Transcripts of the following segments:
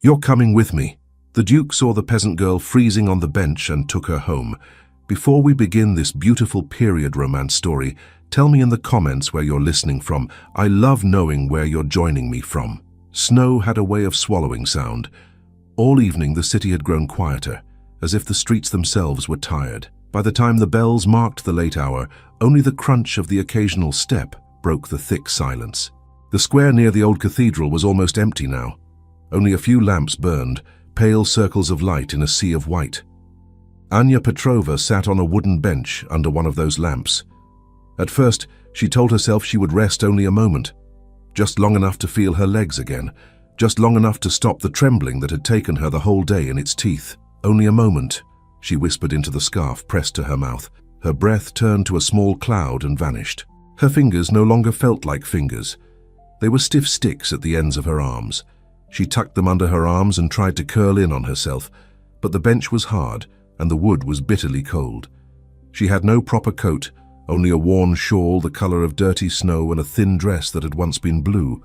"You're coming with me." The Duke saw the peasant girl freezing on the bench and took her home. "Before we begin this beautiful period romance story, tell me in the comments where you're listening from. I love knowing where you're joining me from." Snow had a way of swallowing sound. All evening the city had grown quieter, as if the streets themselves were tired. By the time the bells marked the late hour, only the crunch of the occasional step broke the thick silence. The square near the old cathedral was almost empty now. Only a few lamps burned, pale circles of light in a sea of white. Anya Petrova sat on a wooden bench under one of those lamps. At first, she told herself she would rest only a moment, just long enough to feel her legs again, just long enough to stop the trembling that had taken her the whole day in its teeth. "Only a moment," she whispered into the scarf pressed to her mouth. Her breath turned to a small cloud and vanished. Her fingers no longer felt like fingers. They were stiff sticks at the ends of her arms. She tucked them under her arms and tried to curl in on herself, but the bench was hard and the wood was bitterly cold. She had no proper coat, only a worn shawl the color of dirty snow and a thin dress that had once been blue.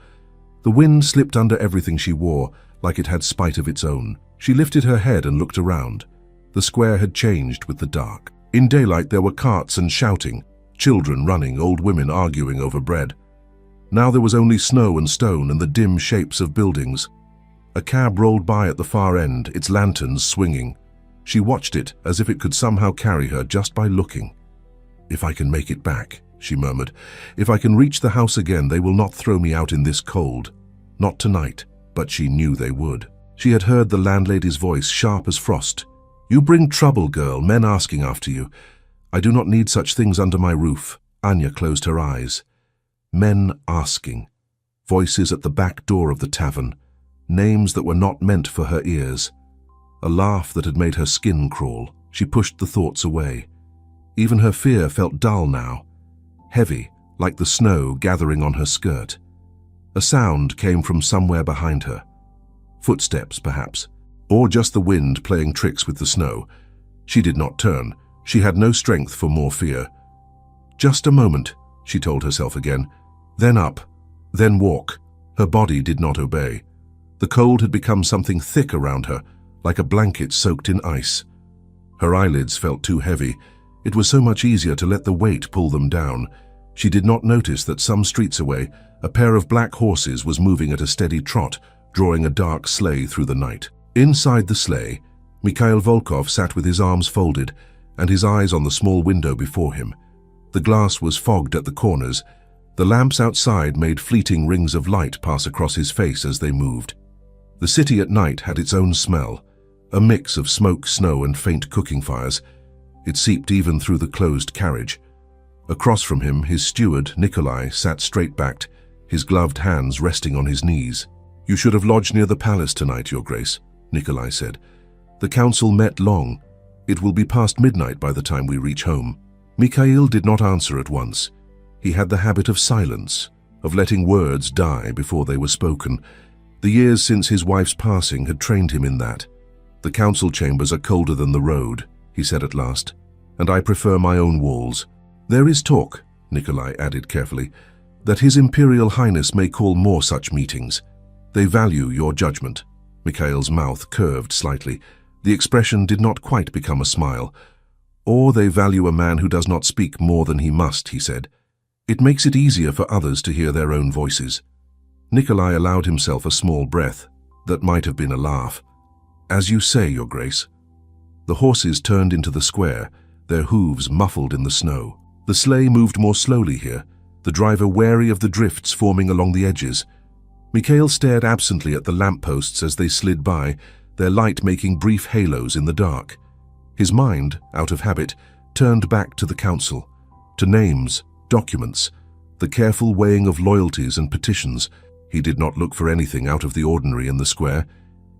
The wind slipped under everything she wore, like it had spite of its own. She lifted her head and looked around. The square had changed with the dark. In daylight there were carts and shouting, children running, old women arguing over bread. Now there was only snow and stone and the dim shapes of buildings. A cab rolled by at the far end, its lanterns swinging. She watched it as if it could somehow carry her just by looking. "If I can make it back," she murmured. "If I can reach the house again, they will not throw me out in this cold. Not tonight," but she knew they would. She had heard the landlady's voice, sharp as frost. "You bring trouble, girl, men asking after you. I do not need such things under my roof." Anya closed her eyes. Men asking. Voices at the back door of the tavern. Names that were not meant for her ears. A laugh that had made her skin crawl. She pushed the thoughts away. Even her fear felt dull now, heavy, like the snow gathering on her skirt. A sound came from somewhere behind her. Footsteps, perhaps, or just the wind playing tricks with the snow. She did not turn. She had no strength for more fear. "Just a moment," she told herself again. "Then up, then walk." Her body did not obey. The cold had become something thick around her, like a blanket soaked in ice. Her eyelids felt too heavy. It was so much easier to let the weight pull them down. She did not notice that some streets away, a pair of black horses was moving at a steady trot, drawing a dark sleigh through the night. Inside the sleigh, Mikhail Volkov sat with his arms folded and his eyes on the small window before him. The glass was fogged at the corners. The lamps outside made fleeting rings of light pass across his face as they moved. The city at night had its own smell, a mix of smoke, snow, and faint cooking fires. It seeped even through the closed carriage. Across from him, his steward, Nikolai, sat straight-backed, his gloved hands resting on his knees. "You should have lodged near the palace tonight, Your Grace," Nikolai said. "The council met long. It will be past midnight by the time we reach home." Mikhail did not answer at once. He had the habit of silence, of letting words die before they were spoken. The years since his wife's passing had trained him in that. "The council chambers are colder than the road," he said at last, "and I prefer my own walls. There is talk," Nikolai added carefully, "that His Imperial Highness may call more such meetings. They value your judgment." Mikhail's mouth curved slightly. The expression did not quite become a smile. "Or they value a man who does not speak more than he must," he said. "It makes it easier for others to hear their own voices." Nikolai allowed himself a small breath that might have been a laugh. "As you say, Your Grace." The horses turned into the square, their hooves muffled in the snow. The sleigh moved more slowly here, the driver wary of the drifts forming along the edges. Mikhail stared absently at the lampposts as they slid by, their light making brief halos in the dark. His mind, out of habit, turned back to the council, to names, documents, the careful weighing of loyalties and petitions. He did not look for anything out of the ordinary in the square.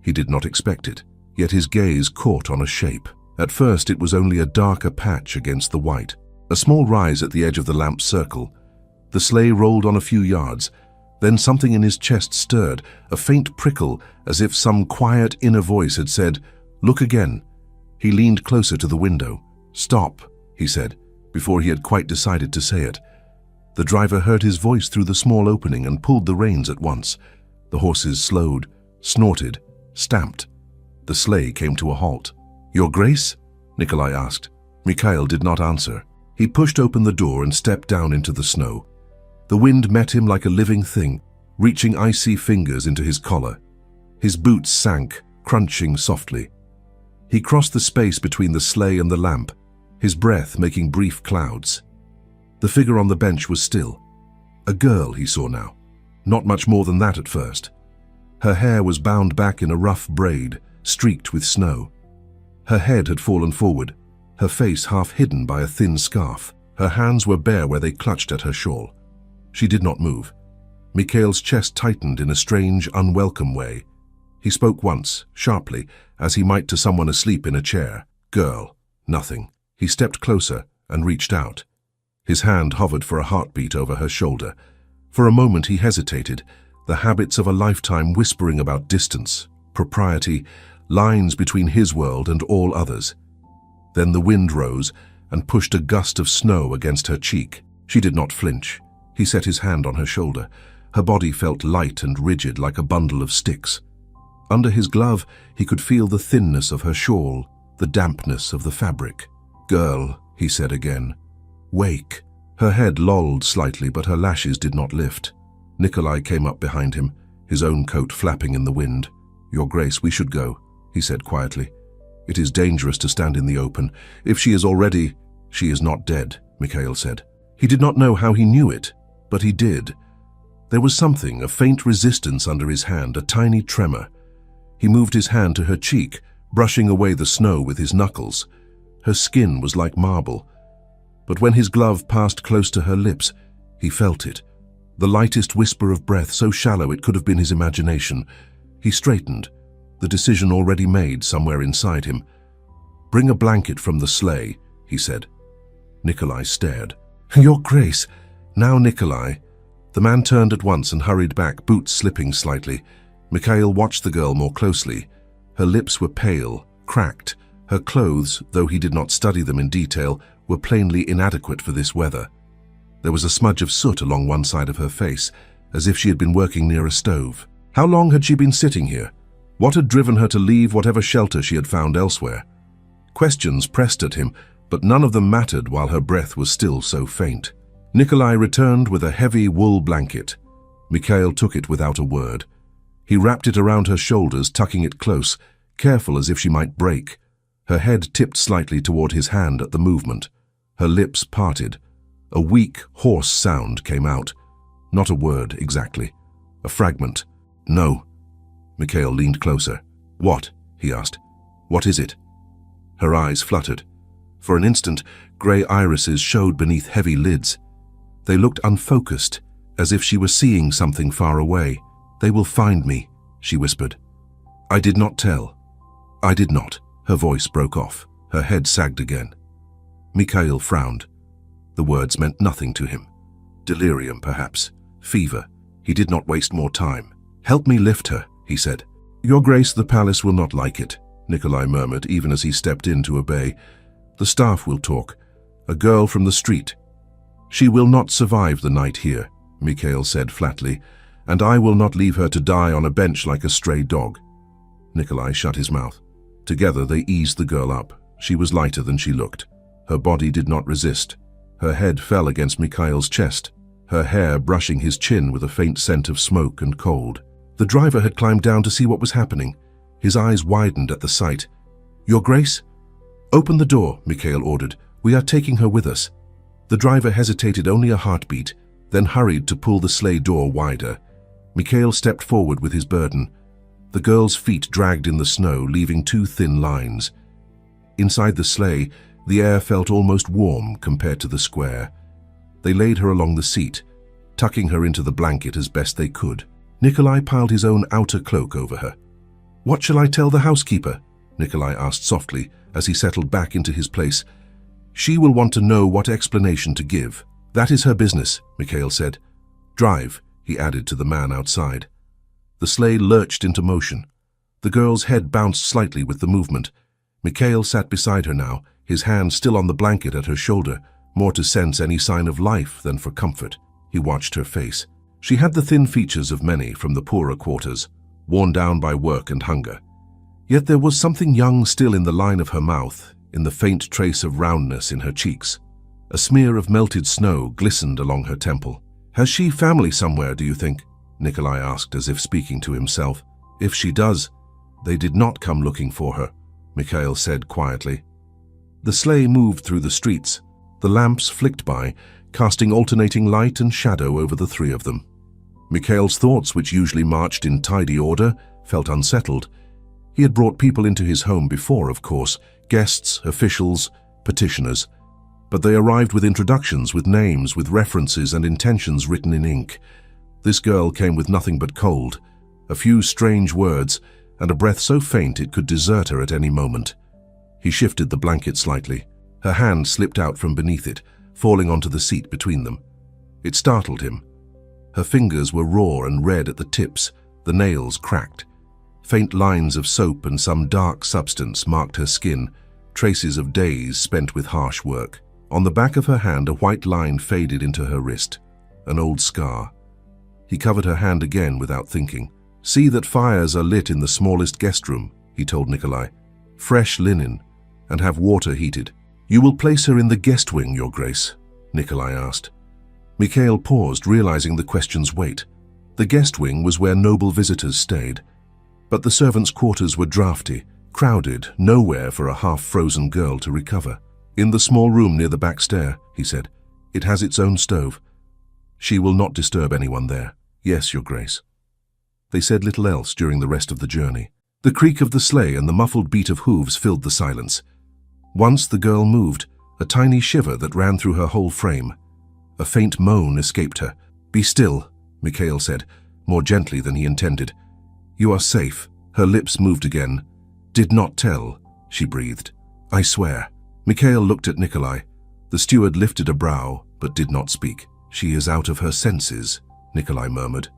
He did not expect it, yet his gaze caught on a shape. At first it was only a darker patch against the white, a small rise at the edge of the lamp's circle. The sleigh rolled on a few yards, then something in his chest stirred, a faint prickle, as if some quiet inner voice had said, "Look again." He leaned closer to the window. "Stop," he said, before he had quite decided to say it. The driver heard his voice through the small opening and pulled the reins at once. The horses slowed, snorted, stamped. The sleigh came to a halt. "Your Grace?" Nikolai asked. Mikhail did not answer. He pushed open the door and stepped down into the snow. The wind met him like a living thing, reaching icy fingers into his collar. His boots sank, crunching softly. He crossed the space between the sleigh and the lamp, his breath making brief clouds. The figure on the bench was still. A girl, he saw now. Not much more than that at first. Her hair was bound back in a rough braid, streaked with snow. Her head had fallen forward, her face half hidden by a thin scarf. Her hands were bare where they clutched at her shawl. She did not move. Mikhail's chest tightened in a strange, unwelcome way. He spoke once, sharply, as he might to someone asleep in a chair. "Girl." Nothing. He stepped closer and reached out. His hand hovered for a heartbeat over her shoulder. For a moment he hesitated, the habits of a lifetime whispering about distance, propriety, lines between his world and all others. Then the wind rose and pushed a gust of snow against her cheek. She did not flinch. He set his hand on her shoulder. Her body felt light and rigid like a bundle of sticks. Under his glove, he could feel the thinness of her shawl, the dampness of the fabric. "Girl," he said again. "Wake." Her head lolled slightly, but her lashes did not lift. Nikolai came up behind him, his own coat flapping in the wind. "Your Grace, we should go," he said quietly. "It is dangerous to stand in the open. If she is already—" "She is not dead," Mikhail said. He did not know how he knew it, but he did. There was something, a faint resistance under his hand, a tiny tremor. He moved his hand to her cheek, brushing away the snow with his knuckles. Her skin was like marble. But when his glove passed close to her lips, he felt it. The lightest whisper of breath, so shallow it could have been his imagination. He straightened, the decision already made somewhere inside him. "Bring a blanket from the sleigh," he said. Nikolai stared. "Your Grace." "Now, Nikolai." The man turned at once and hurried back, boots slipping slightly. Mikhail watched the girl more closely. Her lips were pale, cracked. Her clothes, though he did not study them in detail, were plainly inadequate for this weather. There was a smudge of soot along one side of her face, as if she had been working near a stove. How long had she been sitting here? What had driven her to leave whatever shelter she had found elsewhere? Questions pressed at him, but none of them mattered while her breath was still so faint. Nikolai returned with a heavy wool blanket. Mikhail took it without a word. He wrapped it around her shoulders, tucking it close, careful as if she might break. Her head tipped slightly toward his hand at the movement. Her lips parted. A weak, hoarse sound came out. Not a word, exactly. A fragment. "No." Mikhail leaned closer. "What?" he asked. "What is it?" Her eyes fluttered. For an instant, grey irises showed beneath heavy lids. They looked unfocused, as if she were seeing something far away. "They will find me," she whispered. "I did not tell." "I did not." Her voice broke off. Her head sagged again. Mikhail frowned. The words meant nothing to him. Delirium, perhaps. Fever. He did not waste more time. "Help me lift her," he said. "Your Grace, the palace will not like it," Nikolai murmured, even as he stepped in to obey. "The staff will talk. A girl from the street." "She will not survive the night here," Mikhail said flatly, "and I will not leave her to die on a bench like a stray dog." Nikolai shut his mouth. Together they eased the girl up. She was lighter than she looked. Her body did not resist. Her head fell against Mikhail's chest, her hair brushing his chin with a faint scent of smoke and cold. The driver had climbed down to see what was happening. His eyes widened at the sight. "Your Grace?" "Open the door," Mikhail ordered. "We are taking her with us." The driver hesitated only a heartbeat, then hurried to pull the sleigh door wider. Mikhail stepped forward with his burden. The girl's feet dragged in the snow, leaving two thin lines. Inside the sleigh, the air felt almost warm compared to the square. They laid her along the seat, tucking her into the blanket as best they could. Nikolai piled his own outer cloak over her. "What shall I tell the housekeeper?" Nikolai asked softly as he settled back into his place. "She will want to know what explanation to give." "That is her business," Mikhail said. "Drive," he added to the man outside. The sleigh lurched into motion. The girl's head bounced slightly with the movement. Mikhail sat beside her now, his hand still on the blanket at her shoulder, more to sense any sign of life than for comfort. He watched her face. She had the thin features of many from the poorer quarters, worn down by work and hunger. Yet there was something young still in the line of her mouth, in the faint trace of roundness in her cheeks. A smear of melted snow glistened along her temple. "Has she family somewhere, do you think?" Nikolai asked, as if speaking to himself. "If she does, they did not come looking for her," Mikhail said quietly. The sleigh moved through the streets. The lamps flicked by, casting alternating light and shadow over the three of them. Mikhail's thoughts, which usually marched in tidy order, felt unsettled. He had brought people into his home before, of course, guests, officials, petitioners. But they arrived with introductions, with names, with references and intentions written in ink. This girl came with nothing but cold, a few strange words, and a breath so faint it could desert her at any moment. He shifted the blanket slightly. Her hand slipped out from beneath it, falling onto the seat between them. It startled him. Her fingers were raw and red at the tips, the nails cracked. Faint lines of soap and some dark substance marked her skin, traces of days spent with harsh work. On the back of her hand, a white line faded into her wrist, an old scar. He covered her hand again without thinking. "See that fires are lit in the smallest guest room," he told Nikolai. "Fresh linen, and have water heated." "You will place her in the guest wing, Your Grace?" Nikolai asked. Mikhail paused, realizing the question's weight. The guest wing was where noble visitors stayed. But the servants' quarters were drafty, crowded, nowhere for a half-frozen girl to recover. "In the small room near the back stair," he said. "It has its own stove. She will not disturb anyone there." "Yes, Your Grace." They said little else during the rest of the journey. The creak of the sleigh and the muffled beat of hooves filled the silence. Once the girl moved, a tiny shiver that ran through her whole frame. A faint moan escaped her. "Be still," Mikhail said, more gently than he intended. "You are safe." Her lips moved again. "Did not tell," she breathed. "I swear." Mikhail looked at Nikolai. The steward lifted a brow, but did not speak. "She is out of her senses," Nikolai murmured.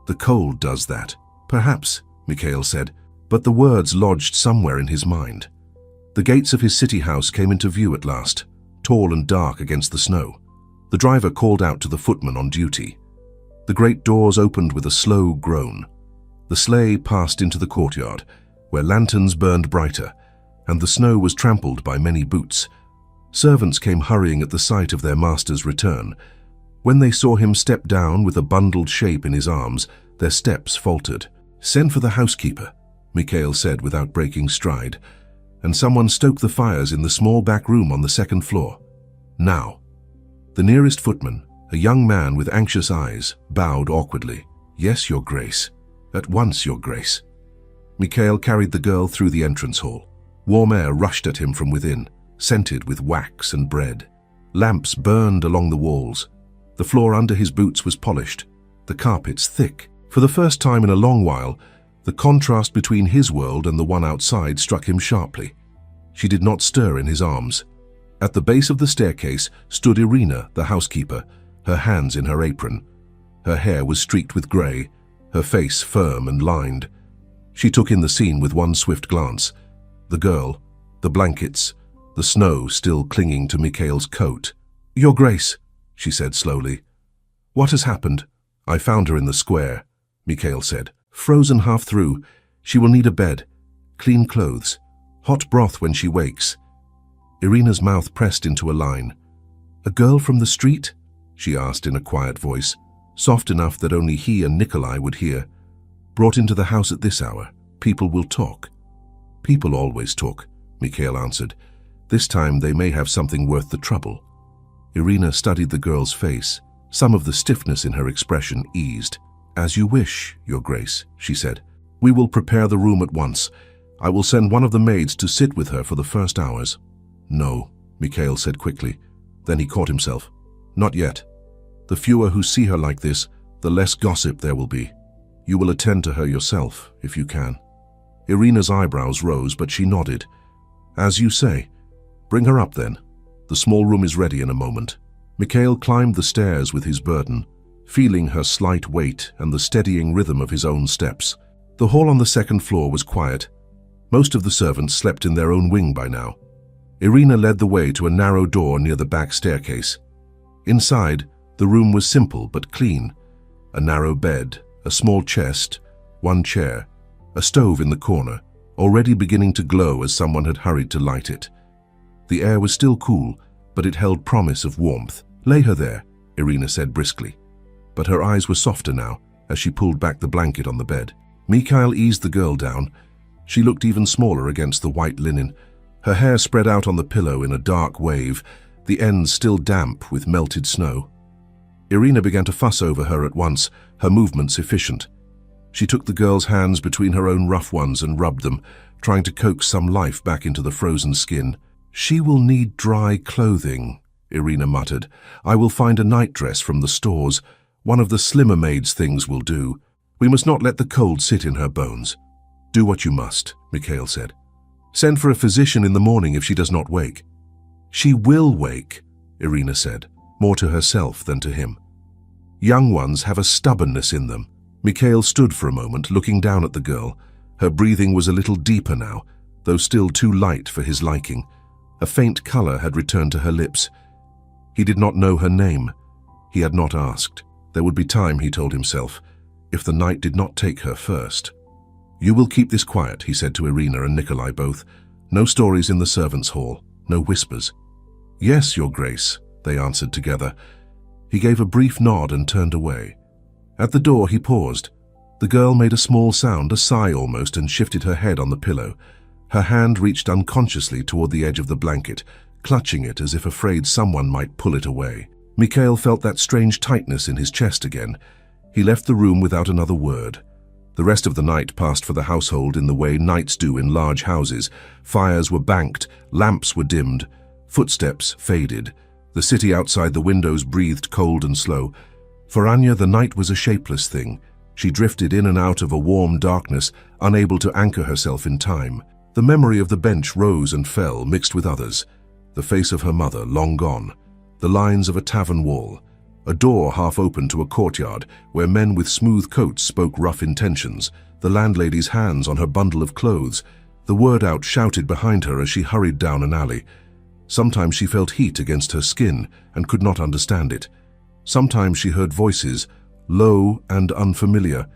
"The cold does that." "Perhaps," Mikhail said, but the words lodged somewhere in his mind. The gates of his city house came into view at last, tall and dark against the snow. The driver called out to the footman on duty. The great doors opened with a slow groan. The sleigh passed into the courtyard, where lanterns burned brighter, and the snow was trampled by many boots. Servants came hurrying at the sight of their master's return. When they saw him step down with a bundled shape in his arms, their steps faltered. "Send for the housekeeper," Mikhail said without breaking stride, and someone stoked the fires in the small back room on the second floor. "Now." The nearest footman, a young man with anxious eyes, bowed awkwardly. "Yes, Your Grace. At once, Your Grace." Mikhail carried the girl through the entrance hall. Warm air rushed at him from within, scented with wax and bread. Lamps burned along the walls. The floor under his boots was polished, the carpets thick. For the first time in a long while, the contrast between his world and the one outside struck him sharply. She did not stir in his arms. At the base of the staircase stood Irina, the housekeeper, her hands in her apron. Her hair was streaked with grey, her face firm and lined. She took in the scene with one swift glance. The girl, the blankets, the snow still clinging to Mikhail's coat. "Your Grace," she said slowly. "What has happened?" "I found her in the square," Mikhail said. "Frozen half through. She will need a bed, clean clothes, hot broth when she wakes." Irina's mouth pressed into a line. "A girl from the street?" she asked in a quiet voice, soft enough that only he and Nikolai would hear. "Brought into the house at this hour. People will talk." "People always talk," Mikhail answered. "This time they may have something worth the trouble." Irina studied the girl's face. Some of the stiffness in her expression eased. "As you wish, Your Grace," she said. "We will prepare the room at once. I will send one of the maids to sit with her for the first hours." "No," Mikhail said quickly. Then he caught himself. "Not yet. The fewer who see her like this, the less gossip there will be. You will attend to her yourself, if you can." Irina's eyebrows rose, but she nodded. "As you say. Bring her up then. The small room is ready in a moment." Mikhail climbed the stairs with his burden, feeling her slight weight and the steadying rhythm of his own steps. The hall on the second floor was quiet. Most of the servants slept in their own wing by now. Irina led the way to a narrow door near the back staircase. Inside, the room was simple but clean. A narrow bed, a small chest, one chair, a stove in the corner, already beginning to glow as someone had hurried to light it. The air was still cool, but it held promise of warmth. "Lay her there," Irina said briskly. But her eyes were softer now as she pulled back the blanket on the bed. Mikhail eased the girl down. She looked even smaller against the white linen. Her hair spread out on the pillow in a dark wave, the ends still damp with melted snow. Irina began to fuss over her at once, her movements efficient. She took the girl's hands between her own rough ones and rubbed them, trying to coax some life back into the frozen skin. "She will need dry clothing," Irina muttered. "I will find a nightdress from the stores. One of the slimmer maid's things will do. We must not let the cold sit in her bones." "Do what you must," Mikhail said. "Send for a physician in the morning if she does not wake." "She will wake," Irina said, more to herself than to him. "Young ones have a stubbornness in them." Mikhail stood for a moment, looking down at the girl. Her breathing was a little deeper now, though still too light for his liking. A faint color had returned to her lips. He did not know her name. He had not asked. There would be time, he told himself, if the night did not take her first. "You will keep this quiet," he said to Irina and Nikolai both. "No stories in the servants' hall, no whispers." "Yes, Your Grace," they answered together. He gave a brief nod and turned away. At the door he paused. The girl made a small sound, a sigh almost, and shifted her head on the pillow. Her hand reached unconsciously toward the edge of the blanket, clutching it as if afraid someone might pull it away. Mikhail felt that strange tightness in his chest again. He left the room without another word. The rest of the night passed for the household in the way nights do in large houses. Fires were banked, lamps were dimmed, footsteps faded. The city outside the windows breathed cold and slow. For Anya, the night was a shapeless thing. She drifted in and out of a warm darkness, unable to anchor herself in time. The memory of the bench rose and fell, mixed with others. The face of her mother, long gone. The lines of a tavern wall. A door half open to a courtyard, where men with smooth coats spoke rough intentions. The landlady's hands on her bundle of clothes. The word out shouted behind her as she hurried down an alley. Sometimes she felt heat against her skin and could not understand it. Sometimes she heard voices, low and unfamiliar.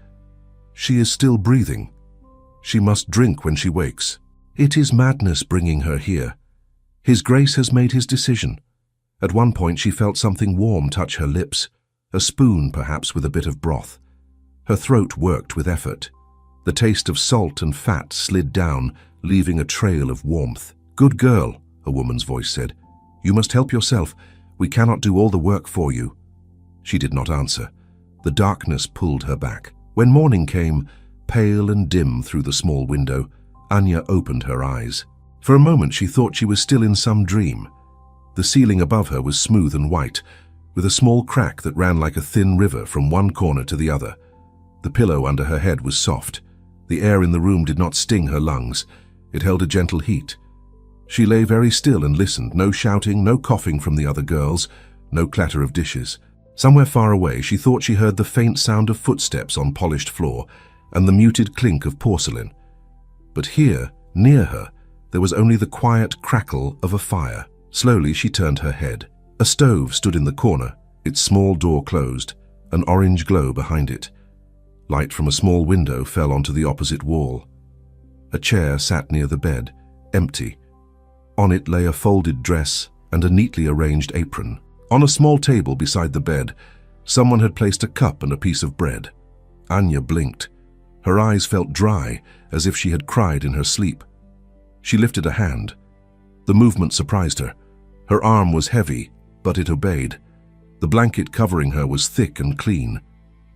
She is still breathing. She must drink when she wakes. It is madness bringing her here. His Grace has made his decision. At one point she felt something warm touch her lips, a spoon perhaps with a bit of broth. Her throat worked with effort. The taste of salt and fat slid down, leaving a trail of warmth. "Good girl," a woman's voice said. "You must help yourself. We cannot do all the work for you." She did not answer. The darkness pulled her back. When morning came, pale and dim through the small window, Anya opened her eyes. For a moment she thought she was still in some dream. The ceiling above her was smooth and white, with a small crack that ran like a thin river from one corner to the other. The pillow under her head was soft. The air in the room did not sting her lungs. It held a gentle heat. She lay very still and listened, no shouting, no coughing from the other girls, no clatter of dishes. Somewhere far away she thought she heard the faint sound of footsteps on polished floor and the muted clink of porcelain. But here, near her, there was only the quiet crackle of a fire. Slowly she turned her head. A stove stood in the corner, its small door closed, an orange glow behind it. Light from a small window fell onto the opposite wall. A chair sat near the bed, empty. On it lay a folded dress and a neatly arranged apron. On a small table beside the bed, someone had placed a cup and a piece of bread. Anya blinked. Her eyes felt dry, as if she had cried in her sleep. She lifted a hand. The movement surprised her. Her arm was heavy, but it obeyed. The blanket covering her was thick and clean.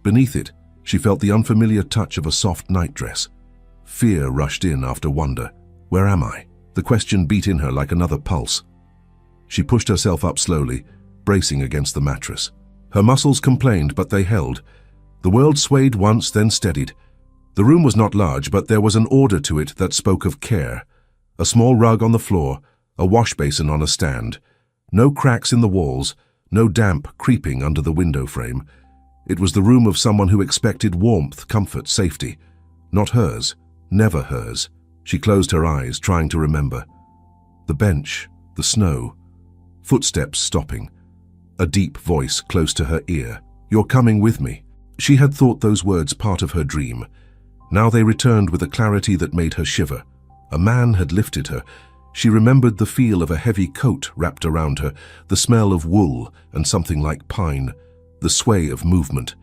Beneath it, she felt the unfamiliar touch of a soft nightdress. Fear rushed in after wonder. Where am I? The question beat in her like another pulse. She pushed herself up slowly, bracing against the mattress. Her muscles complained, but they held. The world swayed once, then steadied. The room was not large, but there was an order to it that spoke of care. A small rug on the floor, a wash basin on a stand. No cracks in the walls, no damp creeping under the window frame. It was the room of someone who expected warmth, comfort, safety. Not hers, never hers. She closed her eyes, trying to remember. The bench, the snow, footsteps stopping. A deep voice close to her ear. "You're coming with me." She had thought those words part of her dream. Now they returned with a clarity that made her shiver. A man had lifted her. She remembered the feel of a heavy coat wrapped around her, the smell of wool and something like pine, the sway of movement,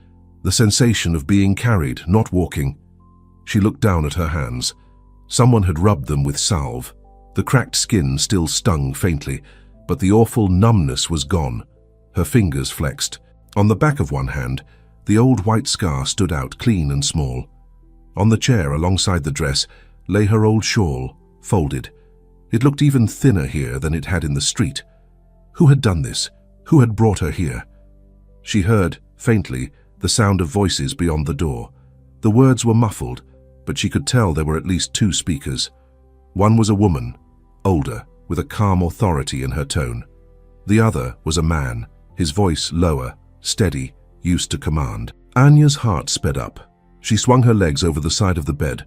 the sensation of being carried, not walking. She looked down at her hands. Someone had rubbed them with salve. The cracked skin still stung faintly, but the awful numbness was gone. Her fingers flexed. On the back of one hand, the old white scar stood out clean and small. On the chair alongside the dress lay her old shawl, folded. It looked even thinner here than it had in the street. Who had done this? Who had brought her here? She heard, faintly, the sound of voices beyond the door. The words were muffled, but she could tell there were at least two speakers. One was a woman, older, with a calm authority in her tone. The other was a man, his voice lower, steady, used to command. Anya's heart sped up. She swung her legs over the side of the bed.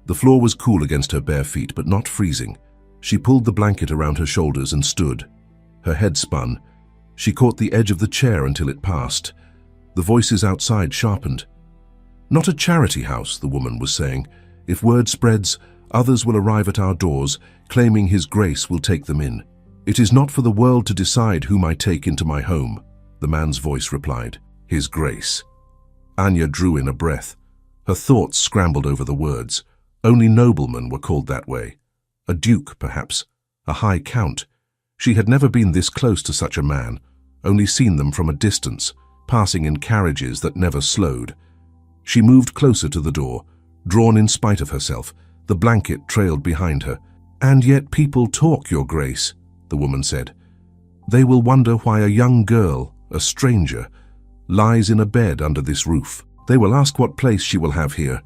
The floor was cool against her bare feet, but not freezing. She pulled the blanket around her shoulders and stood. Her head spun. She caught the edge of the chair until it passed. The voices outside sharpened. "Not a charity house," the woman was saying. "If word spreads, others will arrive at our doors, claiming His grace will take them in. It is not for the world to decide whom I take into my home," the man's voice replied. His grace. Anya drew in a breath. Her thoughts scrambled over the words. Only noblemen were called that way. A duke, perhaps. A high count. She had never been this close to such a man, only seen them from a distance, passing in carriages that never slowed. She moved closer to the door, drawn in spite of herself. The blanket trailed behind her. "And yet people talk, Your Grace," the woman said. "They will wonder why a young girl, a stranger, lies in a bed under this roof. They will ask what place she will have here."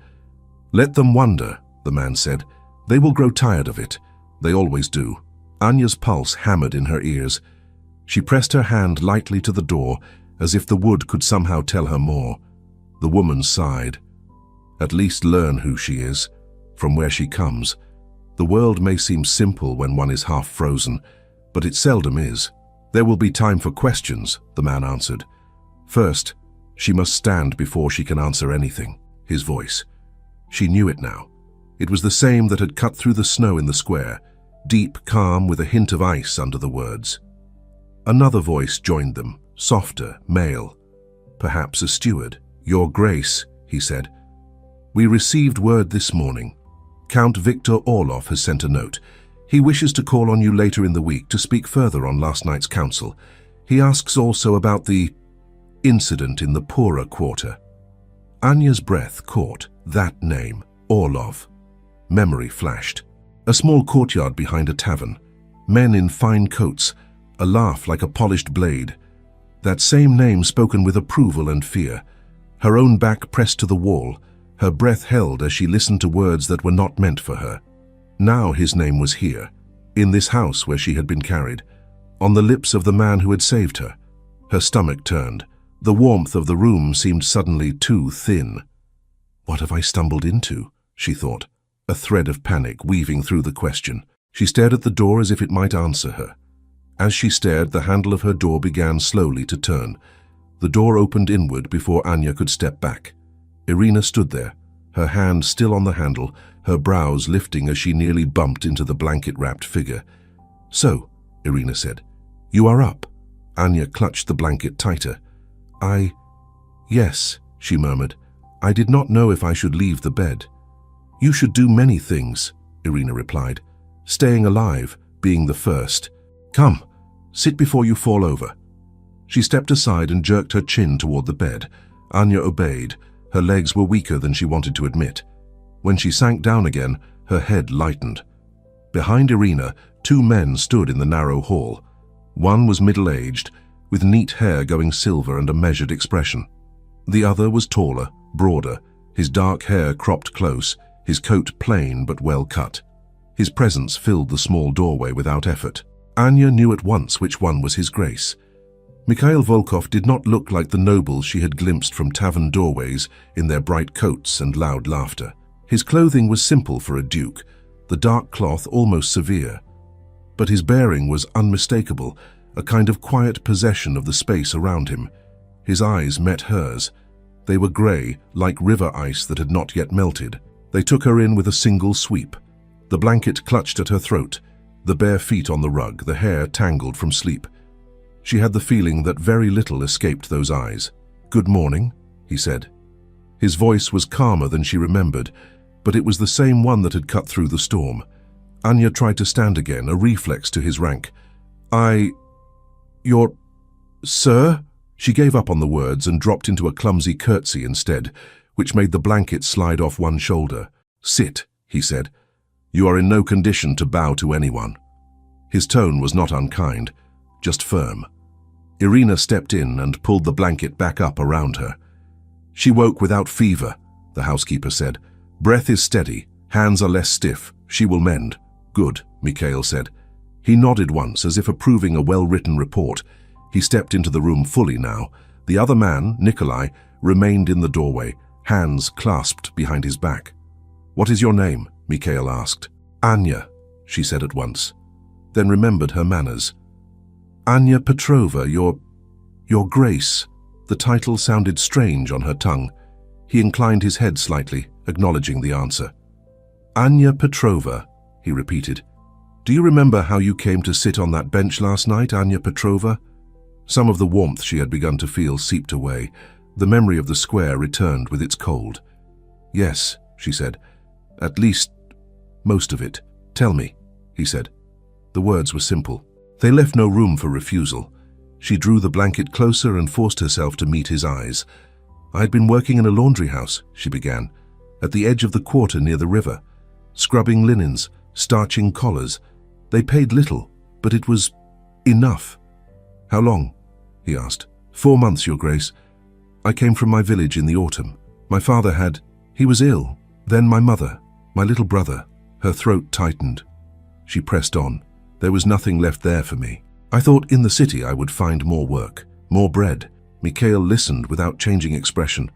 "Let them wonder," the man said. "They will grow tired of it. They always do." Anya's pulse hammered in her ears. She pressed her hand lightly to the door, as if the wood could somehow tell her more. The woman sighed. "At least learn who she is, from where she comes. The world may seem simple when one is half frozen, but it seldom is." "There will be time for questions," the man answered. "First, she must stand before she can answer anything." His voice. She knew it now. It was the same that had cut through the snow in the square, deep, calm, with a hint of ice under the words. Another voice joined them, softer, male. Perhaps a steward. "Your Grace," he said. "We received word this morning. Count Victor Orloff has sent a note. He wishes to call on you later in the week to speak further on last night's council. He asks also about the incident in the poorer quarter." Anya's breath caught that name, Orlov. Memory flashed. A small courtyard behind a tavern. Men in fine coats. A laugh like a polished blade. That same name spoken with approval and fear. Her own back pressed to the wall. Her breath held as she listened to words that were not meant for her. Now his name was here, in this house where she had been carried, on the lips of the man who had saved her. Her stomach turned. The warmth of the room seemed suddenly too thin. "What have I stumbled into?" she thought, a thread of panic weaving through the question. She stared at the door as if it might answer her. As she stared, the handle of her door began slowly to turn. The door opened inward before Anya could step back. Irina stood there, her hand still on the handle, her brows lifting as she nearly bumped into the blanket-wrapped figure. "So," Irina said, "you are up." Anya clutched the blanket tighter. Yes," she murmured. "I did not know if I should leave the bed." "You should do many things," Irina replied. "Staying alive, being the first. Come, sit before you fall over." She stepped aside and jerked her chin toward the bed. Anya obeyed. Her legs were weaker than she wanted to admit. When she sank down again, her head lightened. Behind Irina, two men stood in the narrow hall. One was middle-aged, with neat hair going silver and a measured expression. The other was taller, broader, his dark hair cropped close, his coat plain but well cut. His presence filled the small doorway without effort. Anya knew at once which one was His Grace. Mikhail Volkov did not look like the nobles she had glimpsed from tavern doorways in their bright coats and loud laughter. His clothing was simple for a duke, the dark cloth almost severe. But his bearing was unmistakable, a kind of quiet possession of the space around him. His eyes met hers. They were grey, like river ice that had not yet melted. They took her in with a single sweep. The blanket clutched at her throat, the bare feet on the rug, the hair tangled from sleep. She had the feeling that very little escaped those eyes. "Good morning," he said. His voice was calmer than she remembered, but it was the same one that had cut through the storm. Anya tried to stand again, a reflex to his rank. "You're... sir?" She gave up on the words and dropped into a clumsy curtsy instead, which made the blanket slide off one shoulder. "Sit," he said. "You are in no condition to bow to anyone." His tone was not unkind, just firm. Irina stepped in and pulled the blanket back up around her. "She woke without fever," the housekeeper said. "Breath is steady, hands are less stiff. She will mend." "Good," Mikhail said. He nodded once, as if approving a well-written report. He stepped into the room fully now. The other man, Nikolai, remained in the doorway, hands clasped behind his back. "What is your name?" Mikhail asked. "Anya," she said at once, then remembered her manners. "Anya Petrova, your Grace." The title sounded strange on her tongue. He inclined his head slightly, acknowledging the answer. "Anya Petrova," he repeated. "Do you remember how you came to sit on that bench last night, Anya Petrova?" Some of the warmth she had begun to feel seeped away. The memory of the square returned with its cold. "Yes," she said. "At least, most of it. Tell me," he said. The words were simple. They left no room for refusal. She drew the blanket closer and forced herself to meet his eyes. "I had been working in a laundry house," she began, "at the edge of the quarter near the river, scrubbing linens, starching collars. They paid little, but it was enough." "How long?" he asked. "4 months, Your Grace. I came from my village in the autumn. My father he was ill. Then my mother, my little brother." Her throat tightened. She pressed on. There was nothing left there for me. "I thought in the city I would find more work, more bread." Mikhail listened without changing expression.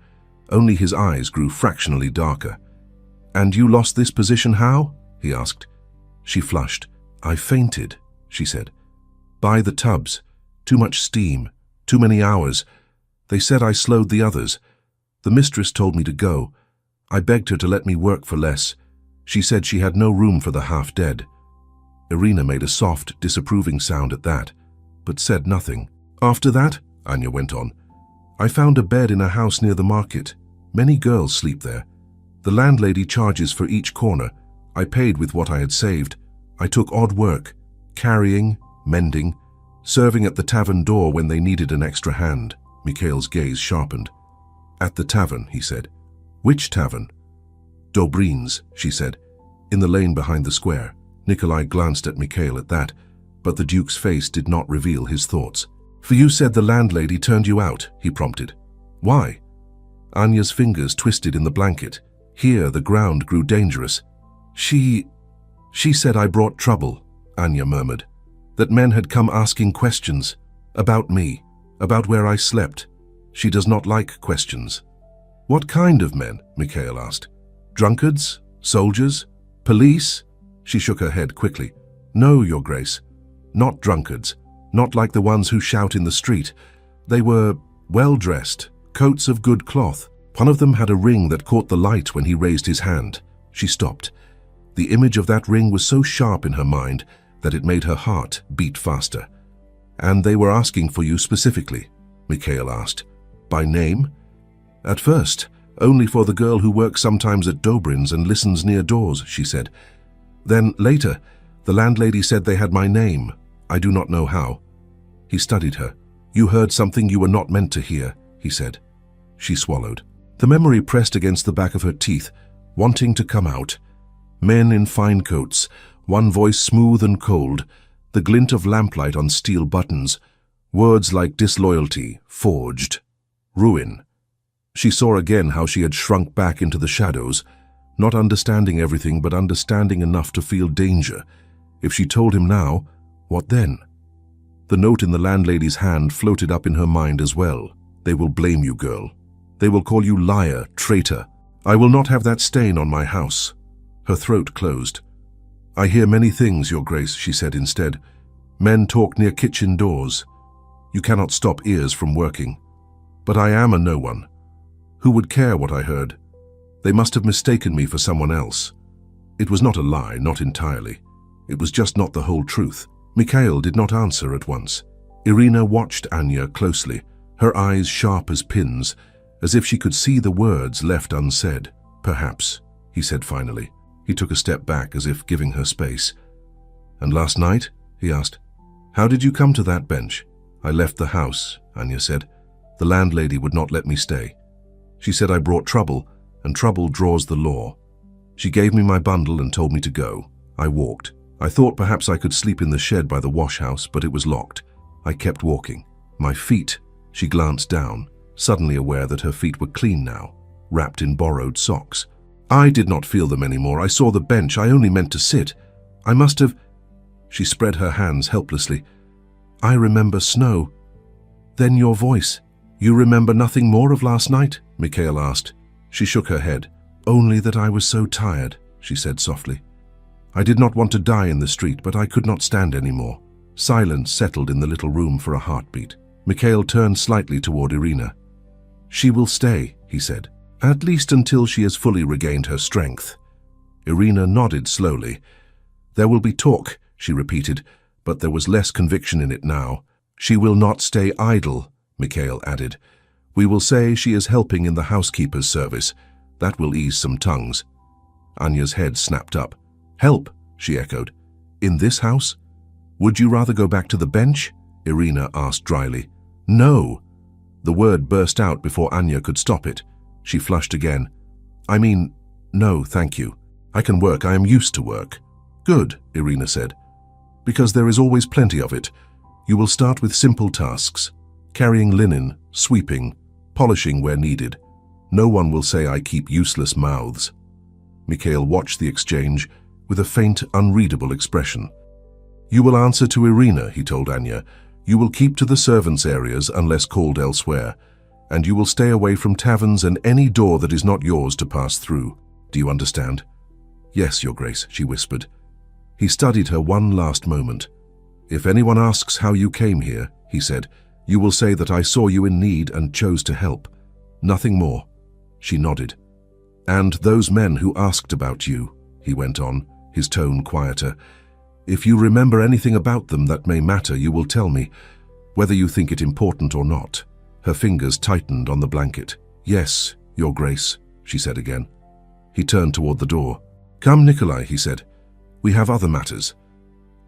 Only his eyes grew fractionally darker. "And you lost this position how?" he asked. She flushed. "I fainted," she said. "By the tubs. Too much steam. Too many hours. They said I slowed the others. The mistress told me to go. I begged her to let me work for less. She said she had no room for the half-dead." Irina made a soft, disapproving sound at that, but said nothing. "After that," Anya went on, "I found a bed in a house near the market. Many girls sleep there. The landlady charges for each corner. I paid with what I had saved. I took odd work, carrying, mending, serving at the tavern door when they needed an extra hand." Mikhail's gaze sharpened. "At the tavern," he said. "Which tavern?" "Dobrin's," she said, "in the lane behind the square." Nikolai glanced at Mikhail at that, but the Duke's face did not reveal his thoughts. "For you said the landlady turned you out," he prompted. "Why?" Anya's fingers twisted in the blanket. Here the ground grew dangerous. She said I brought trouble," Anya murmured. "That men had come asking questions. About me. About where I slept. She does not like questions." "What kind of men?" Mikhail asked. "Drunkards? Soldiers? Police?" She shook her head quickly. "No, Your Grace. Not drunkards. Not like the ones who shout in the street. They were well-dressed, coats of good cloth. One of them had a ring that caught the light when he raised his hand." She stopped. The image of that ring was so sharp in her mind that it made her heart beat faster. "And they were asking for you specifically?" Mikhail asked. "By name?" "At first, only for the girl who works sometimes at Dobrin's and listens near doors," she said. "Then later, the landlady said they had my name. I do not know how." He studied her. "You heard something you were not meant to hear," he said. She swallowed. The memory pressed against the back of her teeth, wanting to come out. Men in fine coats, one voice smooth and cold, the glint of lamplight on steel buttons, words like disloyalty, forged, ruin. She saw again how she had shrunk back into the shadows, not understanding everything but understanding enough to feel danger. If she told him now, what then? The note in the landlady's hand floated up in her mind as well. "They will blame you, girl. They will call you liar, traitor. I will not have that stain on my house." Her throat closed. "I hear many things, Your Grace," she said instead. "Men talk near kitchen doors. You cannot stop ears from working. But I am a no one. Who would care what I heard? They must have mistaken me for someone else. It was not a lie, not entirely. It was just not the whole truth. Mikhail did not answer at once. Irina watched Anya closely, her eyes sharp as pins, as if she could see the words left unsaid. Perhaps, he said finally. He took a step back as if giving her space. And last night? He asked. How did you come to that bench? I left the house, Anya said. The landlady would not let me stay. She said I brought trouble, and trouble draws the law. She gave me my bundle and told me to go. I walked. I thought perhaps I could sleep in the shed by the wash house, but it was locked. I kept walking. My feet. She glanced down, suddenly aware that her feet were clean now, wrapped in borrowed socks. I did not feel them anymore. I saw the bench. I only meant to sit. I must have... She spread her hands helplessly. I remember snow. Then your voice. You remember nothing more of last night? Mikhail asked. She shook her head. Only that I was so tired, she said softly. I did not want to die in the street, but I could not stand anymore. Silence settled in the little room for a heartbeat. Mikhail turned slightly toward Irina. She will stay, he said, at least until she has fully regained her strength. Irina nodded slowly. There will be talk, she repeated, but there was less conviction in it now. She will not stay idle, Mikhail added. We will say she is helping in the housekeeper's service. That will ease some tongues. Anya's head snapped up. Help, she echoed. In this house? Would you rather go back to the bench? Irina asked dryly. No. The word burst out before Anya could stop it. She flushed again. I mean, no, thank you. I can work. I am used to work. Good, Irina said. Because there is always plenty of it. You will start with simple tasks. Carrying linen, sweeping, polishing where needed. No one will say I keep useless mouths. Mikhail watched the exchange with a faint, unreadable expression. You will answer to Irina, he told Anya. You will keep to the servants' areas unless called elsewhere, and you will stay away from taverns and any door that is not yours to pass through. Do you understand? Yes, Your Grace, she whispered. He studied her one last moment. If anyone asks how you came here, he said, you will say that I saw you in need and chose to help. Nothing more. She nodded. And those men who asked about you, he went on, his tone quieter. If you remember anything about them that may matter, you will tell me, whether you think it important or not. Her fingers tightened on the blanket. Yes, Your Grace, she said again. He turned toward the door. Come, Nikolai, he said. We have other matters.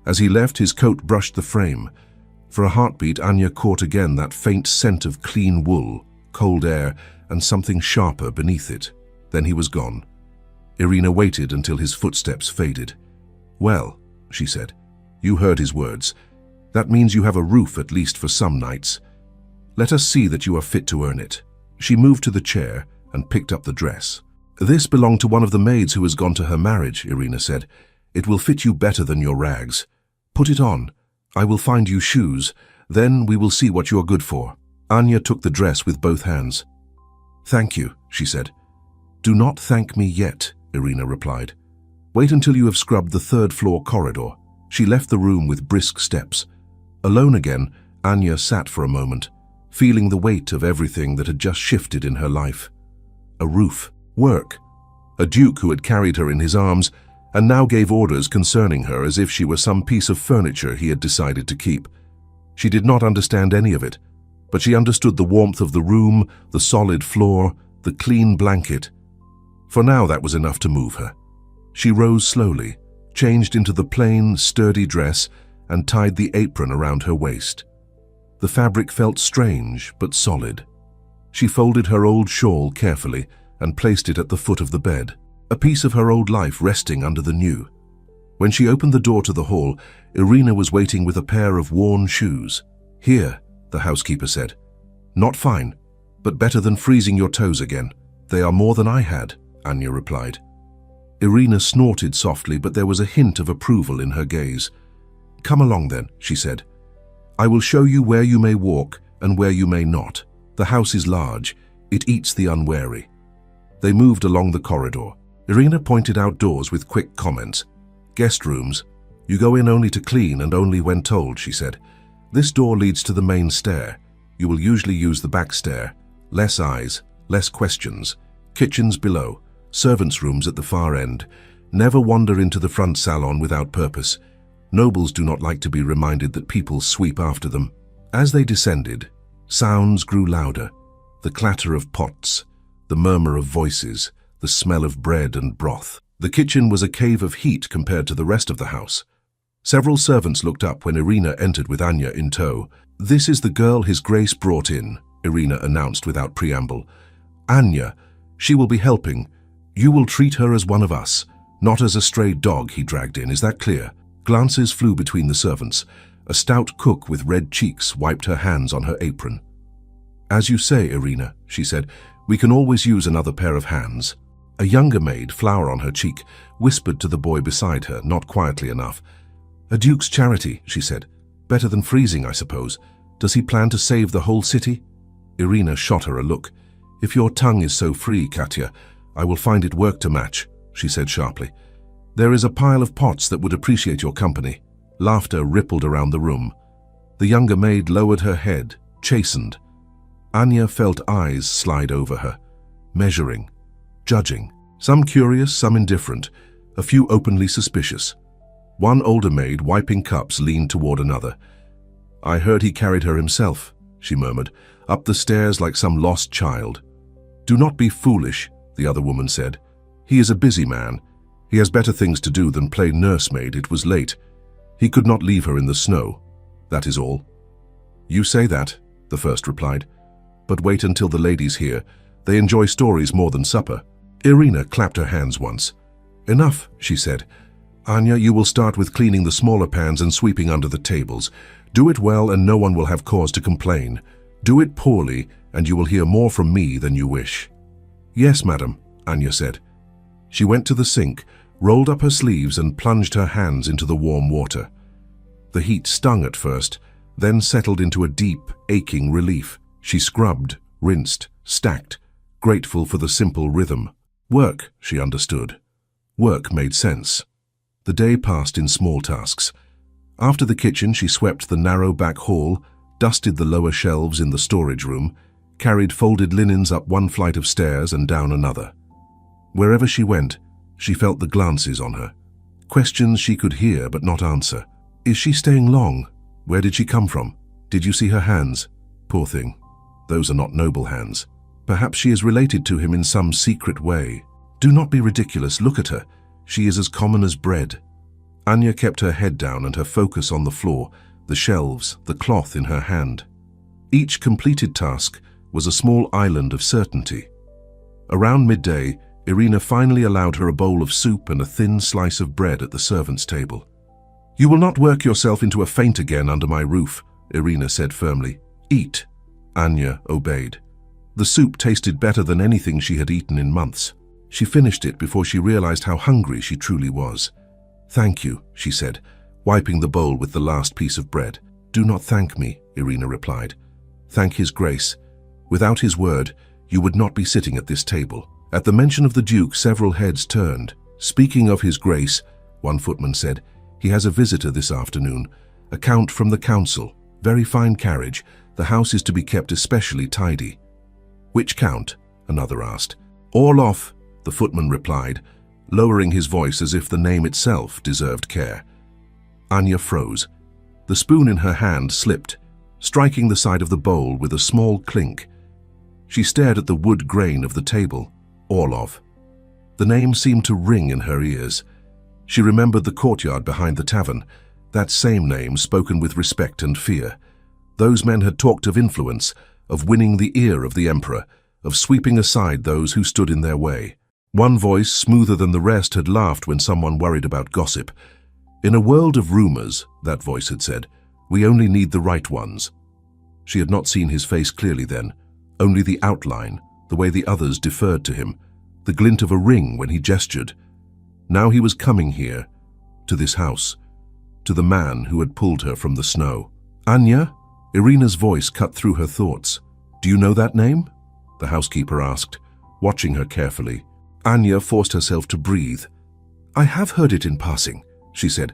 As he left, his coat brushed the frame. For a heartbeat, Anya caught again that faint scent of clean wool, cold air, and something sharper beneath it. Then he was gone. Irina waited until his footsteps faded. Well, she said, you heard his words. That means you have a roof at least for some nights. Let us see that you are fit to earn it. She moved to the chair and picked up the dress. This belonged to one of the maids who has gone to her marriage, Irina said. It will fit you better than your rags. Put it on. I will find you shoes. Then we will see what you are good for. Anya took the dress with both hands. Thank you, she said. Do not thank me yet, Irina replied. Wait until you have scrubbed the third-floor corridor. She left the room with brisk steps. Alone again, Anya sat for a moment, feeling the weight of everything that had just shifted in her life. A roof, work, a duke who had carried her in his arms and now gave orders concerning her as if she were some piece of furniture he had decided to keep. She did not understand any of it, but she understood the warmth of the room, the solid floor, the clean blanket. For now that was enough to move her. She rose slowly, changed into the plain, sturdy dress, and tied the apron around her waist. The fabric felt strange but solid. She folded her old shawl carefully and placed it at the foot of the bed, a piece of her old life resting under the new. When she opened the door to the hall, Irina was waiting with a pair of worn shoes. Here, the housekeeper said. Not fine, but better than freezing your toes again. They are more than I had, Anya replied. Irina snorted softly, but there was a hint of approval in her gaze. Come along then, she said. I will show you where you may walk and where you may not. The house is large. It eats the unwary. They moved along the corridor. Irina pointed outdoors with quick comments. Guest rooms. You go in only to clean and only when told, she said. This door leads to the main stair. You will usually use the back stair. Less eyes, less questions. Kitchens below. Servants' rooms at the far end. Never wander into the front salon without purpose. Nobles do not like to be reminded that people sweep after them. As they descended, sounds grew louder. The clatter of pots, the murmur of voices, the smell of bread and broth. The kitchen was a cave of heat compared to the rest of the house. Several servants looked up when Irina entered with Anya in tow. "This is the girl His Grace brought in," Irina announced without preamble. "Anya, she will be helping. You will treat her as one of us, not as a stray dog he dragged in, is that clear?" Glances flew between the servants. A stout cook with red cheeks wiped her hands on her apron. "As you say, Irina," she said, "we can always use another pair of hands." A younger maid, flower on her cheek, whispered to the boy beside her, not quietly enough. "A duke's charity," she said. "Better than freezing, I suppose. Does he plan to save the whole city?" Irina shot her a look. "If your tongue is so free, Katya, I will find it work to match," she said sharply. "There is a pile of pots that would appreciate your company." Laughter rippled around the room. The younger maid lowered her head, chastened. Anya felt eyes slide over her, measuring, judging. Some curious, some indifferent, a few openly suspicious. One older maid, wiping cups, leaned toward another. "I heard he carried her himself," she murmured, "up the stairs like some lost child." "Do not be foolish," the other woman said. "He is a busy man. He has better things to do than play nursemaid. It was late. He could not leave her in the snow. That is all." "You say that," the first replied. "But wait until the ladies hear. They enjoy stories more than supper." Irina clapped her hands once. "Enough," she said. "Anya, you will start with cleaning the smaller pans and sweeping under the tables. Do it well and no one will have cause to complain. Do it poorly and you will hear more from me than you wish." "Yes, madam," Anya said. She went to the sink, rolled up her sleeves and plunged her hands into the warm water. The heat stung at first, then settled into a deep, aching relief. She scrubbed, rinsed, stacked, grateful for the simple rhythm. Work, she understood. Work made sense. The day passed in small tasks. After the kitchen, she swept the narrow back hall, dusted the lower shelves in the storage room, carried folded linens up one flight of stairs and down another. Wherever she went, she felt the glances on her. Questions she could hear but not answer. "Is she staying long? Where did she come from? Did you see her hands? Poor thing. Those are not noble hands. Perhaps she is related to him in some secret way. Do not be ridiculous. Look at her. She is as common as bread." Anya kept her head down and her focus on the floor, the shelves, the cloth in her hand. Each completed task was a small island of certainty. Around midday, Irina finally allowed her a bowl of soup and a thin slice of bread at the servants' table. "You will not work yourself into a faint again under my roof," Irina said firmly. "Eat." Anya obeyed. The soup tasted better than anything she had eaten in months. She finished it before she realized how hungry she truly was. "Thank you," she said, wiping the bowl with the last piece of bread. "Do not thank me," Irina replied. "Thank His Grace. Without his word, you would not be sitting at this table." At the mention of the Duke, several heads turned. "Speaking of His Grace," one footman said, "he has a visitor this afternoon. A count from the council. Very fine carriage. The house is to be kept especially tidy." "Which count?" another asked. "Orloff," the footman replied, lowering his voice as if the name itself deserved care. Anya froze. The spoon in her hand slipped, striking the side of the bowl with a small clink. She stared at the wood grain of the table. Orlov. The name seemed to ring in her ears. She remembered the courtyard behind the tavern, that same name spoken with respect and fear. Those men had talked of influence, of winning the ear of the emperor, of sweeping aside those who stood in their way. One voice, smoother than the rest, had laughed when someone worried about gossip. "In a world of rumors," that voice had said, "we only need the right ones." She had not seen his face clearly then, only the outline, the way the others deferred to him, the glint of a ring when he gestured. Now he was coming here, to this house, to the man who had pulled her from the snow. "Anya?" Irina's voice cut through her thoughts. "Do you know that name?" the housekeeper asked, watching her carefully. Anya forced herself to breathe. "I have heard it in passing," she said,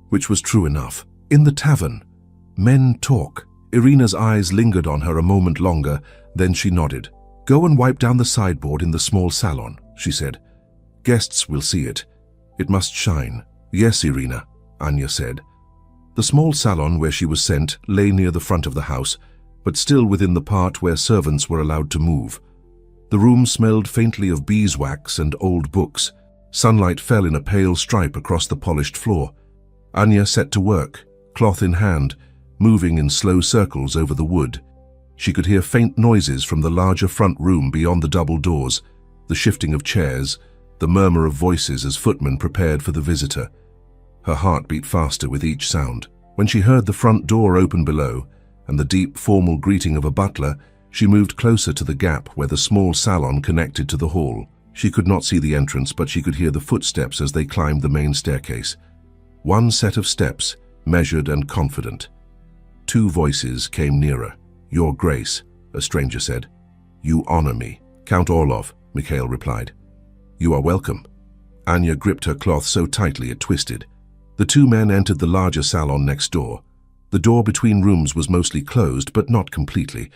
which was true enough. "In the tavern. Men talk." Irina's eyes lingered on her a moment longer, then she nodded. "Go and wipe down the sideboard in the small salon," she said. Guests will see it. It must shine. Yes, Irina, Anya said. The small salon where she was sent lay near the front of the house, but still within the part where servants were allowed to move. The room smelled faintly of beeswax and old books. Sunlight fell in a pale stripe across the polished floor. Anya set to work, cloth in hand, moving in slow circles over the wood. She could hear faint noises from the larger front room beyond the double doors, the shifting of chairs, the murmur of voices as footmen prepared for the visitor. Her heart beat faster with each sound. When she heard the front door open below and the deep, formal greeting of a butler, she moved closer to the gap where the small salon connected to the hall. She could not see the entrance, but she could hear the footsteps as they climbed the main staircase. One set of steps, measured and confident. Two voices came nearer. "Your Grace," a stranger said. "You honor me." "Count Orlov," Mikhail replied. "You are welcome." Anya gripped her cloth so tightly it twisted. The two men entered the larger salon next door. The door between rooms was mostly closed, but not completely.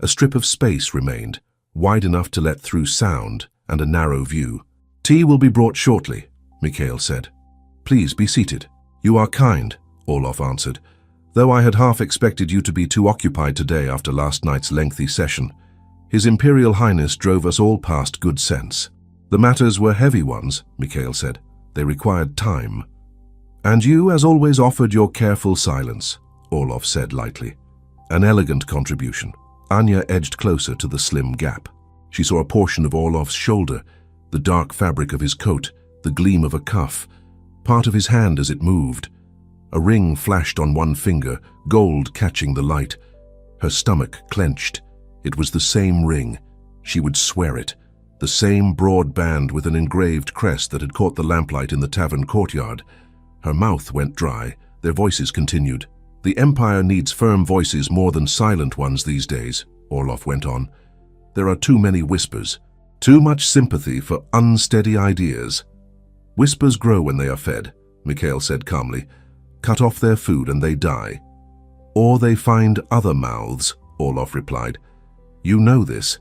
A strip of space remained, wide enough to let through sound and a narrow view. "Tea will be brought shortly," Mikhail said. "Please be seated." "You are kind," Orlov answered, "though I had half expected you to be too occupied today after last night's lengthy session. His Imperial Highness drove us all past good sense." "The matters were heavy ones," Mikhail said. "They required time." "And you, as always, offered your careful silence," Orlov said lightly. "An elegant contribution." Anya edged closer to the slim gap. She saw a portion of Orlov's shoulder, the dark fabric of his coat, the gleam of a cuff, part of his hand as it moved. A ring flashed on one finger, gold catching the light. Her stomach clenched. It was the same ring. She would swear it. The same broad band with an engraved crest that had caught the lamplight in the tavern courtyard. Her mouth went dry. Their voices continued. "The Empire needs firm voices more than silent ones these days," Orlov went on. "There are too many whispers. Too much sympathy for unsteady ideas." "Whispers grow when they are fed," Mikhail said calmly. "Cut off their food and they die." "Or they find other mouths," Orlov replied. "You know this.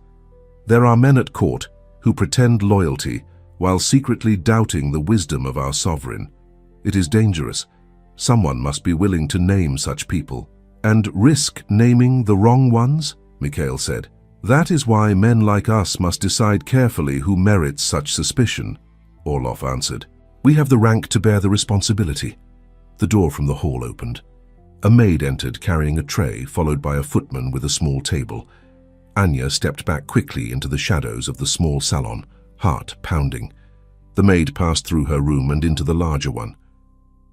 There are men at court who pretend loyalty while secretly doubting the wisdom of our sovereign. It is dangerous. Someone must be willing to name such people." "And risk naming the wrong ones?" Mikhail said. "That is why men like us must decide carefully who merits such suspicion," Orlov answered. "We have the rank to bear the responsibility." The door from the hall opened. A maid entered carrying a tray, followed by a footman with a small table. Anya stepped back quickly into the shadows of the small salon, heart pounding. The maid passed through her room and into the larger one.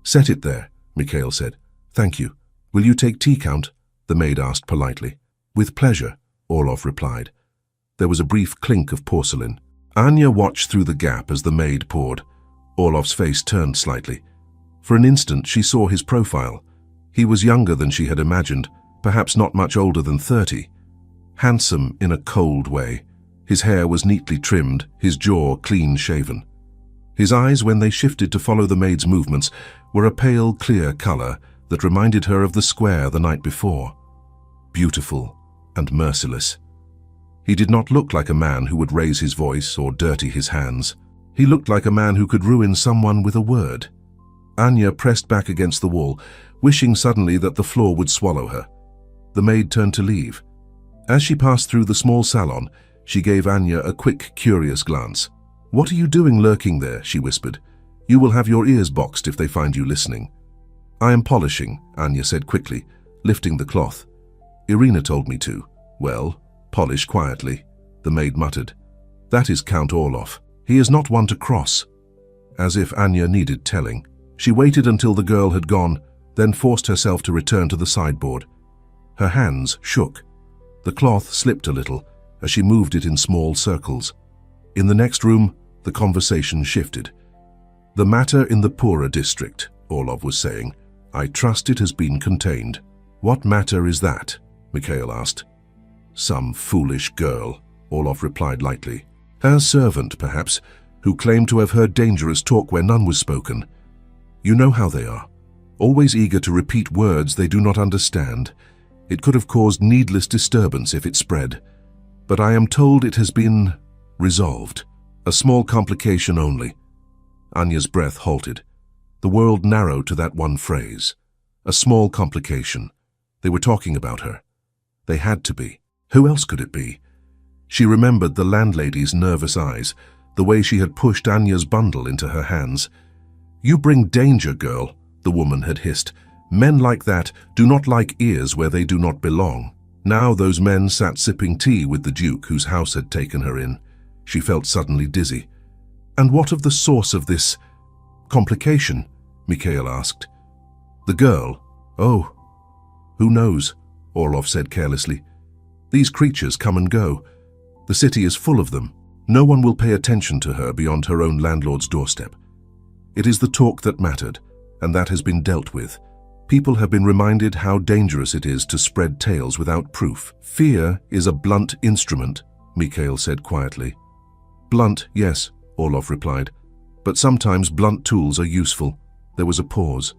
"Set it there," Mikhail said. "Thank you. Will you take tea, Count?" the maid asked politely. "With pleasure," Orlov replied. There was a brief clink of porcelain. Anya watched through the gap as the maid poured. Orlov's face turned slightly. For an instant she saw his profile. He was younger than she had imagined, perhaps not much older than 30. Handsome in a cold way. His hair was neatly trimmed, his jaw clean-shaven. His eyes, when they shifted to follow the maid's movements, were a pale, clear color that reminded her of the square the night before. Beautiful and merciless. He did not look like a man who would raise his voice or dirty his hands. He looked like a man who could ruin someone with a word. Anya pressed back against the wall, wishing suddenly that the floor would swallow her. The maid turned to leave. As she passed through the small salon, she gave Anya a quick, curious glance. "What are you doing lurking there?" she whispered. "You will have your ears boxed if they find you listening." "I am polishing," Anya said quickly, lifting the cloth. "Irina told me to." "Well, polish quietly," the maid muttered. "That is Count Orlov. He is not one to cross." As if Anya needed telling. She waited until the girl had gone, then forced herself to return to the sideboard. Her hands shook. The cloth slipped a little as she moved it in small circles. In the next room, the conversation shifted. "The matter in the Pura district," Orlov was saying. "I trust it has been contained." "What matter is that?" Mikhail asked. "Some foolish girl," Orlov replied lightly. "Her servant, perhaps, who claimed to have heard dangerous talk where none was spoken. You know how they are, always eager to repeat words they do not understand. It could have caused needless disturbance if it spread. But I am told it has been resolved. A small complication only. Anya's breath halted. The world narrowed to that one phrase. A small complication. They were talking about her. They had to be. Who else could it be? She remembered the landlady's nervous eyes, the way she had pushed Anya's bundle into her hands. "You bring danger, girl," the woman had hissed. "Men like that do not like ears where they do not belong." Now those men sat sipping tea with the Duke whose house had taken her in. She felt suddenly dizzy. "And what of the source of this complication?" Mikhail asked. "The girl? Oh, who knows?" Orlov said carelessly. "These creatures come and go. The city is full of them. No one will pay attention to her beyond her own landlord's doorstep. It is the talk that mattered, and that has been dealt with. People have been reminded how dangerous it is to spread tales without proof. Fear is a blunt instrument," Mikhail said quietly. "Blunt, yes," Orlov replied. "But sometimes blunt tools are useful." There was a pause.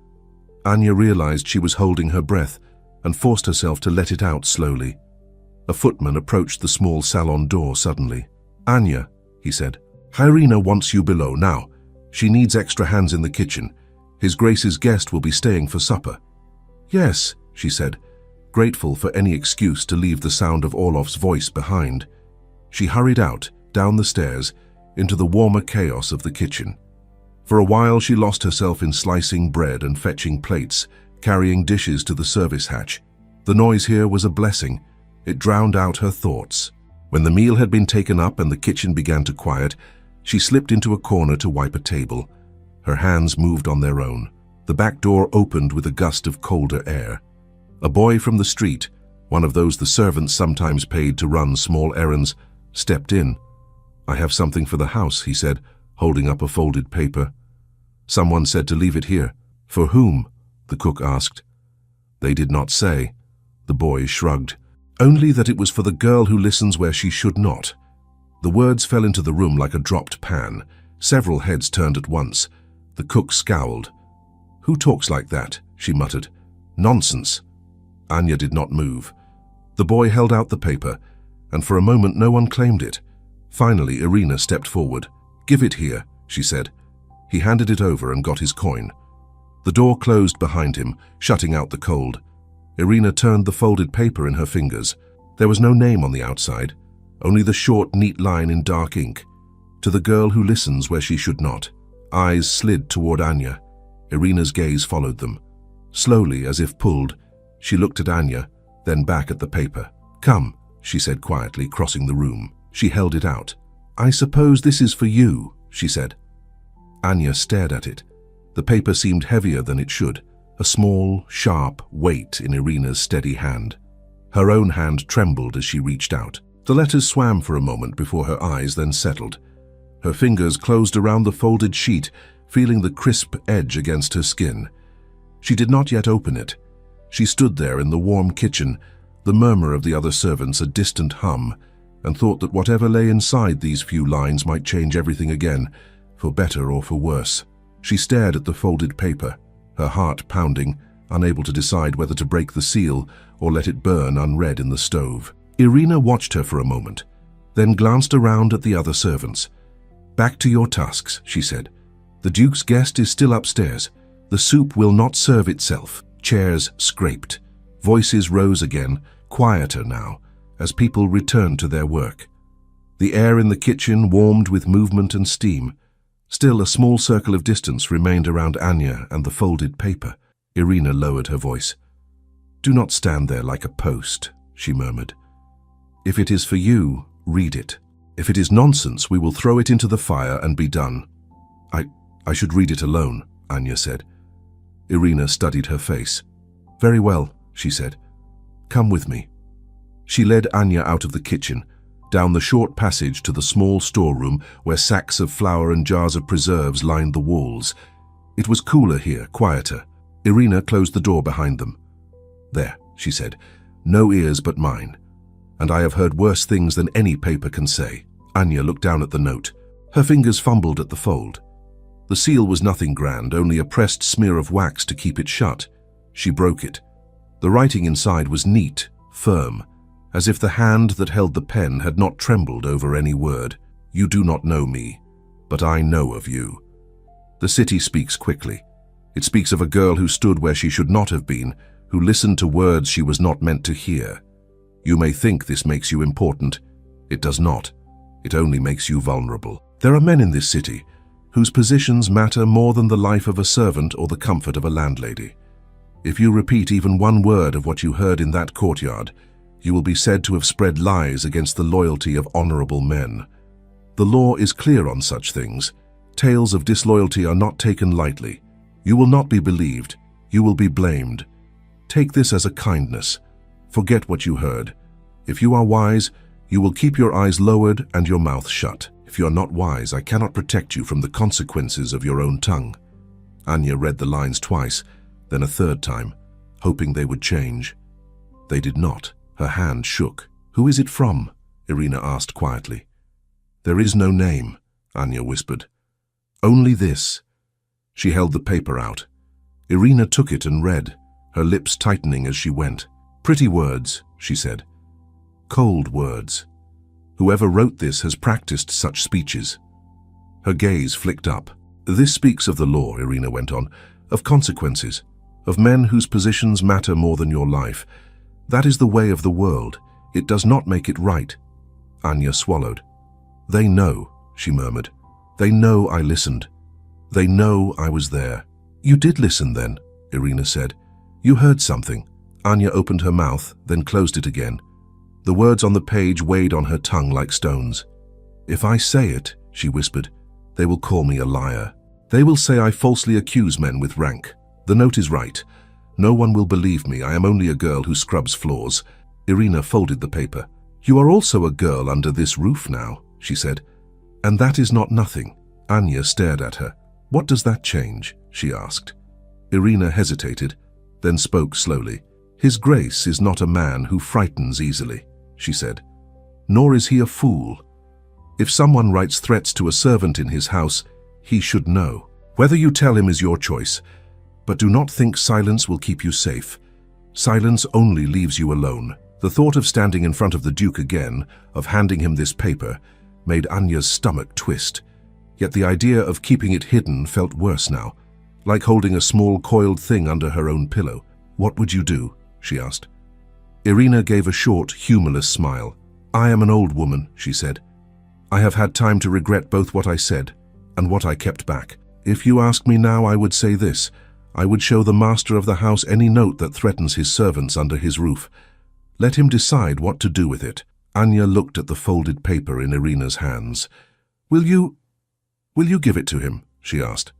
Anya realized she was holding her breath and forced herself to let it out slowly. A footman approached the small salon door suddenly. "Anya," he said, "Heroine wants you below now. She needs extra hands in the kitchen. His Grace's guest will be staying for supper." "Yes," she said, grateful for any excuse to leave the sound of Orlov's voice behind. She hurried out, down the stairs, into the warmer chaos of the kitchen. For a while she lost herself in slicing bread and fetching plates, carrying dishes to the service hatch. The noise here was a blessing. It drowned out her thoughts. When the meal had been taken up and the kitchen began to quiet, she slipped into a corner to wipe a table. Her hands moved on their own. The back door opened with a gust of colder air. A boy from the street, one of those the servants sometimes paid to run small errands, stepped in. "I have something for the house," he said, holding up a folded paper. "Someone said to leave it here." "For whom?" the cook asked. "They did not say." The boy shrugged. "Only that it was for the girl who listens where she should not." The words fell into the room like a dropped pan. Several heads turned at once. The cook scowled. "Who talks like that?" she muttered. "Nonsense." Anya did not move. The boy held out the paper, and for a moment no one claimed it. Finally, Irina stepped forward. "Give it here," she said. He handed it over and got his coin. The door closed behind him, shutting out the cold. Irina turned the folded paper in her fingers. There was no name on the outside, only the short, neat line in dark ink. "To the girl who listens where she should not." Eyes slid toward Anya. Irina's gaze followed them. Slowly, as if pulled, she looked at Anya, then back at the paper. "Come," she said quietly, crossing the room. She held it out. "I suppose this is for you," she said. Anya stared at it. The paper seemed heavier than it should, a small, sharp weight in Irina's steady hand. Her own hand trembled as she reached out. The letters swam for a moment before her eyes, then settled. Her fingers closed around the folded sheet, feeling the crisp edge against her skin. She did not yet open it. She stood there in the warm kitchen, the murmur of the other servants a distant hum, and thought that whatever lay inside these few lines might change everything again, for better or for worse. She stared at the folded paper, her heart pounding, unable to decide whether to break the seal or let it burn unread in the stove. Irina watched her for a moment, then glanced around at the other servants. "Back to your tasks," she said. "The Duke's guest is still upstairs. The soup will not serve itself." Chairs scraped. Voices rose again, quieter now, as people returned to their work. The air in the kitchen warmed with movement and steam. Still, a small circle of distance remained around Anya and the folded paper. Irina lowered her voice. "Do not stand there like a post," she murmured. "If it is for you, read it. If it is nonsense, we will throw it into the fire and be done." I should read it alone," Anya said. Irina studied her face. "Very well," she said. "Come with me." She led Anya out of the kitchen, down the short passage to the small storeroom where sacks of flour and jars of preserves lined the walls. It was cooler here, quieter. Irina closed the door behind them. "There," she said, "no ears but mine. And I have heard worse things than any paper can say." Anya looked down at the note. Her fingers fumbled at the fold. The seal was nothing grand, only a pressed smear of wax to keep it shut. She broke it. The writing inside was neat, firm, as if the hand that held the pen had not trembled over any word. "You do not know me, but I know of you." The city speaks quickly. It speaks of a girl who stood where she should not have been, who listened to words she was not meant to hear. You may think this makes you important. It does not. It only makes you vulnerable. There are men in this city whose positions matter more than the life of a servant or the comfort of a landlady. If you repeat even one word of what you heard in that courtyard, you will be said to have spread lies against the loyalty of honorable men. The law is clear on such things. Tales of disloyalty are not taken lightly. You will not be believed. You will be blamed. Take this as a kindness. Forget what you heard. If you are wise, you will keep your eyes lowered and your mouth shut. If you are not wise, I cannot protect you from the consequences of your own tongue. Anya read the lines twice, then a third time, hoping they would change. They did not. Her hand shook. Who is it from? Irina asked quietly. There is no name, Anya whispered. Only this. She held the paper out. Irina took it and read, her lips tightening as she went. Pretty words, she said. Cold words. Whoever wrote this has practiced such speeches. Her gaze flicked up. This speaks of the law, Irina went on, of consequences, of men whose positions matter more than your life. That is the way of the world. It does not make it right. Anya swallowed. They know, she murmured. They know I listened. They know I was there. You did listen then, Irina said. You heard something. Anya opened her mouth, then closed it again. The words on the page weighed on her tongue like stones. If I say it, she whispered, they will call me a liar. They will say I falsely accuse men with rank. The note is right. No one will believe me. I am only a girl who scrubs floors. Irina folded the paper. You are also a girl under this roof now, she said. And that is not nothing. Anya stared at her. What does that change? She asked. Irina hesitated, then spoke slowly. His Grace is not a man who frightens easily, she said. Nor is he a fool. If someone writes threats to a servant in his house, he should know. Whether you tell him is your choice, but do not think silence will keep you safe. Silence only leaves you alone. The thought of standing in front of the Duke again, of handing him this paper, made Anya's stomach twist. Yet the idea of keeping it hidden felt worse now, like holding a small coiled thing under her own pillow. What would you do? She asked. Irina gave a short, humorless smile. I am an old woman, she said. I have had time to regret both what I said and what I kept back. If you ask me now, I would say this. I would show the master of the house any note that threatens his servants under his roof. Let him decide what to do with it. Anya looked at the folded paper in Irina's hands. Will you give it to him? She asked.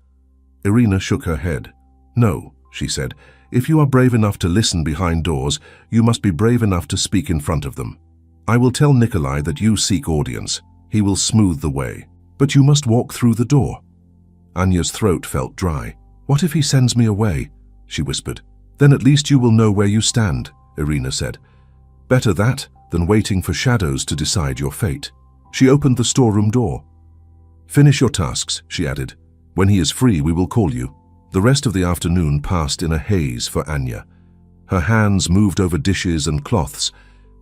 Irina shook her head. No, she said. If you are brave enough to listen behind doors, you must be brave enough to speak in front of them. I will tell Nikolai that you seek audience. He will smooth the way. But you must walk through the door. Anya's throat felt dry. What if he sends me away? She whispered. Then at least you will know where you stand, Irina said. Better that than waiting for shadows to decide your fate. She opened the storeroom door. Finish your tasks, she added. When he is free, we will call you. The rest of the afternoon passed in a haze for Anya. Her hands moved over dishes and cloths,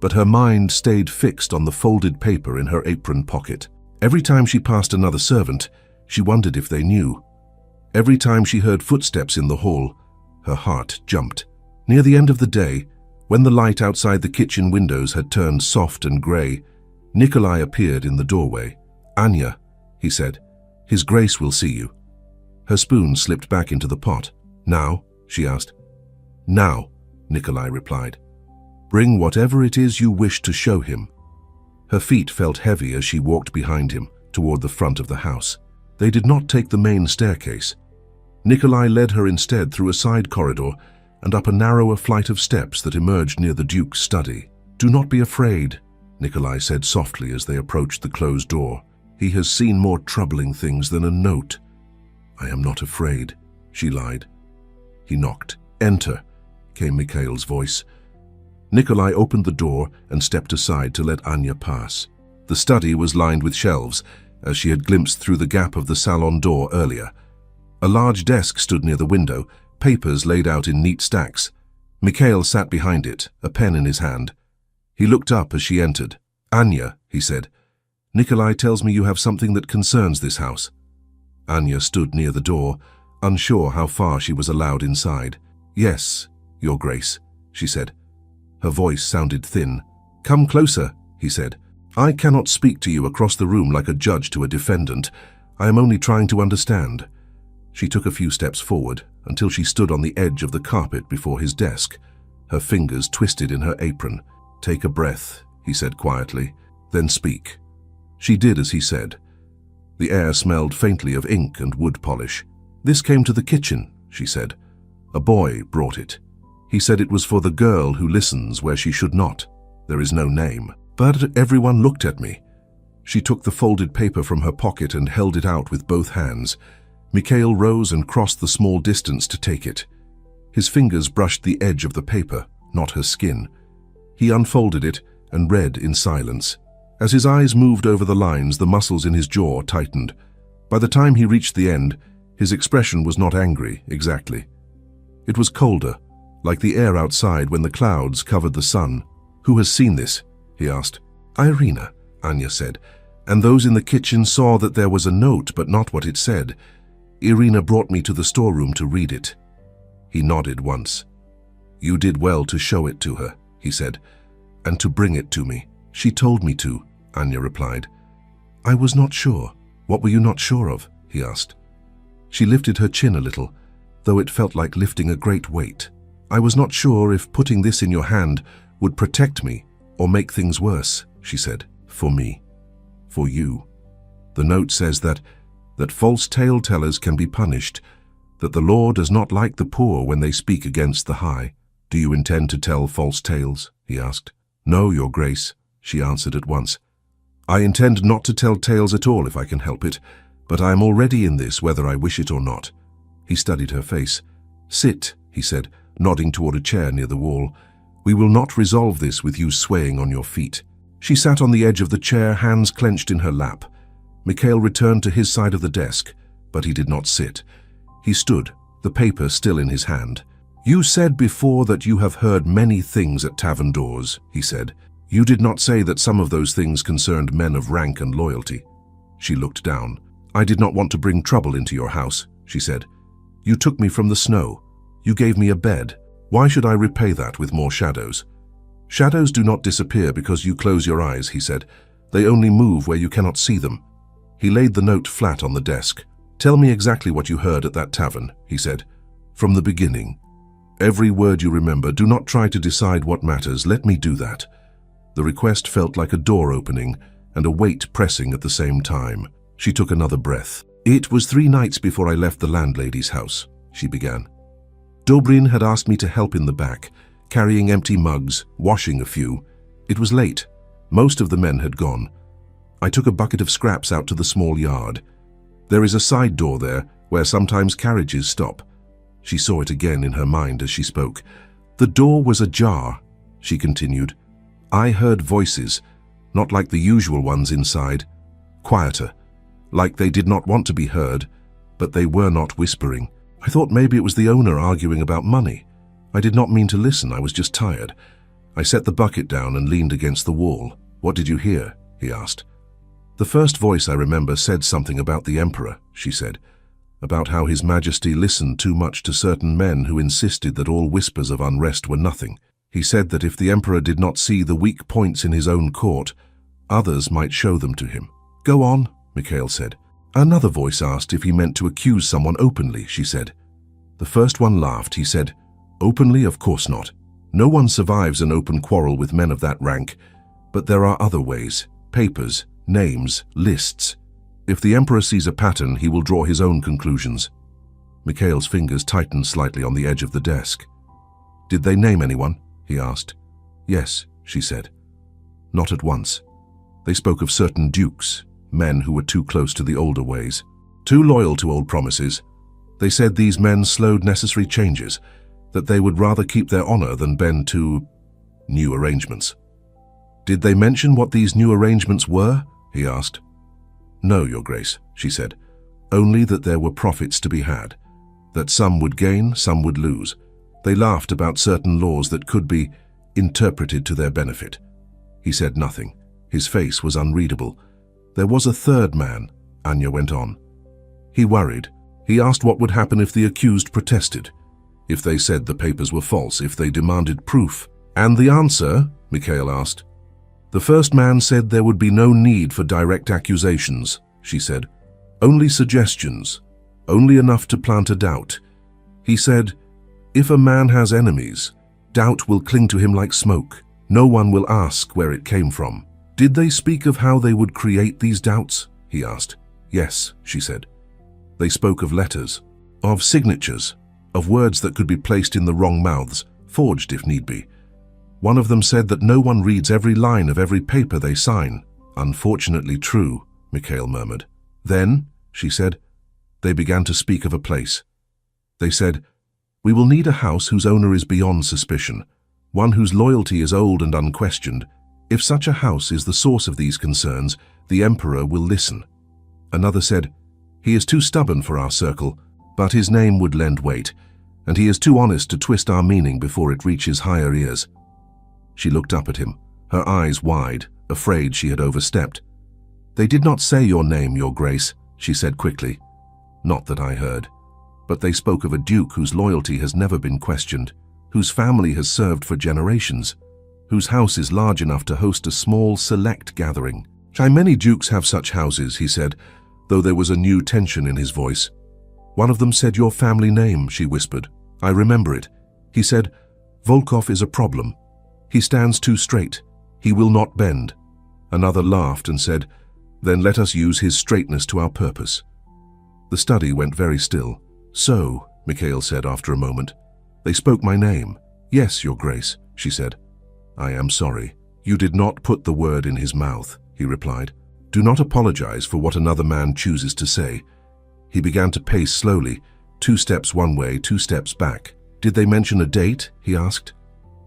but her mind stayed fixed on the folded paper in her apron pocket. Every time she passed another servant, she wondered if they knew. Every time she heard footsteps in the hall, her heart jumped. Near the end of the day, when the light outside the kitchen windows had turned soft and grey, Nikolai appeared in the doorway. Anya, he said, His Grace will see you. Her spoon slipped back into the pot. Now? She asked. Now, Nikolai replied. Bring whatever it is you wish to show him. Her feet felt heavy as she walked behind him, toward the front of the house. They did not take the main staircase. Nikolai led her instead through a side corridor and up a narrower flight of steps that emerged near the Duke's study. Do not be afraid, Nikolai said softly as they approached the closed door. He has seen more troubling things than a note. I am not afraid, she lied. He knocked. Enter, came Mikhail's voice. Nikolai opened the door and stepped aside to let Anya pass. The study was lined with shelves, as she had glimpsed through the gap of the salon door earlier. A large desk stood near the window, papers laid out in neat stacks. Mikhail sat behind it, a pen in his hand. He looked up as she entered. Anya, he said, Nikolai tells me you have something that concerns this house. Anya stood near the door, unsure how far she was allowed inside. "Yes, Your Grace," she said. Her voice sounded thin. "Come closer," he said. "I cannot speak to you across the room like a judge to a defendant. I am only trying to understand." She took a few steps forward until she stood on the edge of the carpet before his desk, her fingers twisted in her apron. "Take a breath," he said quietly, "then speak." She did as he said. The air smelled faintly of ink and wood polish. "This came to the kitchen," she said. "A boy brought it. He said it was for the girl who listens where she should not. There is no name." But everyone looked at me. She took the folded paper from her pocket and held it out with both hands. Mikhail rose and crossed the small distance to take it. His fingers brushed the edge of the paper, not her skin. He unfolded it and read in silence. As his eyes moved over the lines, the muscles in his jaw tightened. By the time he reached the end, his expression was not angry, exactly. It was colder, like the air outside when the clouds covered the sun. "Who has seen this?" he asked. "Irina," Anya said, "and those in the kitchen saw that there was a note, but not what it said. Irina brought me to the storeroom to read it." He nodded once. "You did well to show it to her," he said, "and to bring it to me." "She told me to," Anya replied. "I was not sure." "What were you not sure of?" he asked. She lifted her chin a little, though it felt like lifting a great weight. "I was not sure if putting this in your hand would protect me or make things worse," she said. "For me. For you. The note says that false tale-tellers can be punished, that the law does not like the poor when they speak against the high." "Do you intend to tell false tales?" he asked. "No, Your Grace," she answered at once. "I intend not to tell tales at all if I can help it, but I am already in this whether I wish it or not." He studied her face. "Sit," he said, nodding toward a chair near the wall. "We will not resolve this with you swaying on your feet." She sat on the edge of the chair, hands clenched in her lap. Mikhail returned to his side of the desk, but he did not sit. He stood, the paper still in his hand. "You said before that you have heard many things at tavern doors," he said. "You did not say that some of those things concerned men of rank and loyalty." She looked down. "I did not want to bring trouble into your house," she said. "You took me from the snow. You gave me a bed. Why should I repay that with more shadows?" "Shadows do not disappear because you close your eyes," he said. "They only move where you cannot see them." He laid the note flat on the desk. "Tell me exactly what you heard at that tavern," he said. "From the beginning. Every word you remember. Do not try to decide what matters. Let me do that." The request felt like a door opening and a weight pressing at the same time. She took another breath. "It was 3 nights before I left the landlady's house," she began. "Dobrin had asked me to help in the back, carrying empty mugs, washing a few. It was late. Most of the men had gone. I took a bucket of scraps out to the small yard. There is a side door there where sometimes carriages stop." She saw it again in her mind as she spoke. "The door was ajar," she continued. "I heard voices, not like the usual ones inside, quieter, like they did not want to be heard, but they were not whispering. I thought maybe it was the owner arguing about money. I did not mean to listen, I was just tired. I set the bucket down and leaned against the wall. What did you hear?" he asked. "The first voice I remember said something about the emperor," she said, "about how His Majesty listened too much to certain men who insisted that all whispers of unrest were nothing. He said that if the emperor did not see the weak points in his own court, others might show them to him." "Go on," Mikhail said. "Another voice asked if he meant to accuse someone openly," she said. The first one laughed. He said, "Openly, of course not. No one survives an open quarrel with men of that rank. But there are other ways. Papers, names, lists. If the emperor sees a pattern, he will draw his own conclusions." Mikhail's fingers tightened slightly on the edge of the desk. "Did they name anyone?" he asked. "Yes," she said. "Not at once. They spoke of certain dukes, men who were too close to the older ways, too loyal to old promises. They said these men slowed necessary changes, that they would rather keep their honor than bend to new arrangements." "Did they mention what these new arrangements were?" he asked. "No, Your Grace," she said. "Only that there were profits to be had, that some would gain, some would lose. They laughed about certain laws that could be interpreted to their benefit." He said nothing. His face was unreadable. "There was a third man," Anya went on. He worried. He asked what would happen if the accused protested, if they said the papers were false, if they demanded proof. And the answer, Mikhail asked. The first man said there would be no need for direct accusations, she said. Only suggestions, only enough to plant a doubt. He said, if a man has enemies, doubt will cling to him like smoke. No one will ask where it came from. Did they speak of how they would create these doubts? He asked. Yes, she said. They spoke of letters, of signatures, of words that could be placed in the wrong mouths, forged if need be. One of them said that no one reads every line of every paper they sign. Unfortunately true, Mikhail murmured. Then, she said, they began to speak of a place. They said, we will need a house whose owner is beyond suspicion, one whose loyalty is old and unquestioned. If such a house is the source of these concerns, the emperor will listen. Another said, he is too stubborn for our circle, but his name would lend weight, and he is too honest to twist our meaning before it reaches higher ears. She looked up at him, her eyes wide, afraid she had overstepped. They did not say your name, your grace, she said quickly. Not that I heard. But they spoke of a duke whose loyalty has never been questioned, whose family has served for generations, whose house is large enough to host a small, select gathering. Many dukes have such houses, he said, though there was a new tension in his voice. One of them said your family name, she whispered. I remember it. He said, Volkov is a problem. He stands too straight. He will not bend. Another laughed and said, then let us use his straightness to our purpose. The study went very still. So, Mikhail said after a moment, they spoke my name. Yes, your grace, she said. I am sorry. You did not put the word in his mouth, he replied. Do not apologize for what another man chooses to say. He began to pace slowly, 2 steps one way, 2 steps back. Did they mention a date? He asked.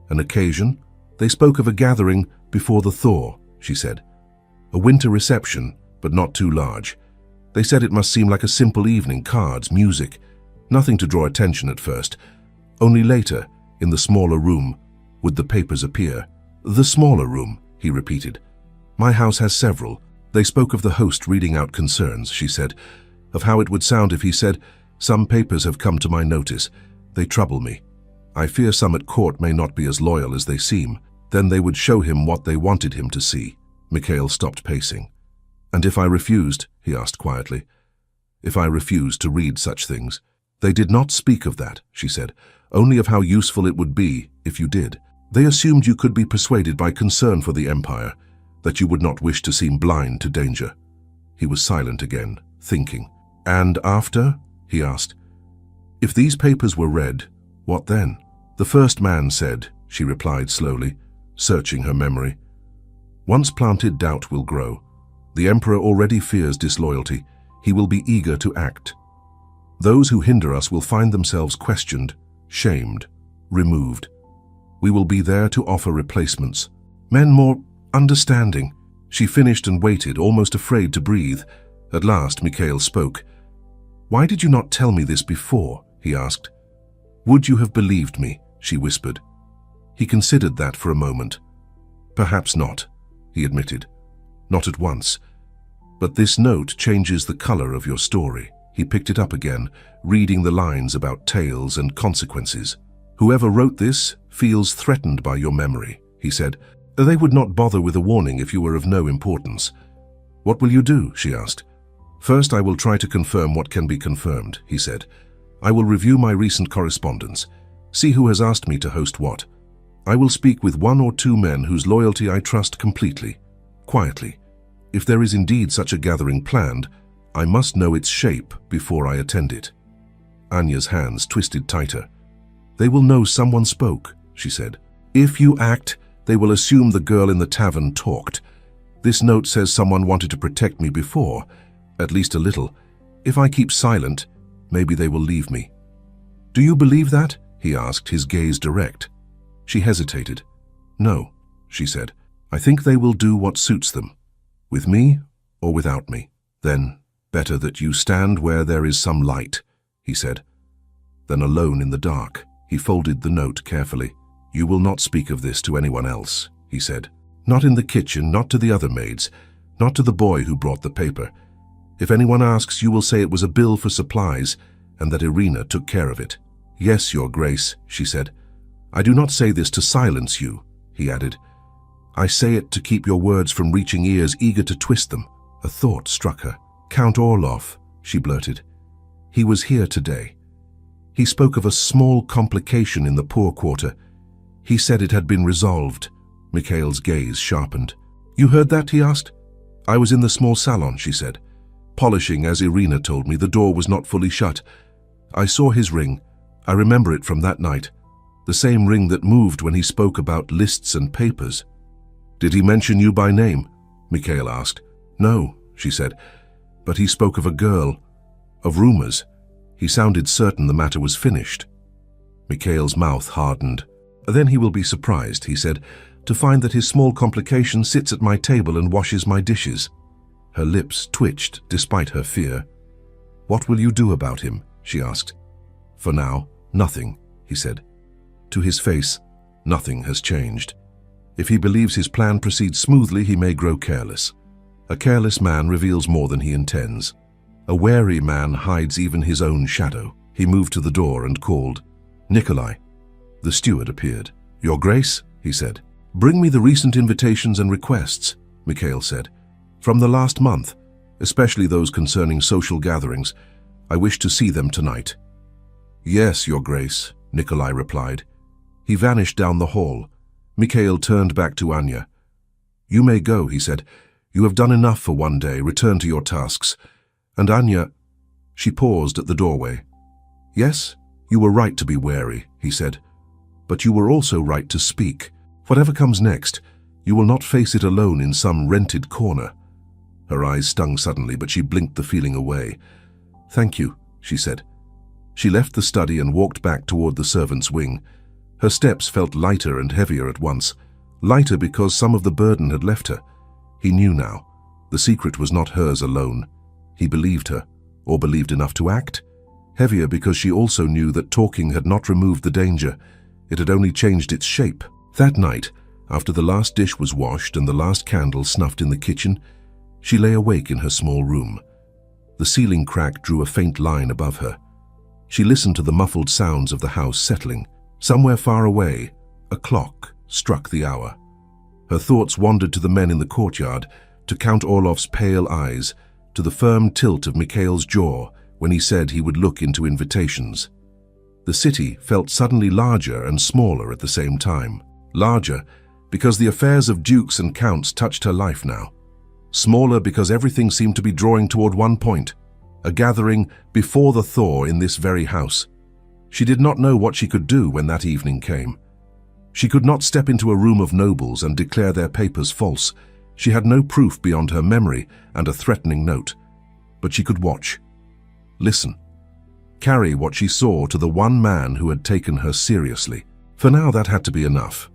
An occasion? They spoke of a gathering before the thaw, she said. A winter reception, but not too large. They said it must seem like a simple evening, cards, music. Nothing to draw attention at first. Only later, in the smaller room, would the papers appear. The smaller room, he repeated. My house has several. They spoke of the host reading out concerns, she said, of how it would sound if he said, some papers have come to my notice. They trouble me. I fear some at court may not be as loyal as they seem. Then they would show him what they wanted him to see. Mikhail stopped pacing. And if I refused, he asked quietly, if I refused to read such things? They did not speak of that, she said, only of how useful it would be if you did. They assumed you could be persuaded by concern for the empire, that you would not wish to seem blind to danger. He was silent again, thinking. And after? He asked. If these papers were read, what then? The first man said, she replied slowly, searching her memory. Once planted, doubt will grow. The emperor already fears disloyalty. He will be eager to act. Those who hinder us will find themselves questioned, shamed, removed. We will be there to offer replacements. Men more understanding. She finished and waited, almost afraid to breathe. At last, Mikhail spoke. Why did you not tell me this before? He asked. Would you have believed me? She whispered. He considered that for a moment. Perhaps not, he admitted. Not at once. But this note changes the color of your story. He picked it up again, reading the lines about tales and consequences. Whoever wrote this feels threatened by your memory, he said. They would not bother with a warning if you were of no importance. What will you do? She asked. First, I will try to confirm what can be confirmed, he said. I will review my recent correspondence, see who has asked me to host what. I will speak with 1 or 2 men whose loyalty I trust completely, quietly. If there is indeed such a gathering planned, I must know its shape before I attend it. Anya's hands twisted tighter. They will know someone spoke, she said. If you act, they will assume the girl in the tavern talked. This note says someone wanted to protect me before, at least a little. If I keep silent, maybe they will leave me. Do you believe that? He asked, his gaze direct. She hesitated. No, she said. I think they will do what suits them. With me or without me. Then, better that you stand where there is some light, he said. Then alone in the dark, he folded the note carefully. You will not speak of this to anyone else, he said. Not in the kitchen, not to the other maids, not to the boy who brought the paper. If anyone asks, you will say it was a bill for supplies and that Irina took care of it." "Yes, Your Grace," she said. "I do not say this to silence you," he added. "I say it to keep your words from reaching ears eager to twist them." A thought struck her. "Count Orloff," she blurted. "He was here today. He spoke of a small complication in the poor quarter. He said it had been resolved." Mikhail's gaze sharpened. "You heard that?" he asked. "I was in the small salon," she said. "Polishing, as Irina told me. The door was not fully shut. I saw his ring. I remember it from that night. The same ring that moved when he spoke about lists and papers." "Did he mention you by name?" Mikhail asked. "No," she said, "but he spoke of a girl, of rumors. He sounded certain the matter was finished." Mikhail's mouth hardened. "Then he will be surprised," he said, "to find that his small complication sits at my table and washes my dishes." Her lips twitched despite her fear. "What will you do about him?" she asked. "For now, nothing," he said. To his face, nothing has changed. If he believes his plan proceeds smoothly, he may grow careless. A careless man reveals more than he intends. A wary man hides even his own shadow. He moved to the door and called, "Nikolai." The steward appeared. "Your Grace," he said. "Bring me the recent invitations and requests," Mikhail said. "From the last month, especially those concerning social gatherings. I wish to see them tonight." "Yes, Your Grace," Nikolai replied. He vanished down the hall. Mikhail turned back to Anya. "You may go," he said. "You have done enough for one day. Return to your tasks." And Anya, she paused at the doorway. "Yes, you were right to be wary," he said. "But you were also right to speak. Whatever comes next, you will not face it alone in some rented corner." Her eyes stung suddenly, but she blinked the feeling away. "Thank you," she said. She left the study and walked back toward the servants' wing. Her steps felt lighter and heavier at once. Lighter because some of the burden had left her. He knew now. The secret was not hers alone. He believed her, or believed enough to act. Heavier because she also knew that talking had not removed the danger. It had only changed its shape. That night, after the last dish was washed and the last candle snuffed in the kitchen, she lay awake in her small room. The ceiling crack drew a faint line above her. She listened to the muffled sounds of the house settling. Somewhere far away, a clock struck the hour. Her thoughts wandered to the men in the courtyard, to Count Orloff's pale eyes, to the firm tilt of Mikhail's jaw when he said he would look into invitations. The city felt suddenly larger and smaller at the same time. Larger because the affairs of dukes and counts touched her life now. Smaller because everything seemed to be drawing toward one point, a gathering before the thaw in this very house. She did not know what she could do when that evening came. She could not step into a room of nobles and declare their papers false. She had no proof beyond her memory and a threatening note. But she could watch, listen, carry what she saw to the one man who had taken her seriously. For now, that had to be enough.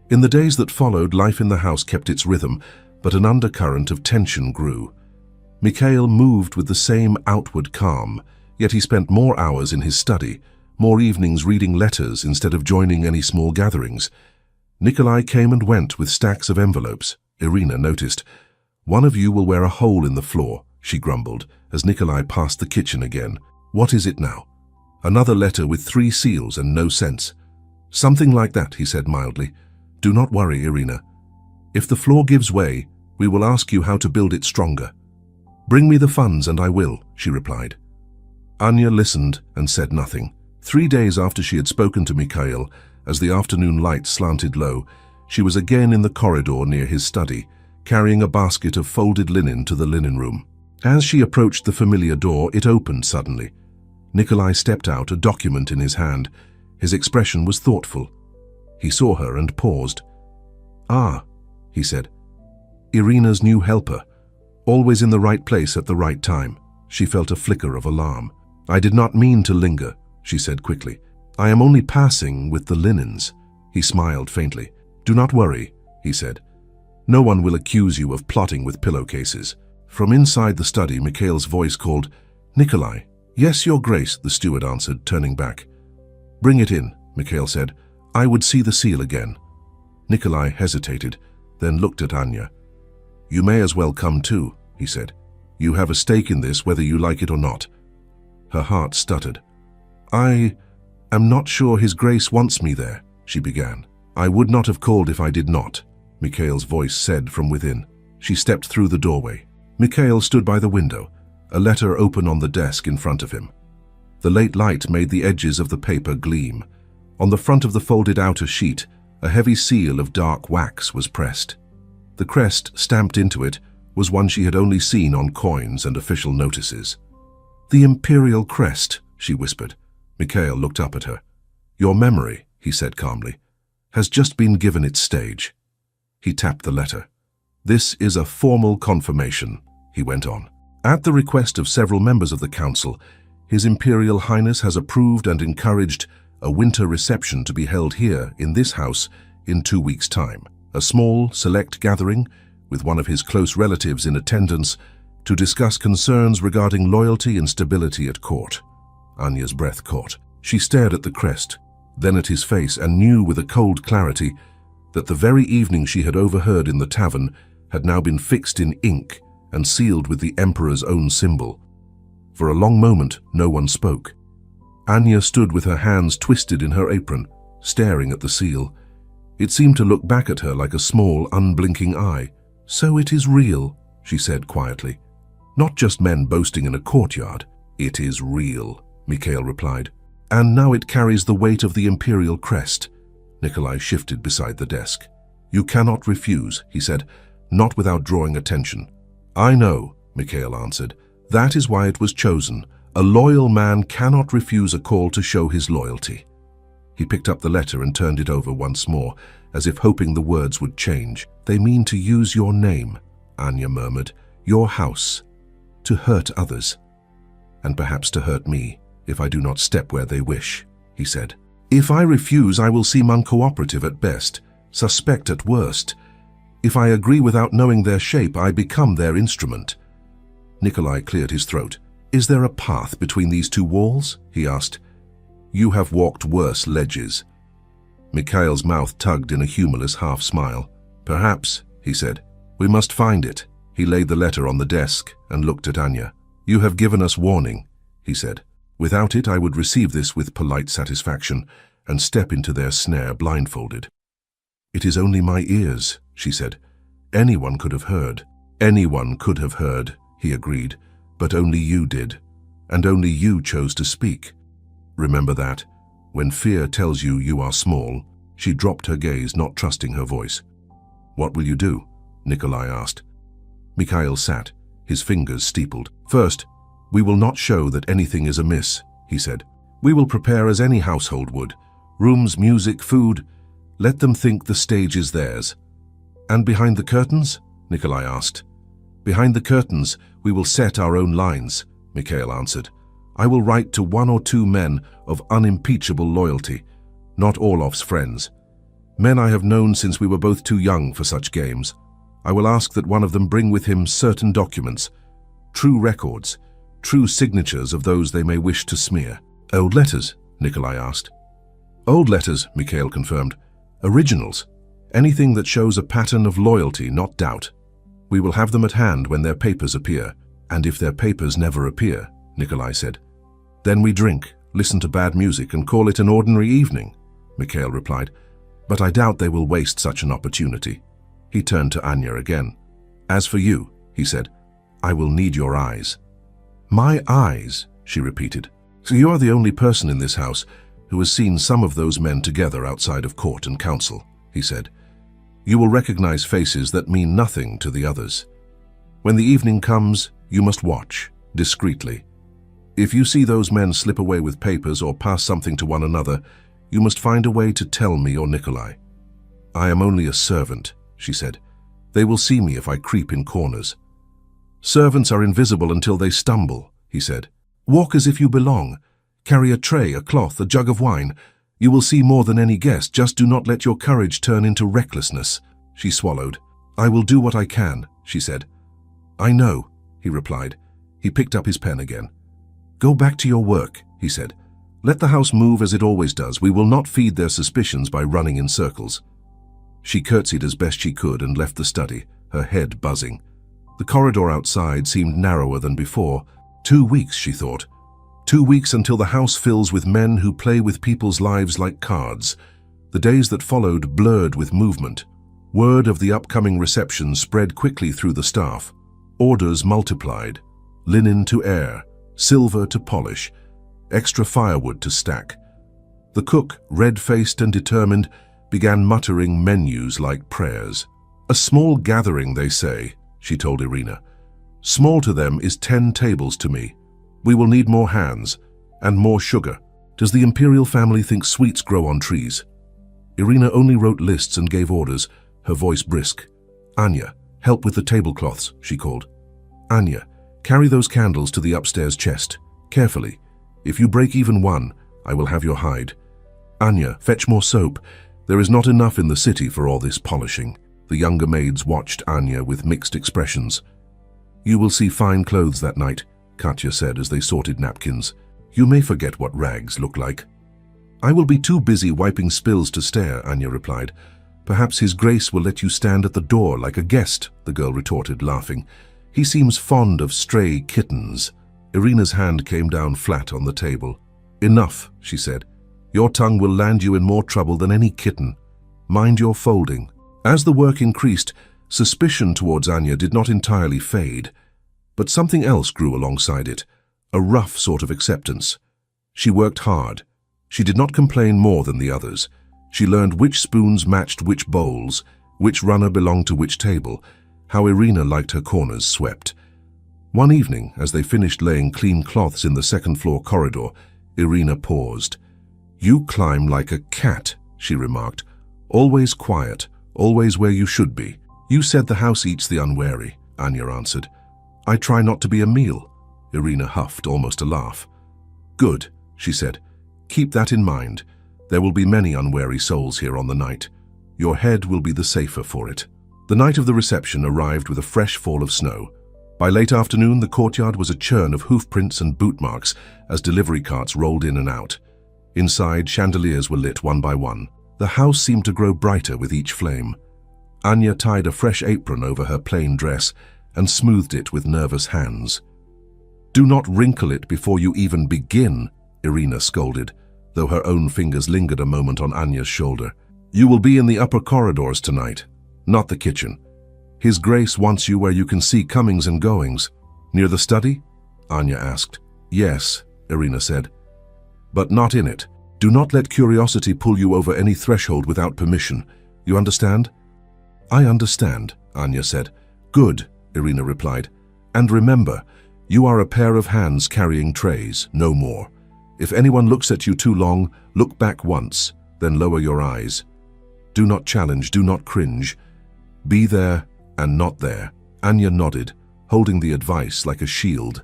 In the days that followed, life in the house kept its rhythm, but an undercurrent of tension grew. Mikhail moved with the same outward calm, yet he spent more hours in his study, more evenings reading letters instead of joining any small gatherings. Nikolai came and went with stacks of envelopes. Irina noticed. "One of you will wear a hole in the floor," she grumbled, as Nikolai passed the kitchen again. "What is it now?" "Another letter with 3 seals and no sense." "Something like that," he said mildly. "Do not worry, Irina. If the floor gives way, we will ask you how to build it stronger." "Bring me the funds and I will," she replied. Anya listened and said nothing. 3 days after she had spoken to Mikhail, as the afternoon light slanted low, she was again in the corridor near his study, carrying a basket of folded linen to the linen room. As she approached the familiar door, it opened suddenly. Nikolai stepped out, a document in his hand. His expression was thoughtful. He saw her and paused. "Ah," he said. "Irina's new helper. Always in the right place at the right time." She felt a flicker of alarm. "I did not mean to linger," she said quickly. "I am only passing with the linens." He smiled faintly. "Do not worry," he said. "No one will accuse you of plotting with pillowcases." From inside the study, Mikhail's voice called, "Nikolai." "Yes, Your Grace," the steward answered, turning back. "Bring it in," Mikhail said. "I would see the seal again." Nikolai hesitated, then looked at Anya. "You may as well come too," he said. You have a stake in this, whether you like it or not." Her heart stuttered. "I am not sure His Grace wants me there," she began. "I would not have called if I did not," Mikhail's voice said from within. She stepped through the doorway. Mikhail stood by the window, a letter open on the desk in front of him. The late light made the edges of the paper gleam. On the front of the folded outer sheet, a heavy seal of dark wax was pressed. The crest stamped into it was one she had only seen on coins and official notices. "The imperial crest," she whispered. Mikhail looked up at her. "Your memory," he said calmly, "has just been given its stage." He tapped the letter. "This is a formal confirmation," he went on. "At the request of several members of the council, His Imperial Highness has approved and encouraged a winter reception to be held here in this house in 2 weeks' time. A small, select gathering, with one of his close relatives in attendance, to discuss concerns regarding loyalty and stability at court." Anya's breath caught. She stared at the crest, then at his face, and knew with a cold clarity that the very evening she had overheard in the tavern had now been fixed in ink and sealed with the Emperor's own symbol. For a long moment, no one spoke. Anya stood with her hands twisted in her apron, staring at the seal. It seemed to look back at her like a small, unblinking eye. "So it is real," she said quietly. "Not just men boasting in a courtyard. It is real," Mikhail replied. "And now it carries the weight of the imperial crest." Nikolai shifted beside the desk. "You cannot refuse," he said, not without drawing attention. "I know," Mikhail answered. "That is why it was chosen. A loyal man cannot refuse a call to show his loyalty." He picked up the letter and turned it over once more, as if hoping the words would change. "They mean to use your name," Anya murmured, "your house, to hurt others. And perhaps to hurt me, if I do not step where they wish," he said. "If I refuse, I will seem uncooperative at best, suspect at worst. If I agree without knowing their shape, I become their instrument." Nikolai cleared his throat. "Is there a path between these two walls?" he asked. "You have walked worse ledges." Mikhail's mouth tugged in a humorless half-smile. "Perhaps," he said. "We must find it." He laid the letter on the desk and looked at Anya. "You have given us warning," he said. "Without it, I would receive this with polite satisfaction and step into their snare blindfolded." "It is only my ears," she said. "Anyone could have heard." "Anyone could have heard," he agreed, "but only you did, and only you chose to speak. Remember that. When fear tells you you are small." She dropped her gaze, not trusting her voice. "What will you do?" Nikolai asked. Mikhail sat, his fingers steepled. "First, we will not show that anything is amiss," he said. "We will prepare as any household would. Rooms, music, food. Let them think the stage is theirs." "And behind the curtains?" Nikolai asked. "Behind the curtains, we will set our own lines," Mikhail answered. "I will write to 1 or 2 men of unimpeachable loyalty, not Orlov's friends. Men I have known since we were both too young for such games. I will ask that one of them bring with him certain documents, true records, true signatures of those they may wish to smear." "Old letters?" Nikolai asked. "Old letters," Mikhail confirmed. "Originals. Anything that shows a pattern of loyalty, not doubt. We will have them at hand when their papers appear." "And if their papers never appear," Nikolai said. "Then we drink, listen to bad music, and call it an ordinary evening," Mikhail replied. "But I doubt they will waste such an opportunity." He turned to Anya again. "As for you," he said, "I will need your eyes." "My eyes," she repeated. "So you are the only person in this house who has seen some of those men together outside of court and council," he said. "You will recognize faces that mean nothing to the others. When the evening comes, you must watch, discreetly. If you see those men slip away with papers or pass something to one another, you must find a way to tell me or Nikolai. I am only a servant," she said. "They will see me if I creep in corners." "Servants are invisible until they stumble," he said. "Walk as if you belong. Carry a tray, a cloth, a jug of wine. You will see more than any guest. Just do not let your courage turn into recklessness." She swallowed. "I will do what I can," she said. "I know," he replied. He picked up his pen again. "Go back to your work," he said. "Let the house move as it always does. We will not feed their suspicions by running in circles." She curtsied as best she could and left the study, her head buzzing. The corridor outside seemed narrower than before. 2 weeks, she thought. 2 weeks until the house fills with men who play with people's lives like cards. The days that followed blurred with movement. Word of the upcoming reception spread quickly through the staff. Orders multiplied. Linen to air, silver to polish, extra firewood to stack. The cook, red-faced and determined, began muttering menus like prayers. A small gathering, they say, she told Irina. Small to them is 10 tables to me. We will need more hands and more sugar. Does the imperial family think sweets grow on trees? Irina only wrote lists and gave orders, her voice brisk. Anya, help with the tablecloths, she called. Anya, carry those candles to the upstairs chest, carefully. If you break even one, I will have your hide. Anya, fetch more soap. There is not enough in the city for all this polishing. The younger maids watched Anya with mixed expressions. You will see fine clothes that night, Katya said as they sorted napkins. You may forget what rags look like. I will be too busy wiping spills to stare, Anya replied. Perhaps His Grace will let you stand at the door like a guest, the girl retorted, laughing. He seems fond of stray kittens. Irina's hand came down flat on the table. Enough, she said. Your tongue will land you in more trouble than any kitten. Mind your folding. As the work increased, suspicion towards Anya did not entirely fade. But something else grew alongside it, a rough sort of acceptance. She worked hard. She did not complain more than the others. She learned which spoons matched which bowls, which runner belonged to which table, how Irina liked her corners swept. One evening, as they finished laying clean cloths in the second-floor corridor, Irina paused. You climb like a cat, she remarked. Always quiet, always where you should be. You said the house eats the unwary, Anya answered. I try not to be a meal. Irina huffed, almost a laugh. Good, she said. Keep that in mind. There will be many unwary souls here on the night. Your head will be the safer for it. The night of the reception arrived with a fresh fall of snow. By late afternoon, the courtyard was a churn of hoofprints and boot marks as delivery carts rolled in and out. Inside, chandeliers were lit one by one. The house seemed to grow brighter with each flame. Anya tied a fresh apron over her plain dress and smoothed it with nervous hands. Do not wrinkle it before you even begin, Irina scolded, though her own fingers lingered a moment on Anya's shoulder. You will be in the upper corridors tonight, not the kitchen. His Grace wants you where you can see comings and goings. Near the study? Anya asked. Yes, Irina said. But not in it. Do not let curiosity pull you over any threshold without permission. You understand? I understand, Anya said. Good, Irina replied. And remember, you are a pair of hands carrying trays, no more. If anyone looks at you too long, look back once, then lower your eyes. Do not challenge, do not cringe. Be there and not there. Anya nodded, holding the advice like a shield.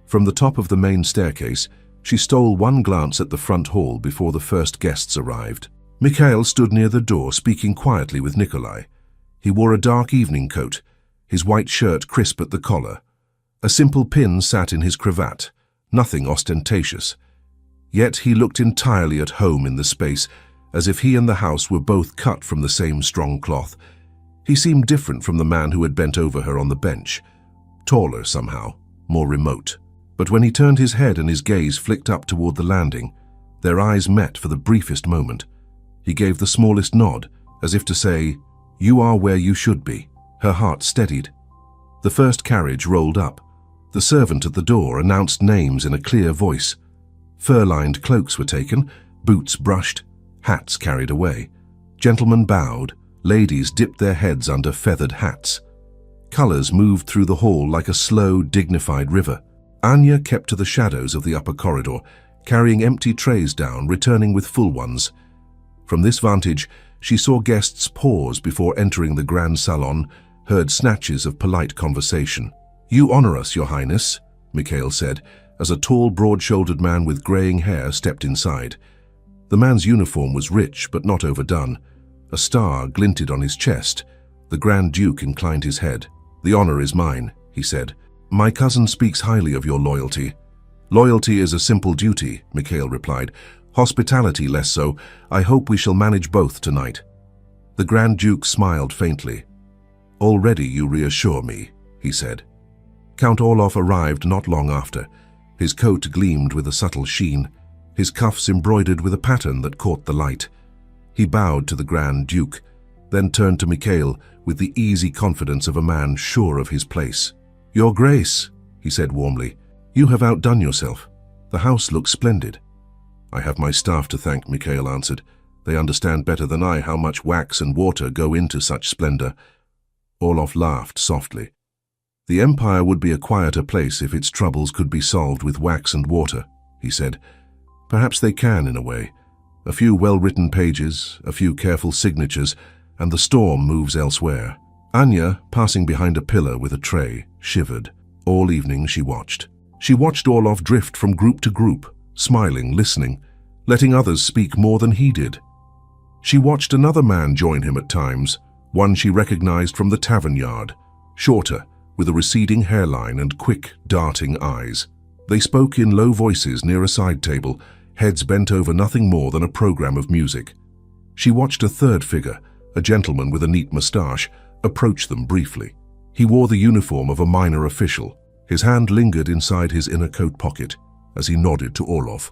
From the top of the main staircase, she stole one glance at the front hall before the first guests arrived. Mikhail stood near the door, speaking quietly with Nikolai. He wore a dark evening coat, his white shirt crisp at the collar. A simple pin sat in his cravat, nothing ostentatious. Yet he looked entirely at home in the space, as if he and the house were both cut from the same strong cloth. He seemed different from the man who had bent over her on the bench, taller somehow, more remote. But when he turned his head and his gaze flicked up toward the landing, their eyes met for the briefest moment. He gave the smallest nod, as if to say, You are where you should be. Her heart steadied. The first carriage rolled up. The servant at the door announced names in a clear voice. Fur-lined cloaks were taken, boots brushed, hats carried away. Gentlemen bowed, ladies dipped their heads under feathered hats. Colors moved through the hall like a slow, dignified river. Anya kept to the shadows of the upper corridor, carrying empty trays down, returning with full ones. From this vantage, she saw guests pause before entering the grand salon, heard snatches of polite conversation. You honor us, Your Highness, Mikhail said, as a tall, broad-shouldered man with graying hair stepped inside. The man's uniform was rich but not overdone. A star glinted on his chest. The Grand Duke inclined his head. The honor is mine, he said. My cousin speaks highly of your loyalty. Loyalty is a simple duty, Mikhail replied. Hospitality less so. I hope we shall manage both tonight. The Grand Duke smiled faintly. Already you reassure me, he he said. Count Orloff arrived not long after. His coat gleamed with a subtle sheen, his cuffs embroidered with a pattern that caught the light. He bowed to the Grand Duke, then turned to Mikhail with the easy confidence of a man sure of his place. "Your Grace," he said warmly, "you have outdone yourself. The house looks splendid." "I have my staff to thank," Mikhail answered. "They understand better than I how much wax and water go into such splendor." Orloff laughed softly. "The Empire would be a quieter place if its troubles could be solved with wax and water," he said. "Perhaps they can, in a way. A few well-written pages, a few careful signatures, and the storm moves elsewhere." Anya, passing behind a pillar with a tray, shivered. All evening she watched. She watched Orloff drift from group to group, smiling, listening, letting others speak more than he did. She watched another man join him at times, one she recognized from the tavern yard, shorter, with a receding hairline and quick, darting eyes. They spoke in low voices near a side table, heads bent over nothing more than a program of music. She watched a third figure, a gentleman with a neat moustache, approach them briefly. He wore the uniform of a minor official. His hand lingered inside his inner coat pocket as he nodded to Orloff,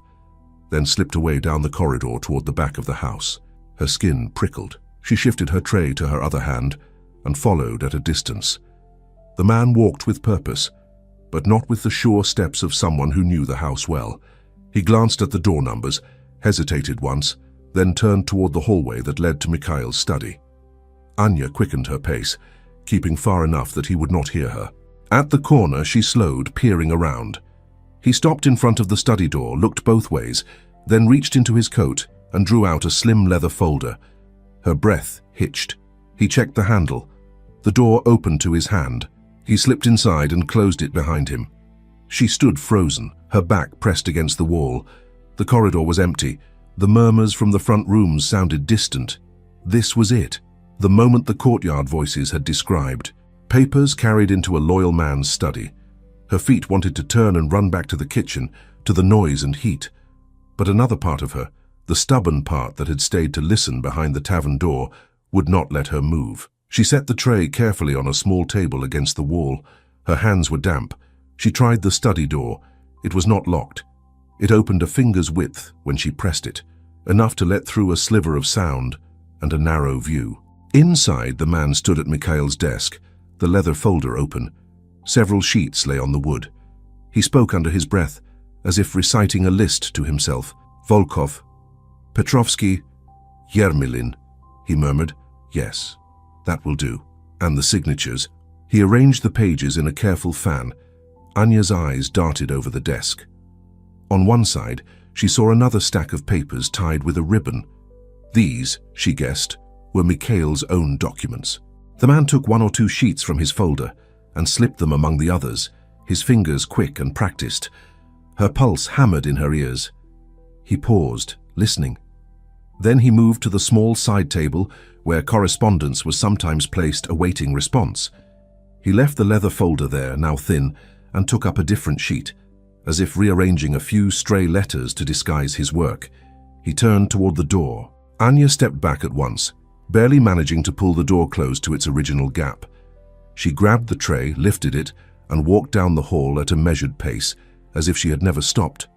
then slipped away down the corridor toward the back of the house. Her skin prickled. She shifted her tray to her other hand and followed at a distance. The man walked with purpose, but not with the sure steps of someone who knew the house well. He glanced at the door numbers, hesitated once, then turned toward the hallway that led to Mikhail's study. Anya quickened her pace, keeping far enough that he would not hear her. At the corner, she slowed, peering around. He stopped in front of the study door, looked both ways, then reached into his coat and drew out a slim leather folder. Her breath hitched. He checked the handle. The door opened to his hand. He slipped inside and closed it behind him. She stood frozen, her back pressed against the wall. The corridor was empty. The murmurs from the front rooms sounded distant. This was it, the moment the courtyard voices had described. Papers carried into a loyal man's study. Her feet wanted to turn and run back to the kitchen, to the noise and heat. But another part of her, the stubborn part that had stayed to listen behind the tavern door, would not let her move. She set the tray carefully on a small table against the wall. Her hands were damp. She tried the study door. It was not locked. It opened a finger's width when she pressed it, enough to let through a sliver of sound and a narrow view. Inside, the man stood at Mikhail's desk, the leather folder open. Several sheets lay on the wood. He spoke under his breath, as if reciting a list to himself. "Volkov, Petrovsky, Yermilin," he murmured. "Yes, that will do." And the signatures. He arranged the pages in a careful fan. Anya's eyes darted over the desk. On one side, she saw another stack of papers tied with a ribbon. These, she guessed, were Mikhail's own documents. The man took one or two sheets from his folder and slipped them among the others, his fingers quick and practiced. Her pulse hammered in her ears. He paused, listening. Then he moved to the small side table where correspondence was sometimes placed awaiting response. He left the leather folder there, now thin, and took up a different sheet, as if rearranging a few stray letters to disguise his work. He turned toward the door. Anya stepped back at once, barely managing to pull the door closed to its original gap. She grabbed the tray, lifted it, and walked down the hall at a measured pace, as if she had never stopped.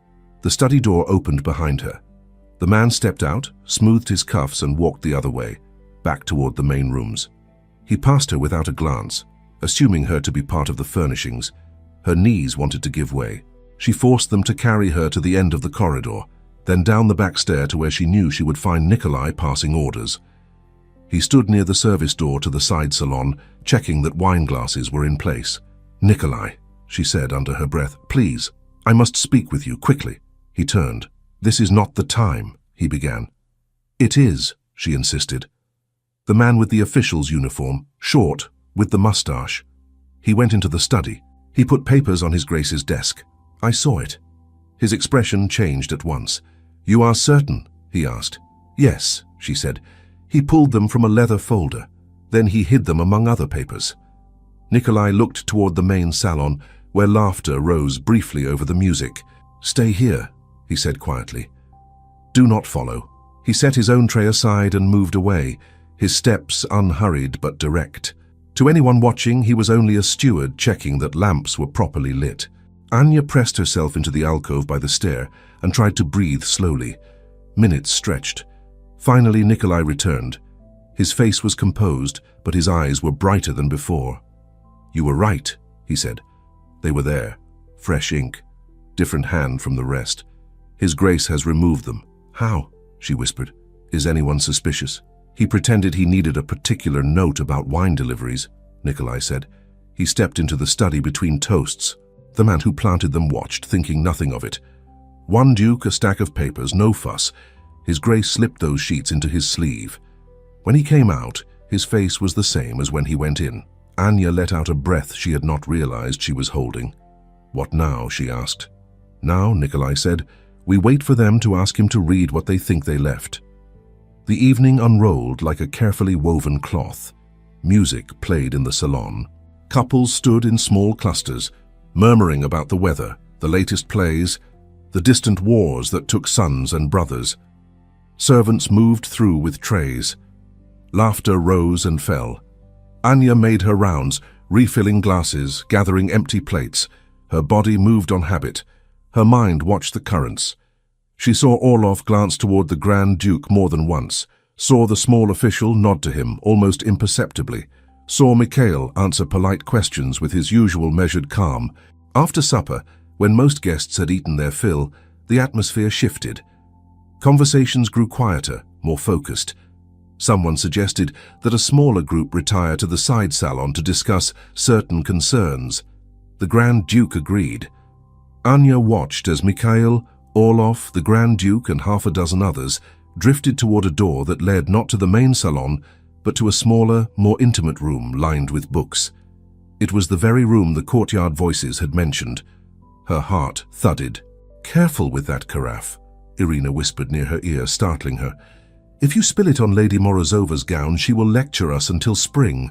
The study door opened behind her. The man stepped out, smoothed his cuffs, and walked the other way, back toward the main rooms. He passed her without a glance, assuming her to be part of the furnishings. Her knees wanted to give way. She forced them to carry her to the end of the corridor, then down the back stair to where she knew she would find Nikolai passing orders. He stood near the service door to the side salon, checking that wine glasses were in place. "Nikolai," she said under her breath, "please, I must speak with you quickly." He turned. "This is not the time," he began. "It is," she insisted. The man with the official's uniform, short, with the mustache. He went into the study. He put papers on his Grace's desk. "I saw it." His expression changed at once. "You are certain?" he asked. "Yes," she said. He pulled them from a leather folder. Then he hid them among other papers. Nikolai looked toward the main salon, where laughter rose briefly over the music. "Stay here," he said quietly. "Do not follow." He set his own tray aside and moved away, his steps unhurried but direct. To anyone watching, he was only a steward checking that lamps were properly lit. Anya pressed herself into the alcove by the stair and tried to breathe slowly. Minutes stretched. Finally, Nikolai returned. His face was composed, but his eyes were brighter than before. "You were right," he said. "They were there. Fresh ink. Different hand from the rest. His Grace has removed them." "How?" she whispered. "Is anyone suspicious?" "He pretended he needed a particular note about wine deliveries," Nikolai said. "He stepped into the study between toasts. The man who planted them watched, thinking nothing of it. One duke, a stack of papers, no fuss. His Grace slipped those sheets into his sleeve. When he came out, his face was the same as when he went in." Anya let out a breath she had not realized she was holding. "What now?" she asked. "Now," Nikolai said, "we wait for them to ask him to read what they think they left." The evening unrolled like a carefully woven cloth. Music played in the salon. Couples stood in small clusters, murmuring about the weather, the latest plays, the distant wars that took sons and brothers. Servants moved through with trays. Laughter rose and fell. Anya made her rounds, refilling glasses, gathering empty plates. Her body moved on habit. Her mind watched the currents. She saw Orlov glance toward the Grand Duke more than once, saw the small official nod to him almost imperceptibly, saw Mikhail answer polite questions with his usual measured calm. After supper, when most guests had eaten their fill, the atmosphere shifted. Conversations grew quieter, more focused. Someone suggested that a smaller group retire to the side salon to discuss certain concerns. The Grand Duke agreed. Anya watched as Mikhail, Orlov, the Grand Duke, and half a dozen others drifted toward a door that led not to the main salon, but to a smaller, more intimate room lined with books. It was the very room the courtyard voices had mentioned. Her heart thudded. "Careful with that carafe," Irina whispered near her ear, startling her. "If you spill it on Lady Morozova's gown, she will lecture us until spring."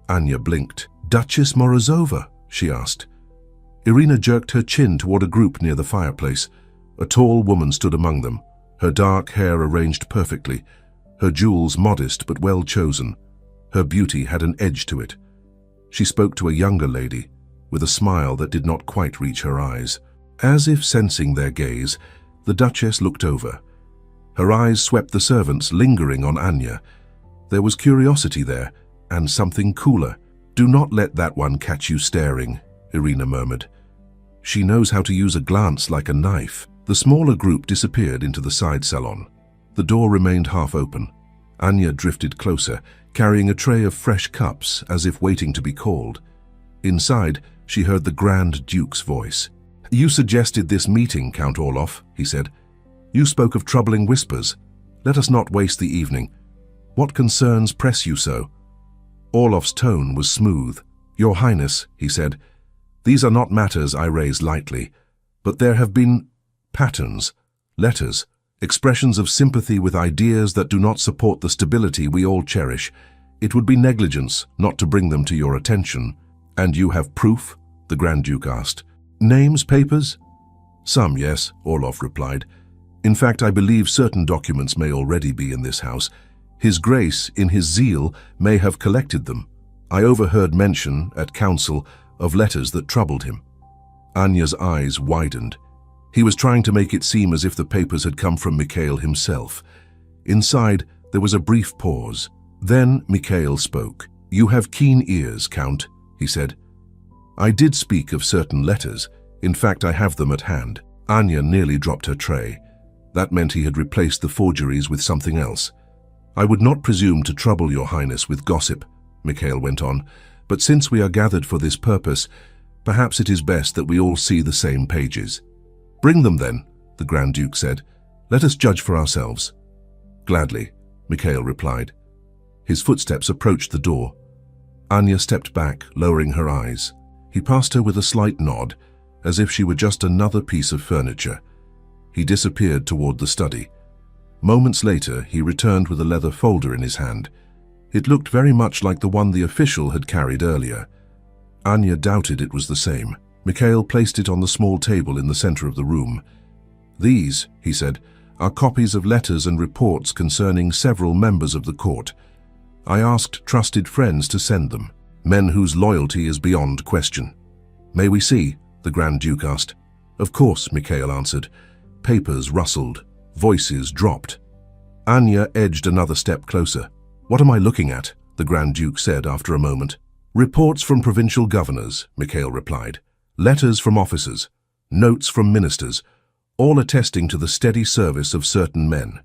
Anya blinked. "Duchess Morozova?" she asked. Irina jerked her chin toward a group near the fireplace. A tall woman stood among them, her dark hair arranged perfectly, her jewels modest but well chosen. Her beauty had an edge to it. She spoke to a younger lady, with a smile that did not quite reach her eyes. As if sensing their gaze, the Duchess looked over. Her eyes swept the servants, lingering on Anya. There was curiosity there, and something cooler. "Do not let that one catch you staring," Irina murmured. "She knows how to use a glance like a knife." The smaller group disappeared into the side salon. The door remained half open. Anya drifted closer, carrying a tray of fresh cups as if waiting to be called. Inside, she heard the Grand Duke's voice. "You suggested this meeting, Count Orlov," he said. "You spoke of troubling whispers. Let us not waste the evening. What concerns press you so?" Orlov's tone was smooth. "Your Highness," he said, "these are not matters I raise lightly, but there have been patterns, letters, expressions of sympathy with ideas that do not support the stability we all cherish. It would be negligence not to bring them to your attention." "And you have proof?" the Grand Duke asked. "Names, papers?" "Some, yes," Orlov replied. "In fact, I believe certain documents may already be in this house. His Grace, in his zeal, may have collected them. I overheard mention, at council, of letters that troubled him." Anya's eyes widened. He was trying to make it seem as if the papers had come from Mikhail himself. Inside, there was a brief pause. Then Mikhail spoke. "You have keen ears, Count," he said. "I did speak of certain letters. In fact, I have them at hand." Anya nearly dropped her tray. That meant he had replaced the forgeries with something else. "I would not presume to trouble your Highness with gossip," Mikhail went on, "but since we are gathered for this purpose, perhaps it is best that we all see the same pages." "Bring them then," the Grand Duke said. "Let us judge for ourselves." "Gladly," Mikhail replied. His footsteps approached the door. Anya stepped back, lowering her eyes. He passed her with a slight nod, as if she were just another piece of furniture. He disappeared toward the study. Moments later, he returned with a leather folder in his hand. It looked very much like the one the official had carried earlier. Anya doubted it was the same. Mikhail placed it on the small table in the center of the room. "These," he said, "are copies of letters and reports concerning several members of the court. I asked trusted friends to send them." men whose loyalty is beyond question. May we see? The Grand Duke asked. Of course, Mikhail answered. Papers rustled. Voices dropped. Anya edged another step closer. What am I looking at? The Grand Duke said after a moment. Reports from provincial governors, Mikhail replied. Letters from officers. Notes from ministers. All attesting to the steady service of certain men.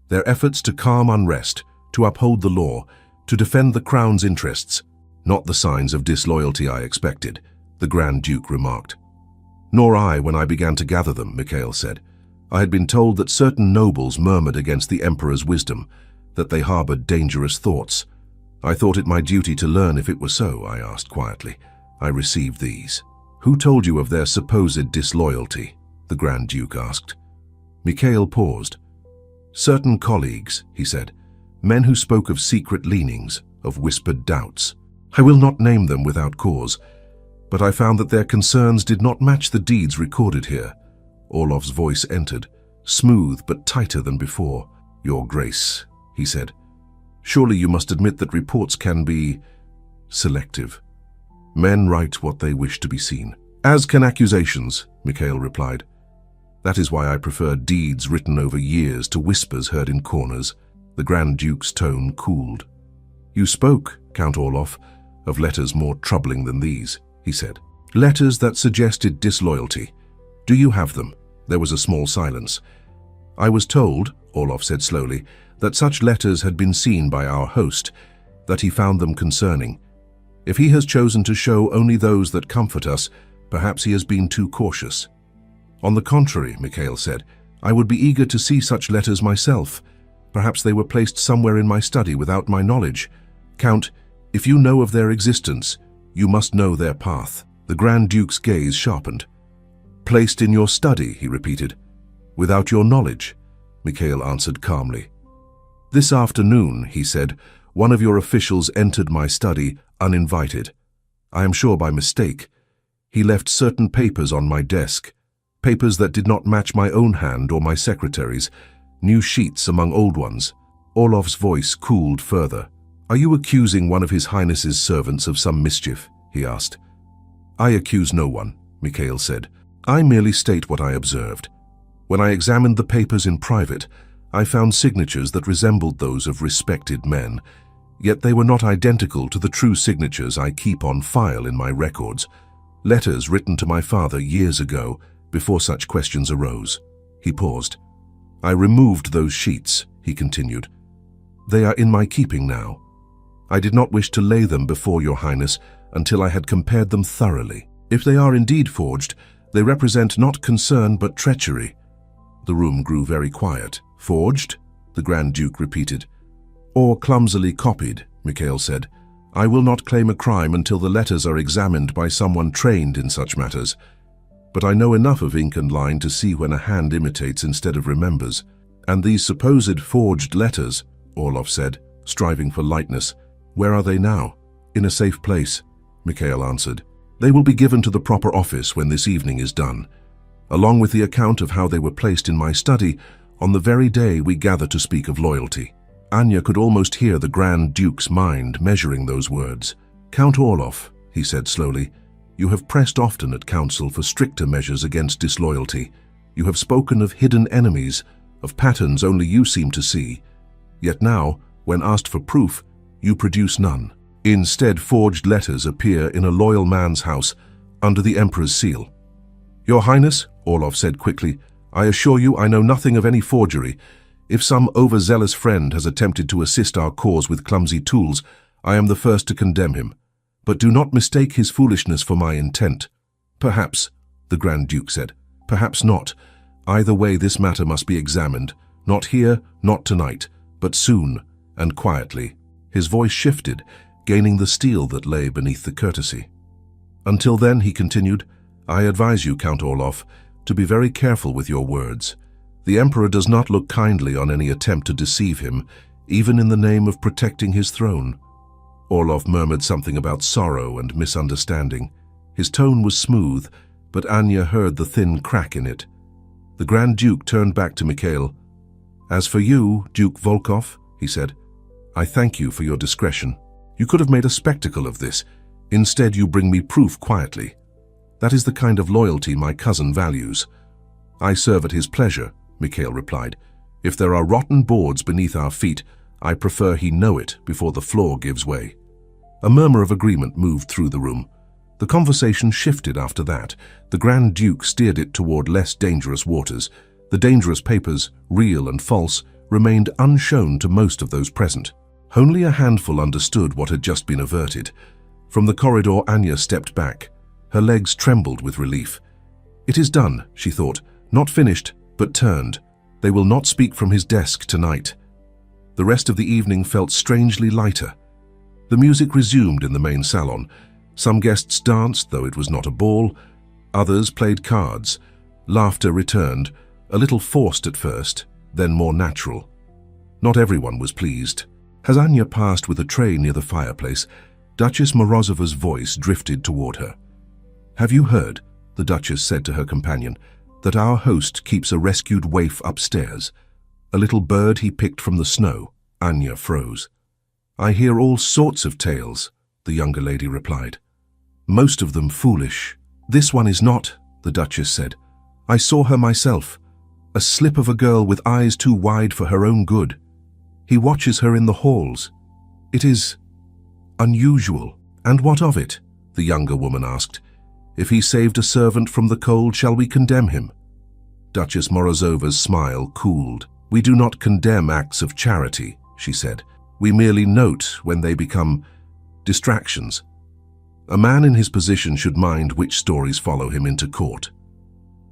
Their efforts to calm unrest, to uphold the law, to defend the Crown's interests. Not the signs of disloyalty I expected, the Grand Duke remarked. Nor I when I began to gather them, Mikhail said. I had been told that certain nobles murmured against the Emperor's wisdom, that they harbored dangerous thoughts. I thought it my duty to learn if it were so, I asked quietly. I received these. Who told you of their supposed disloyalty? The Grand Duke asked. Mikhail paused. Certain colleagues, he said, men who spoke of secret leanings, of whispered doubts. I will not name them without cause, but I found that their concerns did not match the deeds recorded here. Orlov's voice entered, smooth but tighter than before. Your Grace, he said. Surely you must admit that reports can be selective. Men write what they wish to be seen. As can accusations, Mikhail replied. That is why I prefer deeds written over years to whispers heard in corners. The Grand Duke's tone cooled. You spoke, Count Orlov, of letters more troubling than these, he said. Letters that suggested disloyalty. Do you have them? There was a small silence. I was told, Orlov said slowly, that such letters had been seen by our host, that he found them concerning. If he has chosen to show only those that comfort us, perhaps he has been too cautious. On the contrary, Mikhail said, I would be eager to see such letters myself. Perhaps they were placed somewhere in my study without my knowledge. Count, if you know of their existence, you must know their path. The Grand Duke's gaze sharpened. Placed in your study, he repeated. Without your knowledge, Mikhail answered calmly. This afternoon, he said, one of your officials entered my study uninvited. I am sure by mistake. He left certain papers on my desk, papers that did not match my own hand or my secretary's, new sheets among old ones. Orlov's voice cooled further. Are you accusing one of His Highness's servants of some mischief? He asked. I accuse no one, Mikhail said. I merely state what I observed. When I examined the papers in private, I found signatures that resembled those of respected men, yet they were not identical to the true signatures I keep on file in my records, letters written to my father years ago, before such questions arose. He paused. I removed those sheets, he continued. They are in my keeping now. I did not wish to lay them before your Highness until I had compared them thoroughly. If they are indeed forged, they represent not concern but treachery. The room grew very quiet. Forged? The Grand Duke repeated. Or clumsily copied, Mikhail said. I will not claim a crime until the letters are examined by someone trained in such matters. But I know enough of ink and line to see when a hand imitates instead of remembers. And these supposed forged letters, Orlov said, striving for lightness, where are they now? In a safe place, Mikhail answered. They will be given to the proper office when this evening is done, along with the account of how they were placed in my study on the very day we gather to speak of loyalty. Anya could almost hear the Grand Duke's mind measuring those words. Count Orlov, he said slowly, you have pressed often at council for stricter measures against disloyalty. You have spoken of hidden enemies, of patterns only you seem to see. Yet now, when asked for proof, you produce none. Instead, forged letters appear in a loyal man's house under the Emperor's seal. Your Highness, Orlov said quickly, I assure you I know nothing of any forgery. If some overzealous friend has attempted to assist our cause with clumsy tools, I am the first to condemn him. But do not mistake his foolishness for my intent. Perhaps, the Grand Duke said, perhaps not. Either way, this matter must be examined. Not here, not tonight, but soon and quietly. His voice shifted, gaining the steel that lay beneath the courtesy. Until then, he continued, I advise you, Count Orlov, to be very careful with your words. The Emperor does not look kindly on any attempt to deceive him, even in the name of protecting his throne. Orlov murmured something about sorrow and misunderstanding. His tone was smooth, but Anya heard the thin crack in it. The Grand Duke turned back to Mikhail. As for you, Duke Volkov, he said, I thank you for your discretion. You could have made a spectacle of this. Instead, you bring me proof quietly. That is the kind of loyalty my cousin values. I serve at his pleasure, Mikhail replied. If there are rotten boards beneath our feet, I prefer he know it before the floor gives way. A murmur of agreement moved through the room. The conversation shifted after that. The Grand Duke steered it toward less dangerous waters. The dangerous papers, real and false, remained unshown to most of those present. Only a handful understood what had just been averted. From the corridor, Anya stepped back. Her legs trembled with relief. It is done, she thought. Not finished, but turned. They will not speak from his desk tonight. The rest of the evening felt strangely lighter. The music resumed in the main salon. Some guests danced, though it was not a ball. Others played cards. Laughter returned, a little forced at first, then more natural. Not everyone was pleased. As Anya passed with a tray near the fireplace, Duchess Morozova's voice drifted toward her. "Have you heard," the Duchess said to her companion, "that our host keeps a rescued waif upstairs? A little bird he picked from the snow." Anya froze. "I hear all sorts of tales," the younger lady replied. "Most of them foolish. This one is not," the Duchess said. "I saw her myself. A slip of a girl with eyes too wide for her own good. He watches her in the halls. It is unusual." "And what of it?" the younger woman asked. "If he saved a servant from the cold, shall we condemn him?" Duchess Morozova's smile cooled. "We do not condemn acts of charity," she said. "We merely note when they become distractions. A man in his position should mind which stories follow him into court."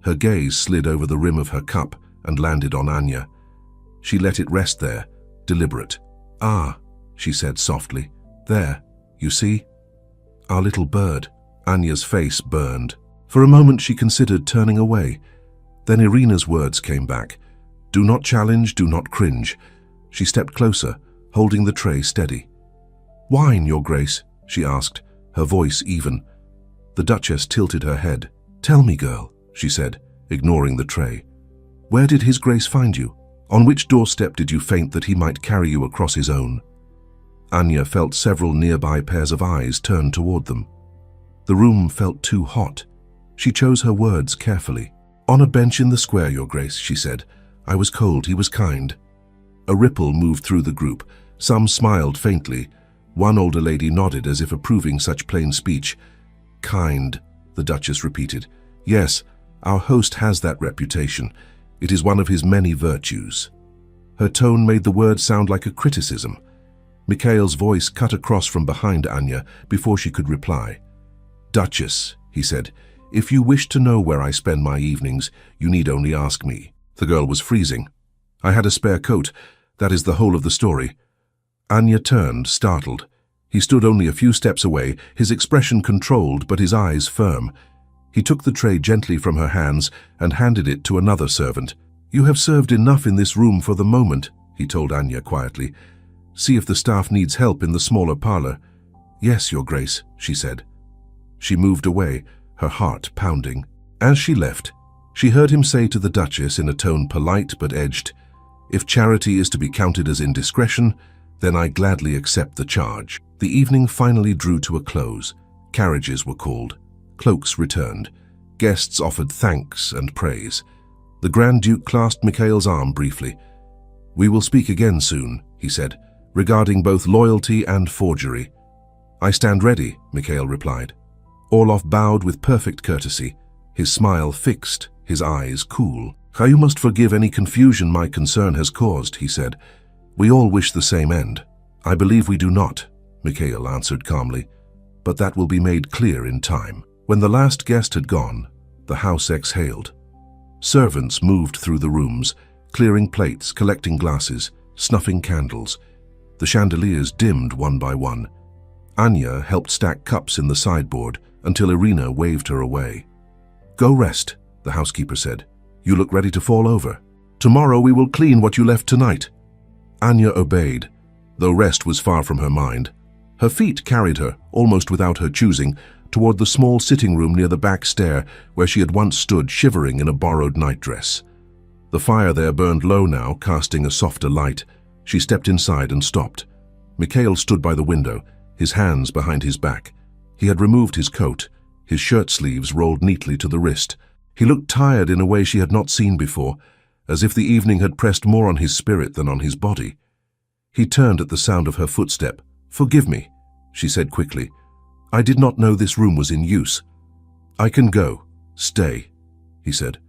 Her gaze slid over the rim of her cup and landed on Anya. She let it rest there, deliberate. "Ah," she said softly. "There, you see? Our little bird." Anya's face burned. For a moment she considered turning away. Then Irina's words came back. "Do not challenge, do not cringe." She stepped closer, holding the tray steady. "Wine, Your Grace?" she asked, her voice even. The Duchess tilted her head. "Tell me, girl," she said, ignoring the tray. "Where did His Grace find you? On which doorstep did you faint that he might carry you across his own?" Anya felt several nearby pairs of eyes turn toward them. The room felt too hot. She chose her words carefully. "On a bench in the square, Your Grace," she said. "I was cold, he was kind." A ripple moved through the group. Some smiled faintly. One older lady nodded as if approving such plain speech. "Kind," the Duchess repeated. "Yes, our host has that reputation. It is one of his many virtues." Her tone made the words sound like a criticism. Mikhail's voice cut across from behind Anya before she could reply. "Duchess," he said, "if you wish to know where I spend my evenings, you need only ask me." The girl was freezing. "I had a spare coat. That is the whole of the story." Anya turned, startled. He stood only a few steps away, his expression controlled but his eyes firm. He took the tray gently from her hands and handed it to another servant. "You have served enough in this room for the moment," he told Anya quietly. "See if the staff needs help in the smaller parlor." "Yes, Your Grace," she said. She moved away, her heart pounding. As she left, she heard him say to the Duchess in a tone polite but edged, "If charity is to be counted as indiscretion, then I gladly accept the charge." The evening finally drew to a close. Carriages were called. Cloaks returned. Guests offered thanks and praise. The Grand Duke clasped Mikhail's arm briefly. "We will speak again soon," he said, "regarding both loyalty and forgery." "I stand ready," Mikhail replied. Orlov bowed with perfect courtesy, his smile fixed, his eyes cool. "You must forgive any confusion my concern has caused," he said. "We all wish the same end." "I believe we do not," Mikhail answered calmly, "but that will be made clear in time." When the last guest had gone, the house exhaled. Servants moved through the rooms, clearing plates, collecting glasses, snuffing candles. The chandeliers dimmed one by one. Anya helped stack cups in the sideboard until Irina waved her away. "Go rest," the housekeeper said. "You look ready to fall over. Tomorrow we will clean what you left tonight." Anya obeyed, though rest was far from her mind. Her feet carried her, almost without her choosing, toward the small sitting room near the back stair where she had once stood shivering in a borrowed nightdress. The fire there burned low now, casting a softer light. She stepped inside and stopped. Mikhail stood by the window, his hands behind his back. He had removed his coat, his shirt sleeves rolled neatly to the wrist. He looked tired in a way she had not seen before, as if the evening had pressed more on his spirit than on his body. He turned at the sound of her footstep. "Forgive me," she said quickly. "I did not know this room was in use." "I can go. Stay," he said.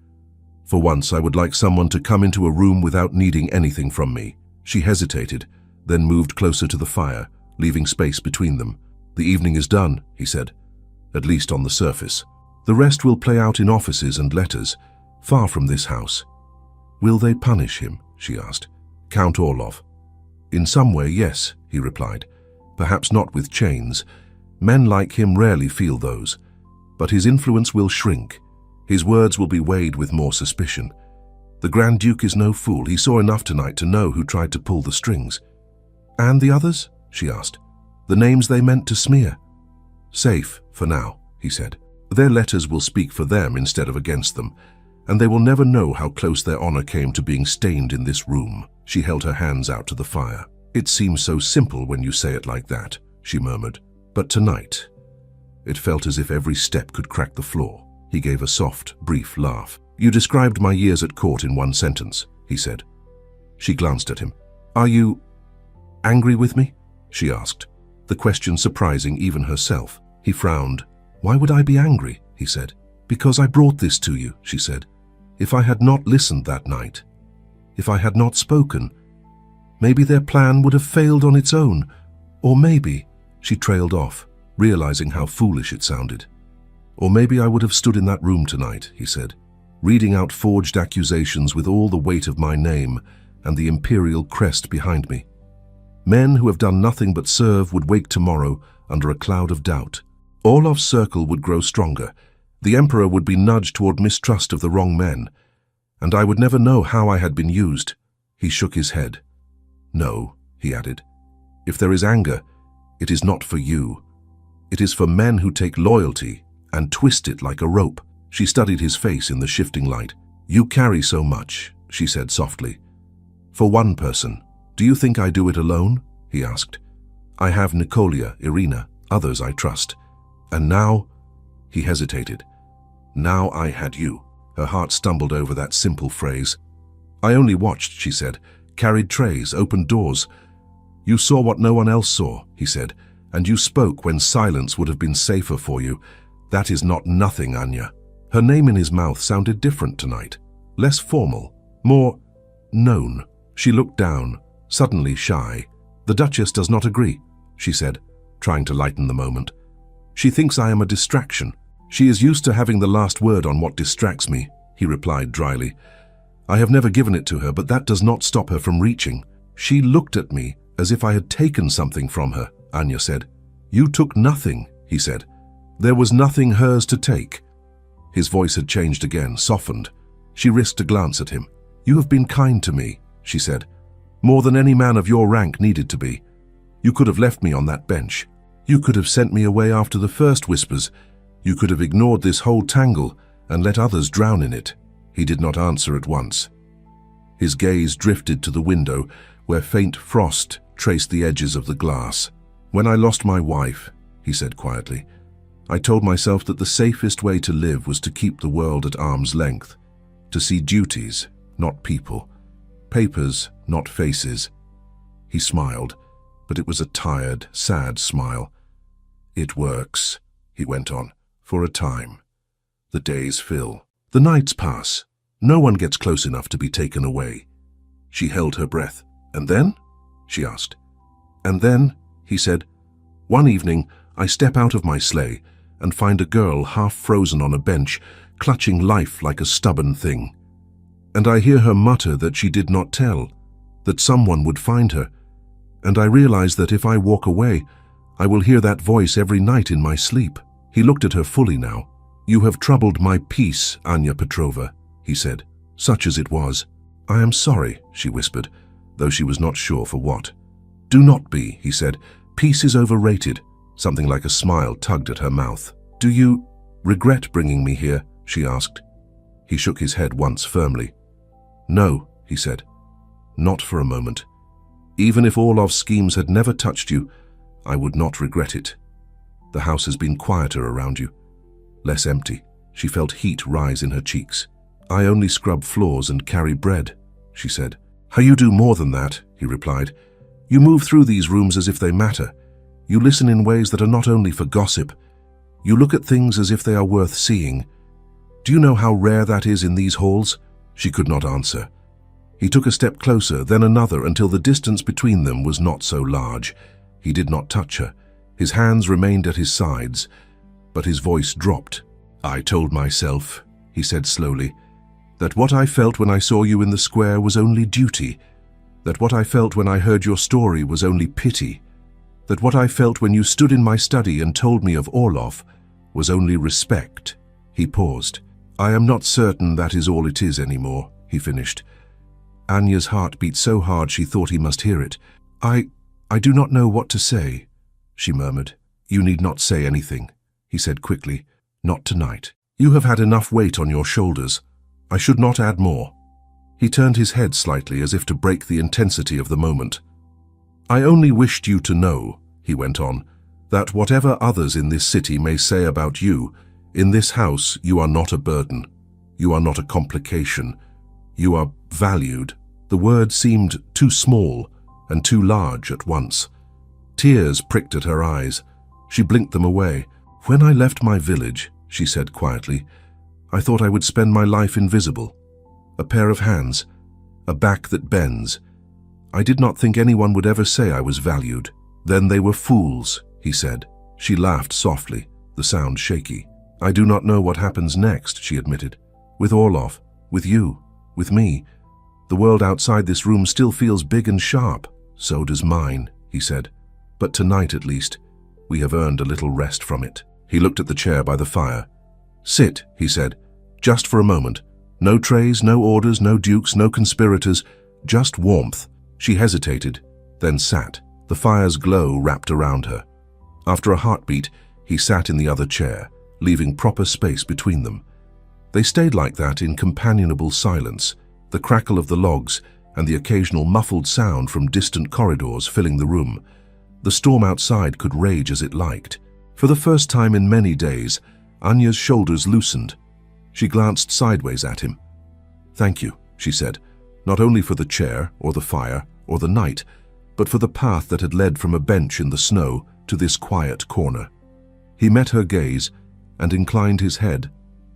"For once I would like someone to come into a room without needing anything from me." She hesitated, then moved closer to the fire, leaving space between them. "The evening is done," he said, "at least on the surface. The rest will play out in offices and letters, far from this house." "Will they punish him?" she asked. "Count Orlov?" "In some way, yes," he replied. "Perhaps not with chains. Men like him rarely feel those. But his influence will shrink. His words will be weighed with more suspicion. The Grand Duke is no fool. He saw enough tonight to know who tried to pull the strings." "And the others?" she asked. "The names they meant to smear?" "Safe, for now," he said. "Their letters will speak for them instead of against them, and they will never know how close their honor came to being stained in this room." She held her hands out to the fire. "It seems so simple when you say it like that," she murmured. "But tonight, it felt as if every step could crack the floor." He gave a soft, brief laugh. "You described my years at court in one sentence," he said. She glanced at him. "Are you angry with me?" she asked, the question surprising even herself. He frowned. "Why would I be angry?" he said. "Because I brought this to you," she said. "If I had not listened that night, if I had not spoken, maybe their plan would have failed on its own. Or maybe," she trailed off, realizing how foolish it sounded. "Or maybe I would have stood in that room tonight," he said, "reading out forged accusations with all the weight of my name and the imperial crest behind me. Men who have done nothing but serve would wake tomorrow under a cloud of doubt. Orlov's circle would grow stronger. The Emperor would be nudged toward mistrust of the wrong men, and I would never know how I had been used." He shook his head. "No," he added. "If there is anger, it is not for you. It is for men who take loyalty and twist it like a rope." She studied his face in the shifting light. "You carry so much," she said softly. "For one person. Do you think I do it alone?" he asked. "I have Nicolia, Irina, others I trust. And now," he hesitated, "now I had you." Her heart stumbled over that simple phrase. "I only watched," she said, "carried trays, opened doors. You saw what no one else saw," he said, "and you spoke when silence would have been safer for you. That is not nothing, Anya." Her name in his mouth sounded different tonight, less formal, more known. She looked down, suddenly shy. "The Duchess does not agree," she said, trying to lighten the moment. "She thinks I am a distraction. She is used to having the last word on what distracts me," he replied dryly. "I have never given it to her, but that does not stop her from reaching." "She looked at me as if I had taken something from her," Anya said. "You took nothing," he said. "There was nothing hers to take." His voice had changed again, softened. She risked a glance at him. "You have been kind to me," she said. "More than any man of your rank needed to be. You could have left me on that bench. You could have sent me away after the first whispers. You could have ignored this whole tangle and let others drown in it." He did not answer at once. His gaze drifted to the window, where faint frost traced the edges of the glass. "When I lost my wife," he said quietly, "I told myself that the safest way to live was to keep the world at arm's length, to see duties, not people, papers, not faces." He smiled, but it was a tired, sad smile. "It works," he went on, "for a time. The days fill. The nights pass. No one gets close enough to be taken away." She held her breath. "And then?" she asked. "And then," he said, "one evening I step out of my sleigh and find a girl half frozen on a bench, clutching life like a stubborn thing. And I hear her mutter that she did not tell, that someone would find her. And I realize that if I walk away, I will hear that voice every night in my sleep." He looked at her fully now. "You have troubled my peace, Anya Petrova," he said, such as it was. "I am sorry," she whispered, though she was not sure for what. "Do not be," he said. "Peace is overrated." Something like a smile tugged at her mouth. "Do you regret bringing me here?" she asked. He shook his head once firmly. "No," he said, "not for a moment. Even if Orlov's schemes had never touched you, I would not regret it." The house has been quieter around you. Less empty. She felt heat rise in her cheeks. I only scrub floors and carry bread, she said. How you do more than that, he replied. You move through these rooms as if they matter. You listen in ways that are not only for gossip. You look at things as if they are worth seeing. Do you know how rare that is in these halls? She could not answer. He took a step closer, then another, until the distance between them was not so large. He did not touch her. His hands remained at his sides, but his voice dropped. I told myself, he said slowly, that what I felt when I saw you in the square was only duty, that what I felt when I heard your story was only pity, that what I felt when you stood in my study and told me of Orloff was only respect. He paused. I am not certain that is all it is anymore, he finished. Anya's heart beat so hard she thought he must hear it. I do not know what to say, she murmured. You need not say anything, he said quickly. Not tonight. You have had enough weight on your shoulders. I should not add more. He turned his head slightly as if to break the intensity of the moment. I only wished you to know, he went on, that whatever others in this city may say about you, in this house you are not a burden. You are not a complication. You are valued. The word seemed too small and too large at once. Tears pricked at her eyes. She blinked them away. When I left my village, she said quietly, I thought I would spend my life invisible. A pair of hands, a back that bends. I did not think anyone would ever say I was valued. Then they were fools, he said. She laughed softly, the sound shaky. I do not know what happens next, she admitted. With Orloff, with you, with me. The world outside this room still feels big and sharp. So does mine, he said. But tonight at least, we have earned a little rest from it. He looked at the chair by the fire. Sit, he said, just for a moment. No trays, no orders, no dukes, no conspirators, just warmth. She hesitated, then sat. The fire's glow wrapped around her. After a heartbeat, he sat in the other chair, leaving proper space between them. They stayed like that in companionable silence, the crackle of the logs and the occasional muffled sound from distant corridors filling the room. The storm outside could rage as it liked. For the first time in many days, Anya's shoulders loosened. She glanced sideways at him. Thank you, she said, not only for the chair or the fire or the night, but for the path that had led from a bench in the snow to this quiet corner. He met her gaze and inclined his head,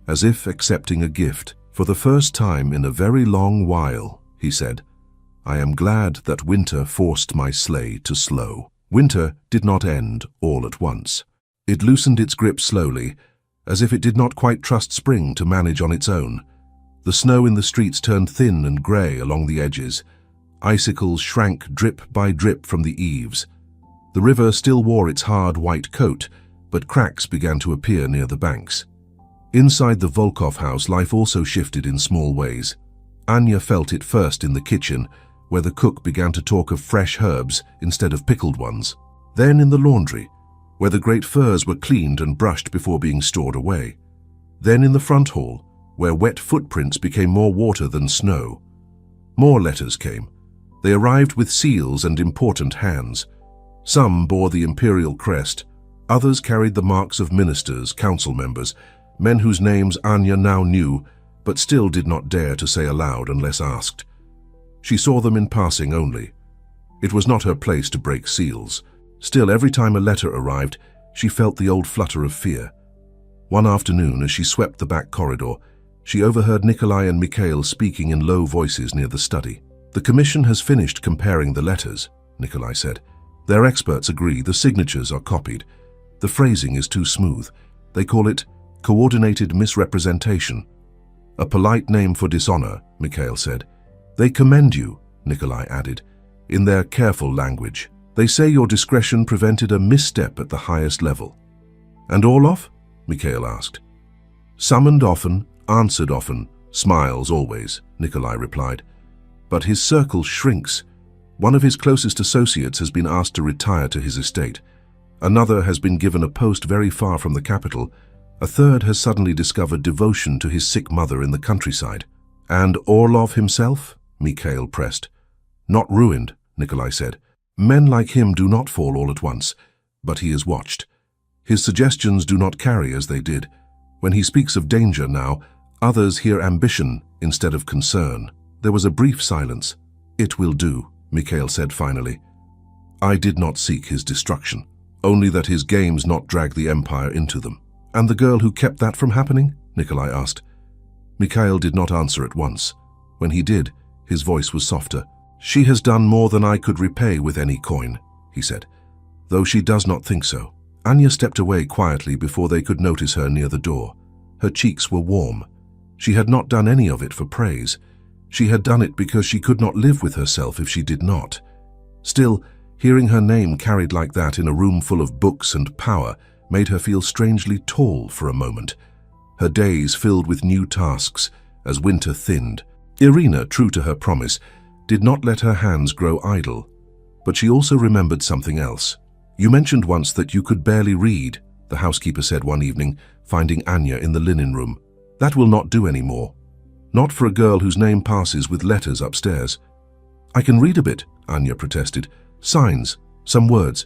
as if accepting a gift. For the first time in a very long while, he said, I am glad that winter forced my sleigh to slow. Winter did not end all at once. It loosened its grip slowly, as if it did not quite trust spring to manage on its own. The snow in the streets turned thin and grey along the edges. Icicles shrank drip by drip from the eaves. The river still wore its hard white coat, but cracks began to appear near the banks. Inside the Volkov house, life also shifted in small ways. Anya felt it first in the kitchen, where the cook began to talk of fresh herbs instead of pickled ones. Then in the laundry, where the great furs were cleaned and brushed before being stored away. Then in the front hall, where wet footprints became more water than snow. More letters came. They arrived with seals and important hands. Some bore the imperial crest, others carried the marks of ministers, council members, men whose names Anya now knew, but still did not dare to say aloud unless asked. She saw them in passing only. It was not her place to break seals. Still, every time a letter arrived, she felt the old flutter of fear. One afternoon, as she swept the back corridor, she overheard Nikolai and Mikhail speaking in low voices near the study. The commission has finished comparing the letters, Nikolai said. Their experts agree the signatures are copied. The phrasing is too smooth. They call it coordinated misrepresentation. A polite name for dishonor, Mikhail said. They commend you, Nikolai added, in their careful language. They say your discretion prevented a misstep at the highest level. And Orloff? Mikhail asked. Summoned often, answered often, smiles always, Nikolai replied. But his circle shrinks. One of his closest associates has been asked to retire to his estate. Another has been given a post very far from the capital. A third has suddenly discovered devotion to his sick mother in the countryside. And Orloff himself? Mikhail pressed. Not ruined, Nikolai said. Men like him do not fall all at once, but he is watched. His suggestions do not carry as they did. When he speaks of danger now, others hear ambition instead of concern. There was a brief silence. "It will do," Mikhail said finally. "I did not seek his destruction, only that his games not drag the empire into them." "And the girl who kept that from happening?" Nikolai asked. Mikhail did not answer at once. When he did, his voice was softer. "She has done more than I could repay with any coin," he said, "though she does not think so." Anya stepped away quietly before they could notice her near the door. Her cheeks were warm. She had not done any of it for praise. She had done it because she could not live with herself if she did not. Still, hearing her name carried like that in a room full of books and power made her feel strangely tall for a moment. Her days filled with new tasks as winter thinned. Irina, true to her promise, did not let her hands grow idle. But she also remembered something else. "You mentioned once that you could barely read," the housekeeper said one evening, finding Anya in the linen room. "That will not do anymore. Not for a girl whose name passes with letters upstairs." "I can read a bit," Anya protested. "Signs, some words."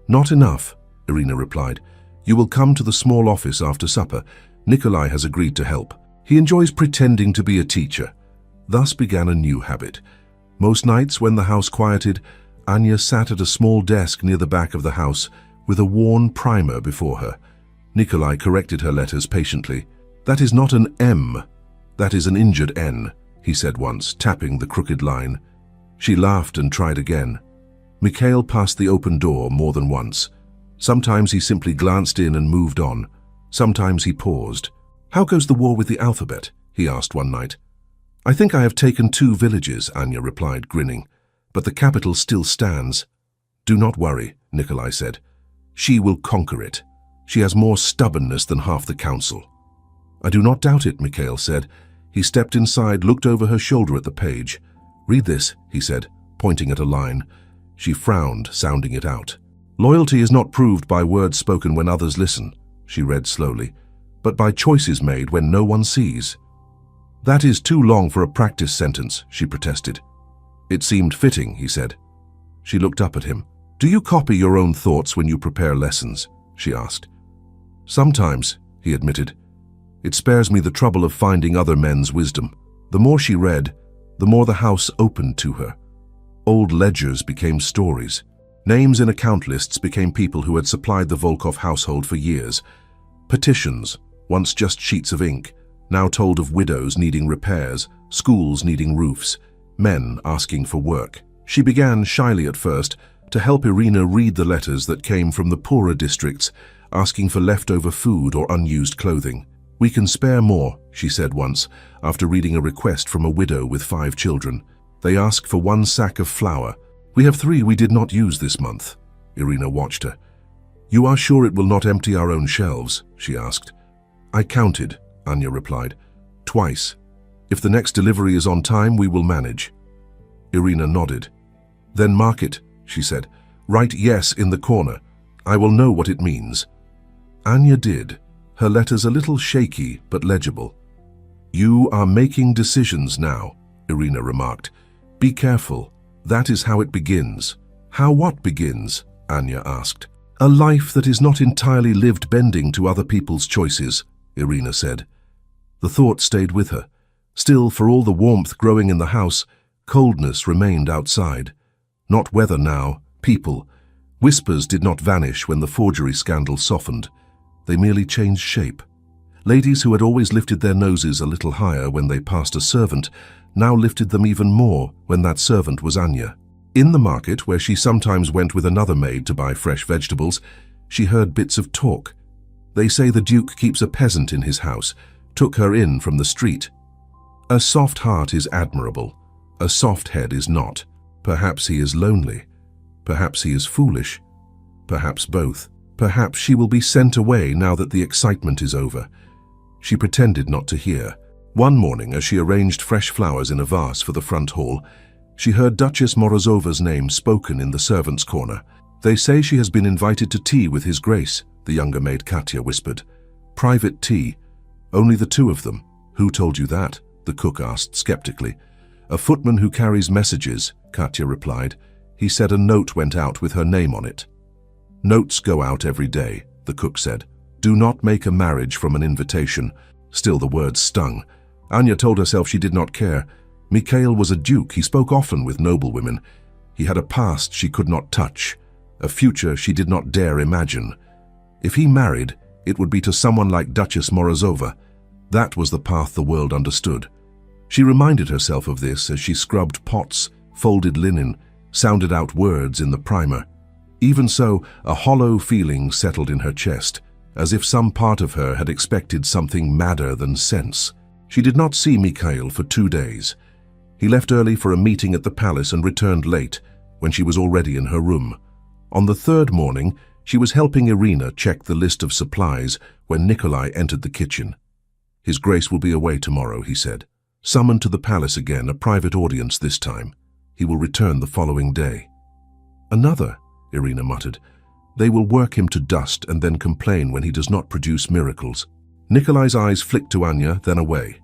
"Not enough," Irina replied. "You will come to the small office after supper. Nikolai has agreed to help. He enjoys pretending to be a teacher." Thus began a new habit. Most nights when the house quieted, Anya sat at a small desk near the back of the house with a worn primer before her. Nikolai corrected her letters patiently. "That is not an M. That is an injured N," he said once, tapping the crooked line. She laughed and tried again. Mikhail passed the open door more than once. Sometimes he simply glanced in and moved on. Sometimes he paused. "How goes the war with the alphabet?" he asked one night. "I think I have taken 2 villages," Anya replied, grinning. "But the capital still stands." "Do not worry," Nikolai said. "She will conquer it. She has more stubbornness than half the council." "I do not doubt it," Mikhail said. He stepped inside, looked over her shoulder at the page. "Read this," he said, pointing at a line. She frowned, sounding it out. "Loyalty is not proved by words spoken when others listen," she read slowly, "but by choices made when no one sees." "That is too long for a practice sentence," she protested. "It seemed fitting," he said. She looked up at him. "Do you copy your own thoughts when you prepare lessons?" she asked. "Sometimes," he admitted. "It spares me the trouble of finding other men's wisdom." The more she read, the more the house opened to her. Old ledgers became stories. Names in account lists became people who had supplied the Volkov household for years. Petitions, once just sheets of ink, now told of widows needing repairs, schools needing roofs, men asking for work. She began, shyly at first, to help Irina read the letters that came from the poorer districts, asking for leftover food or unused clothing. "We can spare more," she said once, after reading a request from a widow with 5 children. They asked for 1 sack of flour. "We have 3 we did not use this month." Irina watched her. "You are sure it will not empty our own shelves?" she asked. "I counted," Anya replied. "Twice. If the next delivery is on time, we will manage." Irina nodded. "Then mark it," she said. "Write yes in the corner. I will know what it means." Anya did, her letters a little shaky but legible. "You are making decisions now," Irina remarked. "Be careful. That is how it begins." "How what begins?" Anya asked. "A life that is not entirely lived bending to other people's choices," Irina said. The thought stayed with her. Still, for all the warmth growing in the house, coldness remained outside. Not weather now, people. Whispers did not vanish when the forgery scandal softened. They merely changed shape. Ladies who had always lifted their noses a little higher when they passed a servant now lifted them even more when that servant was Anya. In the market, where she sometimes went with another maid to buy fresh vegetables, she heard bits of talk. "They say the Duke keeps a peasant in his house, took her in from the street." A soft heart is admirable. A soft head is not. Perhaps he is lonely. Perhaps he is foolish. Perhaps both. Perhaps she will be sent away now that the excitement is over. She pretended not to hear. One morning, as she arranged fresh flowers in a vase for the front hall, she heard Duchess Morozova's name spoken in the servants' corner. "They say she has been invited to tea with His Grace," the younger maid Katya whispered. "Private tea. Only the 2 of them." "Who told you that?" the cook asked skeptically. "A footman who carries messages," Katya replied. "He said a note went out with her name on it." "Notes go out every day," the cook said. Do not make a marriage from an invitation. Still the words stung. Anya told herself she did not care. Mikhail was a duke. He spoke often with noblewomen. He had a past she could not touch, a future she did not dare imagine. If he married, it would be to someone like Duchess Morozova. That was the path the world understood. She reminded herself of this as she scrubbed pots, folded linen, sounded out words in the primer. Even so, a hollow feeling settled in her chest, as if some part of her had expected something madder than sense. She did not see Mikhail for 2 days. He left early for a meeting at the palace and returned late, when she was already in her room. On the 3rd morning, she was helping Irina check the list of supplies when Nikolai entered the kitchen. His Grace will be away tomorrow, he said. Summoned to the palace again, a private audience this time. He will return the following day. Another, Irina muttered. They will work him to dust and then complain when he does not produce miracles. Nikolai's eyes flicked to Anya, then away.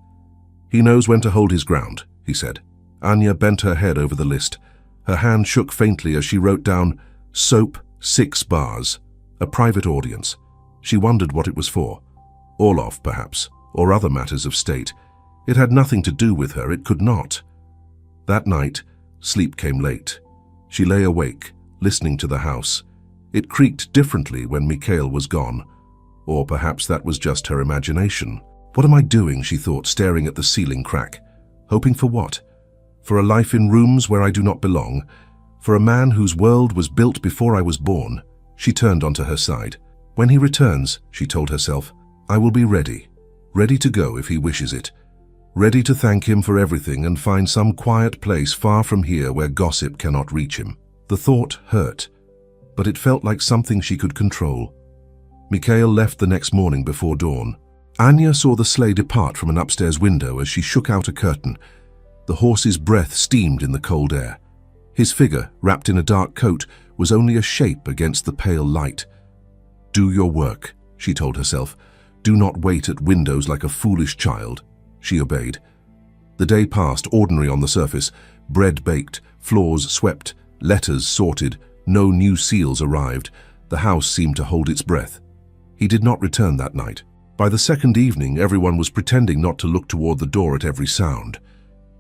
He knows when to hold his ground, he said. Anya bent her head over the list. Her hand shook faintly as she wrote down, soap, 6 bars, a private audience. She wondered what it was for. Orlov, perhaps, or other matters of state. It had nothing to do with her, it could not. That night, sleep came late. She lay awake, listening to the house. It creaked differently when Mikhail was gone. Or perhaps that was just her imagination. What am I doing, she thought, staring at the ceiling crack. Hoping for what? For a life in rooms where I do not belong? For a man whose world was built before I was born? She turned onto her side. When he returns, she told herself, I will be ready. Ready to go if he wishes it. Ready to thank him for everything and find some quiet place far from here where gossip cannot reach him. The thought hurt, but it felt like something she could control. Mikhail left the next morning before dawn. Anya saw the sleigh depart from an upstairs window as she shook out a curtain. The horse's breath steamed in the cold air. His figure, wrapped in a dark coat, was only a shape against the pale light. Do your work, she told herself. Do not wait at windows like a foolish child. She obeyed. The day passed, ordinary on the surface. Bread baked, floors swept, letters sorted. No new seals arrived. The house seemed to hold its breath. He did not return that night. By the 2nd evening, everyone was pretending not to look toward the door at every sound.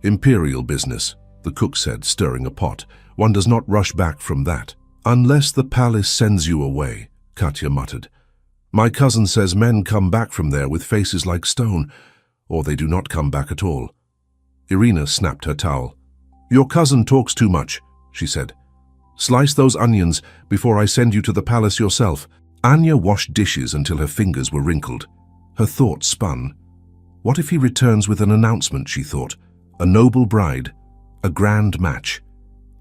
Imperial business, the cook said, stirring a pot. One does not rush back from that. Unless the palace sends you away, Katya muttered. My cousin says men come back from there with faces like stone, or they do not come back at all. Irina snapped her towel. Your cousin talks too much, she said. Slice those onions before I send you to the palace yourself. Anya washed dishes until her fingers were wrinkled. Her thoughts spun. What if he returns with an announcement, she thought. A noble bride, a grand match,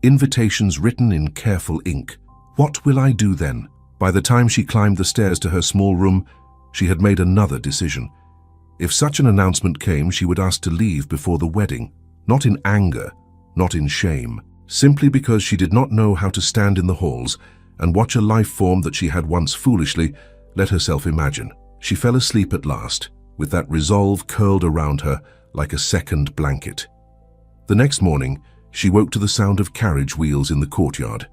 invitations written in careful ink. What will I do then? By the time she climbed the stairs to her small room, she had made another decision. If such an announcement came, she would ask to leave before the wedding, not in anger, not in shame, simply because she did not know how to stand in the halls and watch a life form that she had once foolishly let herself imagine. She fell asleep at last, with that resolve curled around her like a second blanket. The next morning, she woke to the sound of carriage wheels in the courtyard.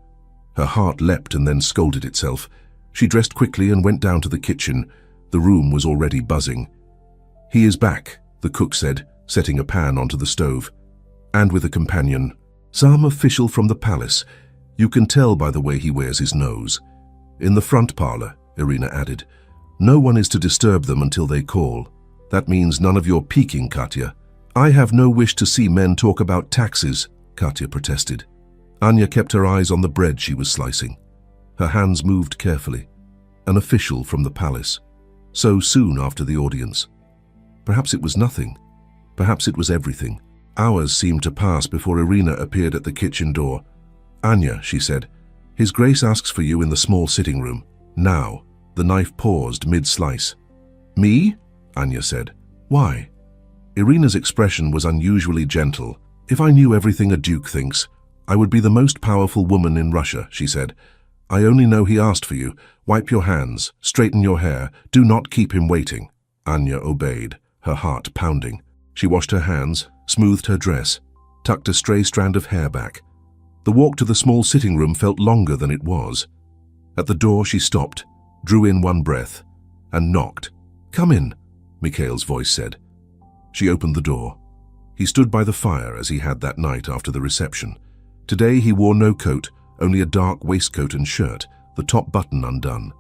Her heart leapt and then scolded itself. She dressed quickly and went down to the kitchen. The room was already buzzing. He is back, the cook said, setting a pan onto the stove. And with a companion. Some official from the palace. You can tell by the way he wears his nose. In the front parlor, Irina added. No one is to disturb them until they call. That means none of your peeking, Katya. I have no wish to see men talk about taxes, Katya protested. Anya kept her eyes on the bread she was slicing. Her hands moved carefully. An official from the palace. So soon after the audience. Perhaps it was nothing. Perhaps it was everything. Hours seemed to pass before Irina appeared at the kitchen door. Anya, she said, His Grace asks for you in the small sitting room. Now. The knife paused mid-slice. Me? Anya said. Why? Irina's expression was unusually gentle. If I knew everything a duke thinks, I would be the most powerful woman in Russia, she said. I only know he asked for you. Wipe your hands, straighten your hair, do not keep him waiting. Anya obeyed, her heart pounding. She washed her hands, smoothed her dress, tucked a stray strand of hair back. The walk to the small sitting room felt longer than it was. At the door she stopped, drew in one breath, and knocked. "Come in," Mikhail's voice said. She opened the door. He stood by the fire as he had that night after the reception. Today he wore no coat, only a dark waistcoat and shirt, the top button undone.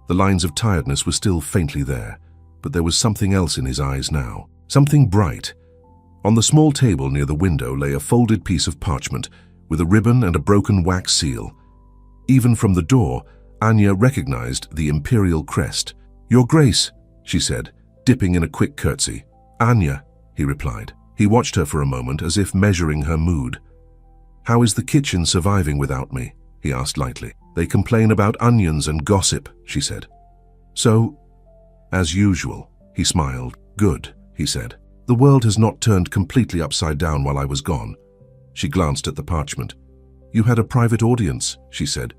The lines of tiredness were still faintly there, but there was something else in his eyes now, something bright. On the small table near the window lay a folded piece of parchment with a ribbon and a broken wax seal. Even from the door, Anya recognized the imperial crest. "Your Grace," she said, dipping in a quick curtsy. "Anya," he replied. He watched her for a moment as if measuring her mood. "How is the kitchen surviving without me?" he asked lightly. "They complain about onions and gossip," she said. "So, as usual," he smiled. "Good," he said. "The world has not turned completely upside down while I was gone." She glanced at the parchment. "You had a private audience," she said.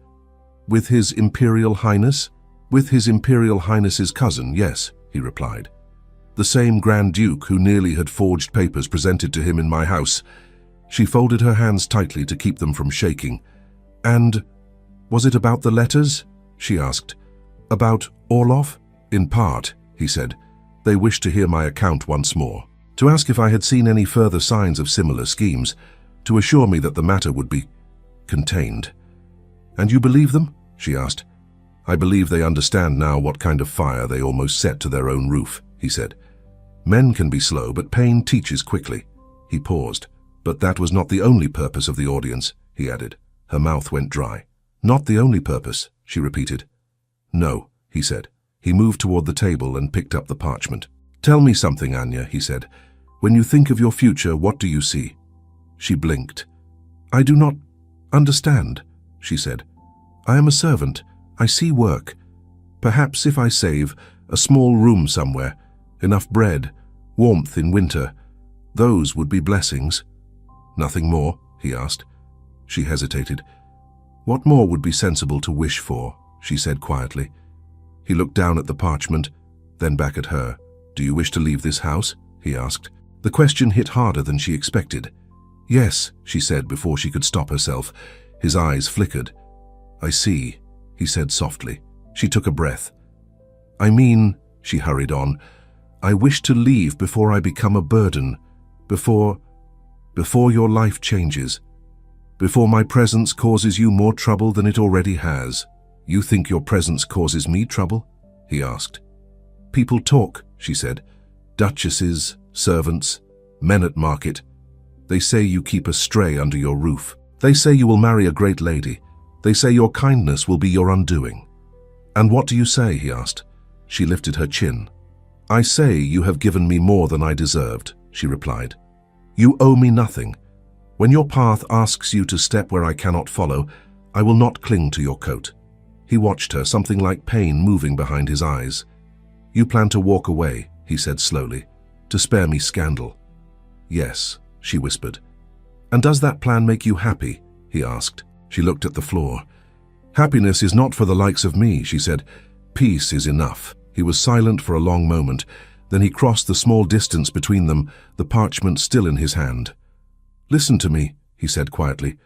"With His Imperial Highness?" "With His Imperial Highness's cousin, yes," he replied. "The same Grand Duke who nearly had forged papers presented to him in my house." She folded her hands tightly to keep them from shaking. "And was it about the letters?" she asked. "About Orlov?" "In part," he said. "They wished to hear my account once more, to ask if I had seen any further signs of similar schemes, to assure me that the matter would be contained." "And you believe them?" she asked. "I believe they understand now what kind of fire they almost set to their own roof," he said. "Men can be slow, but pain teaches quickly." He paused. "But that was not the only purpose of the audience," he added. Her mouth went dry. "Not the only purpose," she repeated. "No," he said. He moved toward the table and picked up the parchment. "Tell me something, Anya," he said. "When you think of your future, what do you see?" She blinked. "I do not understand," she said. "I am a servant. I see work. Perhaps if I save a small room somewhere, enough bread, warmth in winter, those would be blessings." "Nothing more?" he asked. She hesitated. "What more would be sensible to wish for?" she said quietly. He looked down at the parchment, then back at her. "Do you wish to leave this house?" he asked. The question hit harder than she expected. "Yes," she said before she could stop herself. His eyes flickered. "I see," he said softly. She took a breath. "I mean," she hurried on, "I wish to leave before I become a burden, before your life changes, before my presence causes you more trouble than it already has." "You think your presence causes me trouble?" he asked. "People talk," she said. "Duchesses, servants, men at market. They say you keep a stray under your roof. They say you will marry a great lady. They say your kindness will be your undoing." "And what do you say?" he asked. She lifted her chin. "I say you have given me more than I deserved," she replied. "You owe me nothing. When your path asks you to step where I cannot follow, I will not cling to your coat." He watched her, something like pain moving behind his eyes. "You plan to walk away," he said slowly, "to spare me scandal." "Yes," she whispered. "And does that plan make you happy?" he asked. She looked at the floor. "Happiness is not for the likes of me," she said. "Peace is enough." He was silent for a long moment. Then he crossed the small distance between them, the parchment still in his hand. "Listen to me," he said quietly,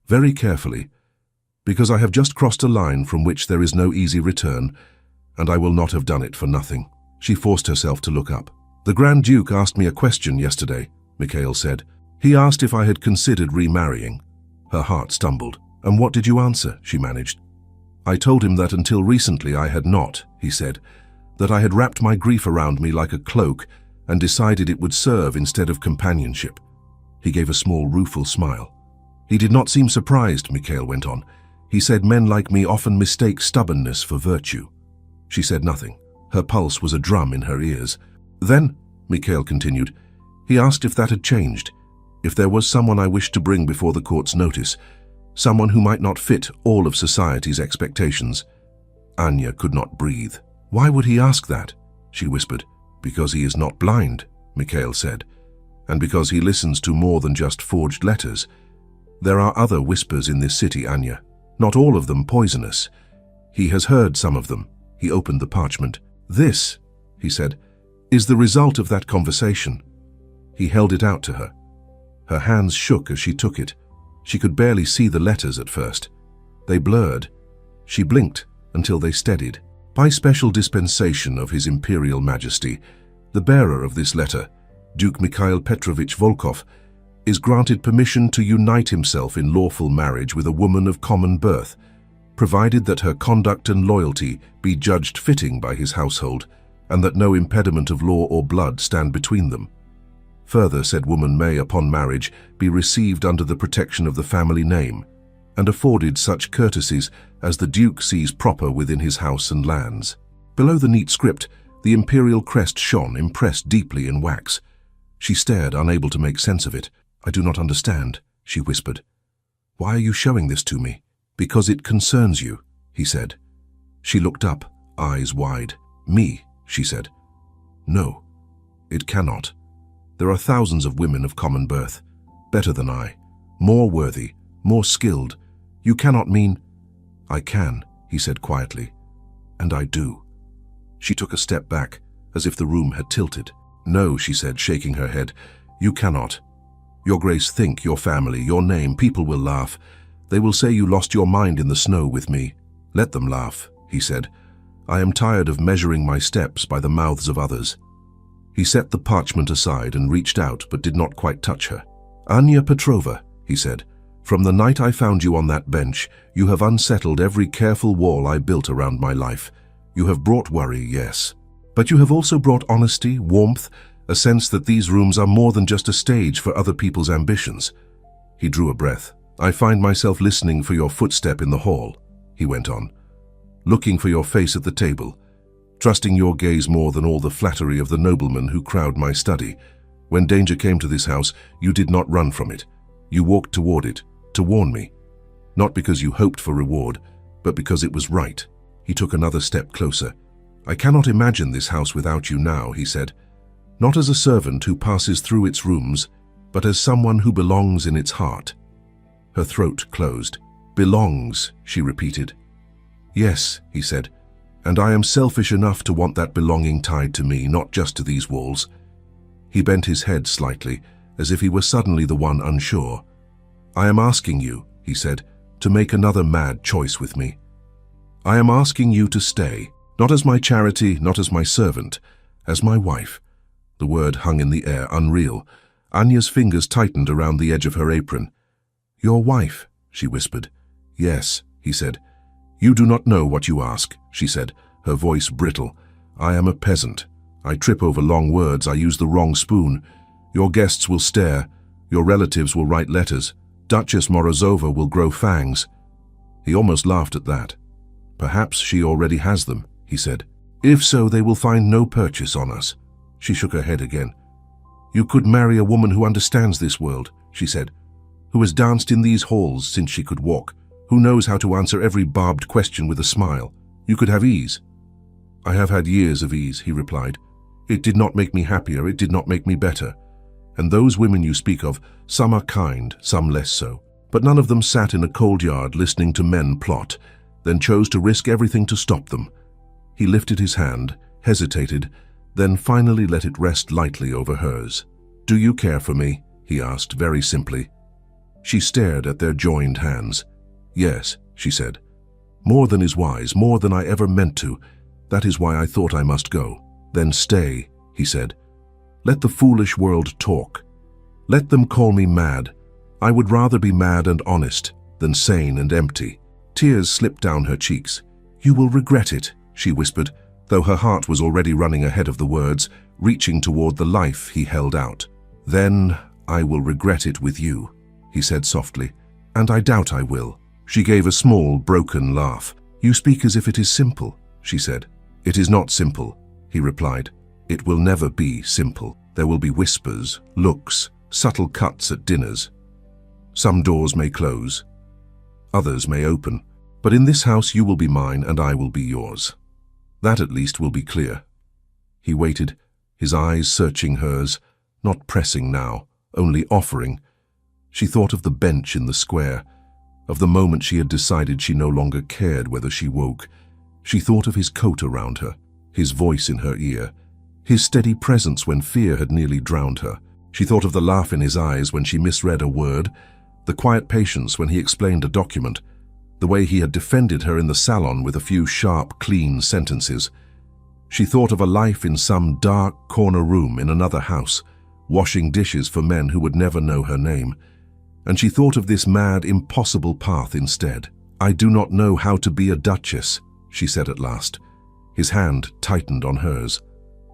"very carefully, because I have just crossed a line from which there is no easy return, and I will not have done it for nothing." She forced herself to look up. "The Grand Duke asked me a question yesterday," Mikhail said. "He asked if I had considered remarrying." Her heart stumbled. "And what did you answer?" she managed. "I told him that until recently I had not," he said, "that I had wrapped my grief around me like a cloak and decided it would serve instead of companionship." He gave a small, rueful smile. "He did not seem surprised," Mikhail went on. "He said men like me often mistake stubbornness for virtue." She said nothing. Her pulse was a drum in her ears. "Then," Mikhail continued, "he asked if that had changed, if there was someone I wished to bring before the court's notice, someone who might not fit all of society's expectations." Anya could not breathe. "Why would he ask that?" she whispered. "Because he is not blind," Mikhail said, "and because he listens to more than just forged letters. There are other whispers in this city, Anya, not all of them poisonous. He has heard some of them." He opened the parchment. "This," he said, "is the result of that conversation." He held it out to her. Her hands shook as she took it. She could barely see the letters at first. They blurred. She blinked until they steadied. By special dispensation of His Imperial Majesty, the bearer of this letter, Duke Mikhail Petrovich Volkov, is granted permission to unite himself in lawful marriage with a woman of common birth, provided that her conduct and loyalty be judged fitting by his household, and that no impediment of law or blood stand between them. Further, said woman may, upon marriage, be received under the protection of the family name, and afforded such courtesies as the Duke sees proper within his house and lands. Below the neat script, the imperial crest shone, impressed deeply in wax. She stared, unable to make sense of it. I do not understand, she whispered. Why are you showing this to me? Because it concerns you, he said. She looked up, eyes wide. Me, she said. No, it cannot. There are thousands of women of common birth, better than I, more worthy, more skilled. You cannot mean... I can, he said quietly, and I do. She took a step back, as if the room had tilted. No, she said, shaking her head, you cannot. Your Grace, think, your family, your name, people will laugh. They will say you lost your mind in the snow with me. Let them laugh, he said. I am tired of measuring my steps by the mouths of others. He set the parchment aside and reached out, but did not quite touch her. Anya Petrova, he said, from the night I found you on that bench, you have unsettled every careful wall I built around my life. You have brought worry, yes. But you have also brought honesty, warmth, a sense that these rooms are more than just a stage for other people's ambitions. He drew a breath. I find myself listening for your footstep in the hall, he went on, looking for your face at the table, trusting your gaze more than all the flattery of the noblemen who crowd my study. When danger came to this house, you did not run from it. You walked toward it, to warn me. Not because you hoped for reward, but because it was right. He took another step closer. I cannot imagine this house without you now, he said. Not as a servant who passes through its rooms, but as someone who belongs in its heart. Her throat closed. Belongs, she repeated. Yes, he said, and I am selfish enough to want that belonging tied to me, not just to these walls. He bent his head slightly, as if he were suddenly the one unsure. I am asking you, he said, to make another mad choice with me. I am asking you to stay, not as my charity, not as my servant, as my wife. The word hung in the air, unreal. Anya's fingers tightened around the edge of her apron. Your wife, she whispered. Yes, he said. You do not know what you ask, she said, her voice brittle. I am a peasant. I trip over long words. I use the wrong spoon. Your guests will stare. Your relatives will write letters. Duchess Morozova will grow fangs. He almost laughed at that. Perhaps she already has them, he said. If so, they will find no purchase on us. She shook her head again. You could marry a woman who understands this world, she said, who has danced in these halls since she could walk, who knows how to answer every barbed question with a smile. You could have ease. I have had years of ease, he replied. It did not make me happier, it did not make me better. And those women you speak of, some are kind, some less so. But none of them sat in a cold yard listening to men plot, then chose to risk everything to stop them. He lifted his hand, hesitated, then finally let it rest lightly over hers. Do you care for me? He asked very simply. She stared at their joined hands. Yes, she said. More than is wise, more than I ever meant to. That is why I thought I must go. Then stay, he said. Let the foolish world talk. Let them call me mad. I would rather be mad and honest than sane and empty. Tears slipped down her cheeks. You will regret it, she whispered, though her heart was already running ahead of the words, reaching toward the life he held out. Then I will regret it with you, he said softly, and I doubt I will. She gave a small, broken laugh. You speak as if it is simple, she said. It is not simple, he replied. It will never be simple. There will be whispers, looks, subtle cuts at dinners. Some doors may close, others may open, but in this house you will be mine and I will be yours. That at least will be clear. He waited, his eyes searching hers, not pressing now, only offering. She thought of the bench in the square, of the moment she had decided she no longer cared whether she woke. She thought of his coat around her, his voice in her ear, his steady presence when fear had nearly drowned her. She thought of the laugh in his eyes when she misread a word, the quiet patience when he explained a document. the way he had defended her in the salon with a few sharp, clean sentences. She thought of a life in some dark corner room in another house, washing dishes for men who would never know her name. And she thought of this mad, impossible path instead. "I do not know how to be a duchess," she said at last. His hand tightened on hers.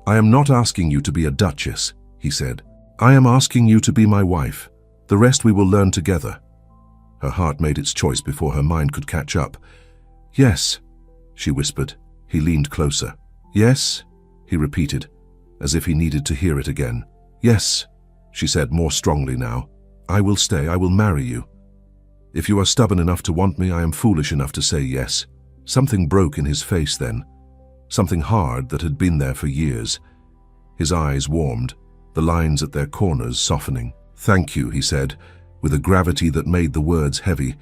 "I am not asking you to be a duchess," he said. "I am asking you to be my wife. The rest we will learn together." Her heart made its choice before her mind could catch up. "Yes," she whispered. He leaned closer. "Yes," he repeated, as if he needed to hear it again. "Yes," she said more strongly now. "I will stay. I will marry you. If you are stubborn enough to want me, I am foolish enough to say yes." Something broke in his face then, something hard that had been there for years. His eyes warmed, the lines at their corners softening. "Thank you," he said, with a gravity that made the words heavy.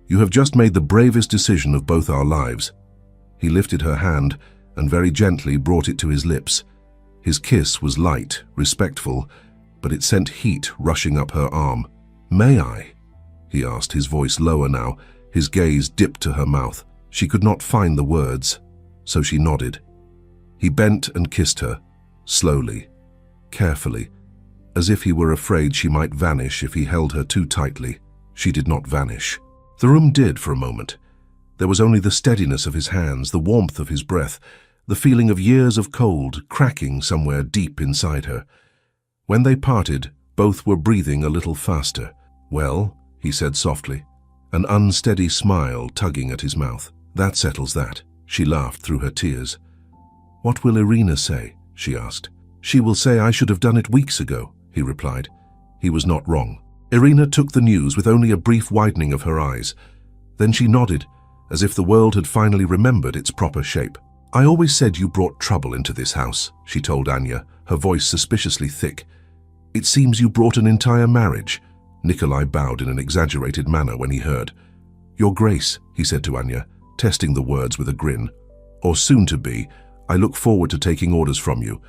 "You have just made the bravest decision of both our lives." He lifted her hand and very gently brought it to his lips. His kiss was light, respectful, but it sent heat rushing up her arm. "May I?" he asked, his voice lower now, his gaze dipped to her mouth. She could not find the words, so she nodded. He bent and kissed her, slowly, carefully, as if he were afraid she might vanish if he held her too tightly. She did not vanish. The room did for a moment. There was only the steadiness of his hands, the warmth of his breath, the feeling of years of cold cracking somewhere deep inside her. When they parted, both were breathing a little faster. "Well," he said softly, an unsteady smile tugging at his mouth. "That settles that." She laughed through her tears. "What will Irina say?" she asked. "She will say I should have done it weeks ago," he replied. He was not wrong. Irina took the news with only a brief widening of her eyes. Then she nodded, as if the world had finally remembered its proper shape. "I always said you brought trouble into this house," she told Anya, her voice suspiciously thick. "It seems you brought an entire marriage." Nikolai bowed in an exaggerated manner when he heard. "Your Grace," he said to Anya, testing the words with a grin. "Or soon to be, I look forward to taking orders from you.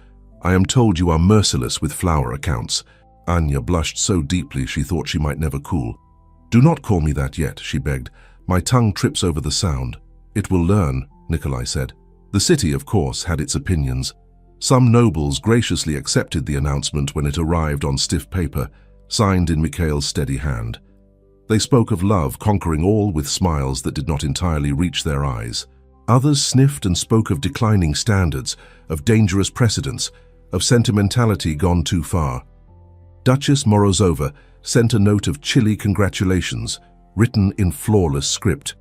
I am told you are merciless with flower accounts." Anya blushed so deeply she thought she might never cool. "Do not call me that yet," she begged. "My tongue trips over the sound." "It will learn," Nikolai said. The city, of course, had its opinions. Some nobles graciously accepted the announcement when it arrived on stiff paper, signed in Mikhail's steady hand. They spoke of love conquering all with smiles that did not entirely reach their eyes. Others sniffed and spoke of declining standards, of dangerous precedents, of sentimentality gone too far. Duchess Morozova sent a note of chilly congratulations, written in flawless script.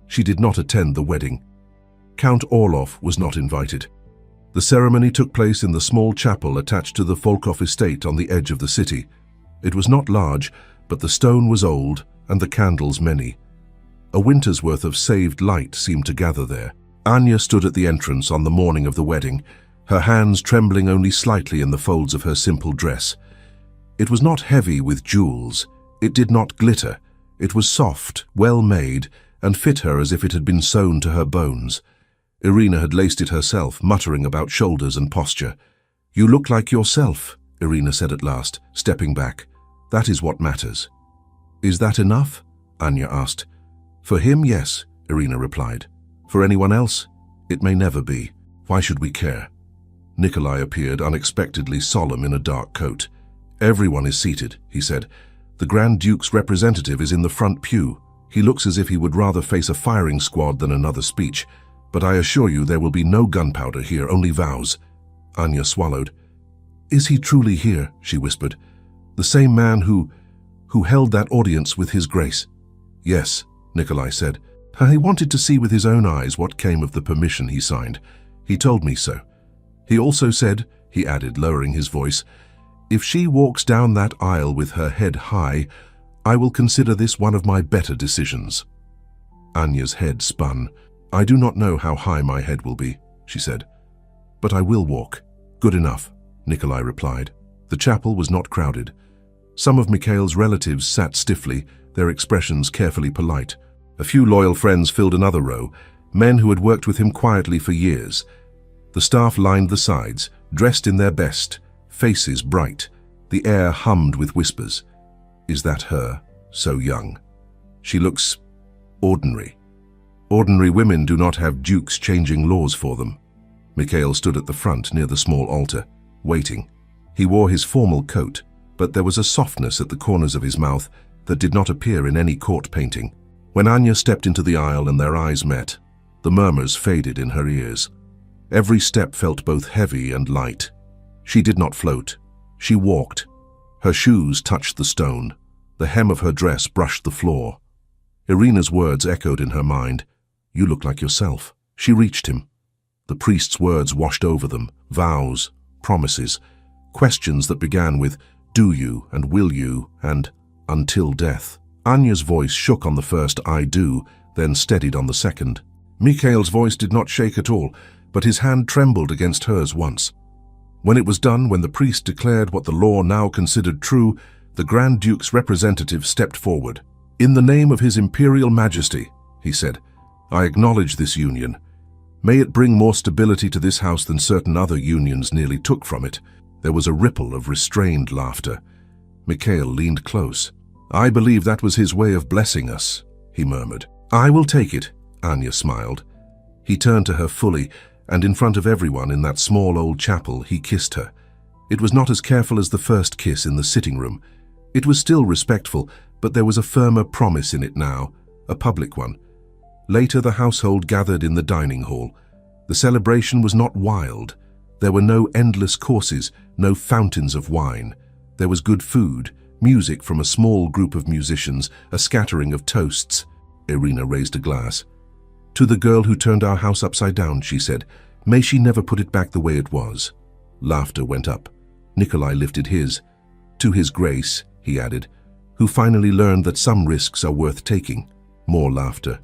She did not attend the wedding. Count Orlov was not invited. The ceremony took place in the small chapel attached to the Volkov estate on the edge of the city. It was not large, but the stone was old and the candles many. A winter's worth of saved light seemed to gather there. Anya stood at the entrance on the morning of the wedding, her hands trembling only slightly in the folds of her simple dress. It was not heavy with jewels. It did not glitter. It was soft, well made, and fit her as if it had been sewn to her bones. Irina had laced it herself, muttering about shoulders and posture. "You look like yourself," Irina said at last, stepping back. "That is what matters." "Is that enough?" Anya asked. "For him, yes," Irina replied. "For anyone else, it may never be. Why should we care?" Nikolai appeared unexpectedly solemn in a dark coat. "Everyone is seated," he said. "The Grand Duke's representative is in the front pew. He looks as if he would rather face a firing squad than another speech. But I assure you there will be no gunpowder here, only vows." Anya swallowed. "Is he truly here?" she whispered. "The same man who held that audience with his grace?" "Yes," Nikolai said. "I wanted to see with his own eyes what came of the permission he signed. He told me so. He also said," he added, lowering his voice, "if she walks down that aisle with her head high, I will consider this one of my better decisions." Anya's head spun. "I do not know how high my head will be," she said. "But I will walk." "Good enough," Nikolai replied. The chapel was not crowded. Some of Mikhail's relatives sat stiffly, their expressions carefully polite. A few loyal friends filled another row, men who had worked with him quietly for years. The staff lined the sides, dressed in their best, faces bright. The air hummed with whispers. "Is that her? So young. She looks ordinary." Ordinary women do not have dukes changing laws for them. Mikhail stood at the front near the small altar, waiting. He wore his formal coat, but there was a softness at the corners of his mouth that did not appear in any court painting. When Anya stepped into the aisle and their eyes met, the murmurs faded in her ears. Every step felt both heavy and light. She did not float. She walked. Her shoes touched the stone. The hem of her dress brushed the floor. Irina's words echoed in her mind. "You look like yourself." She reached him. The priest's words washed over them, vows, promises, questions that began with "do you" and "will you" and "until death." Anya's voice shook on the first "I do," then steadied on the second. Mikhail's voice did not shake at all, but his hand trembled against hers once. When it was done, when the priest declared what the law now considered true, the Grand Duke's representative stepped forward. "In the name of His Imperial Majesty," he said, "I acknowledge this union. May it bring more stability to this house than certain other unions nearly took from it." There was a ripple of restrained laughter. Mikhail leaned close. "I believe that was his way of blessing us," he murmured. "I will take it," Anya smiled. He turned to her fully, and in front of everyone in that small old chapel, he kissed her. It was not as careful as the first kiss in the sitting room. It was still respectful, but there was a firmer promise in it now, a public one. Later, the household gathered in the dining hall. The celebration was not wild. There were no endless courses, no fountains of wine. There was good food, music from a small group of musicians, a scattering of toasts. Irina raised a glass. "To the girl who turned our house upside down," she said, "may she never put it back the way it was." Laughter went up. Nikolai lifted his. "To his grace," he added, "who finally learned that some risks are worth taking." More laughter.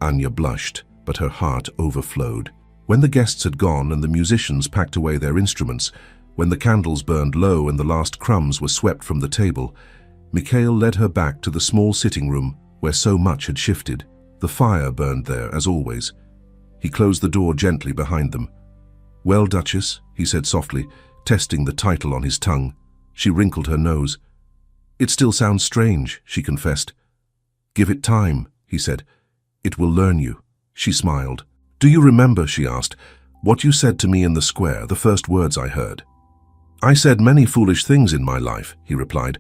Anya blushed, but her heart overflowed. When the guests had gone and the musicians packed away their instruments, when the candles burned low and the last crumbs were swept from the table, Mikhail led her back to the small sitting room where so much had shifted. The fire burned there, as always. He closed the door gently behind them. "Well, Duchess," he said softly, testing the title on his tongue. She wrinkled her nose. "It still sounds strange," she confessed. "Give it time," he said. "It will learn you." She smiled. "Do you remember," she asked, "what you said to me in the square, the first words I heard?" "I said many foolish things in my life," he replied.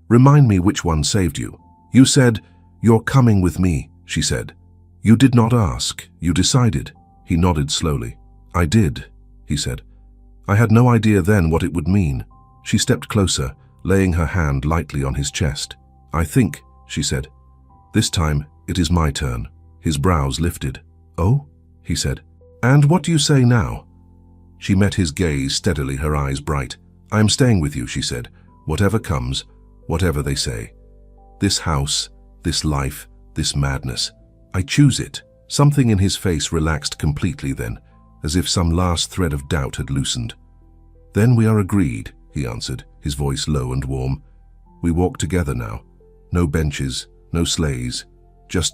"Remind me which one saved you." "You said, 'You're coming with me,'" she said. "You did not ask, you decided." He nodded slowly. "I did," he said. "I had no idea then what it would mean." She stepped closer, laying her hand lightly on his chest. "I think," she said, "this time it is my turn." His brows lifted. "Oh?" he said. "And what do you say now?" She met his gaze steadily, her eyes bright. "I am staying with you," she said, "whatever comes, whatever they say. This house, this life, this madness. I choose it." Something in his face relaxed completely then, as if some last thread of doubt had loosened. "Then we are agreed," he answered, his voice low and warm. "We walk together now. No benches, no sleighs, just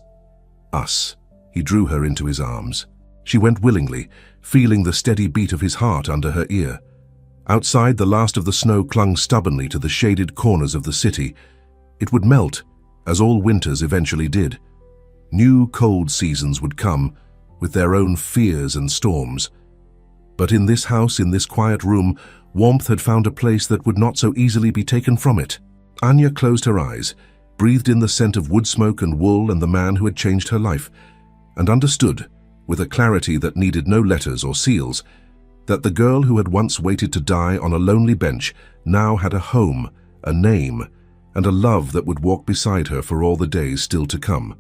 us." He drew her into his arms. She went willingly, feeling the steady beat of his heart under her ear. Outside, the last of the snow clung stubbornly to the shaded corners of the city. It would melt, as all winters eventually did. New cold seasons would come, with their own fears and storms. But in this house, in this quiet room, warmth had found a place that would not so easily be taken from it. Anya closed her eyes, breathed in the scent of wood smoke and wool and the man who had changed her life, and understood, with a clarity that needed no letters or seals, that the girl who had once waited to die on a lonely bench now had a home, a name, and a love that would walk beside her for all the days still to come.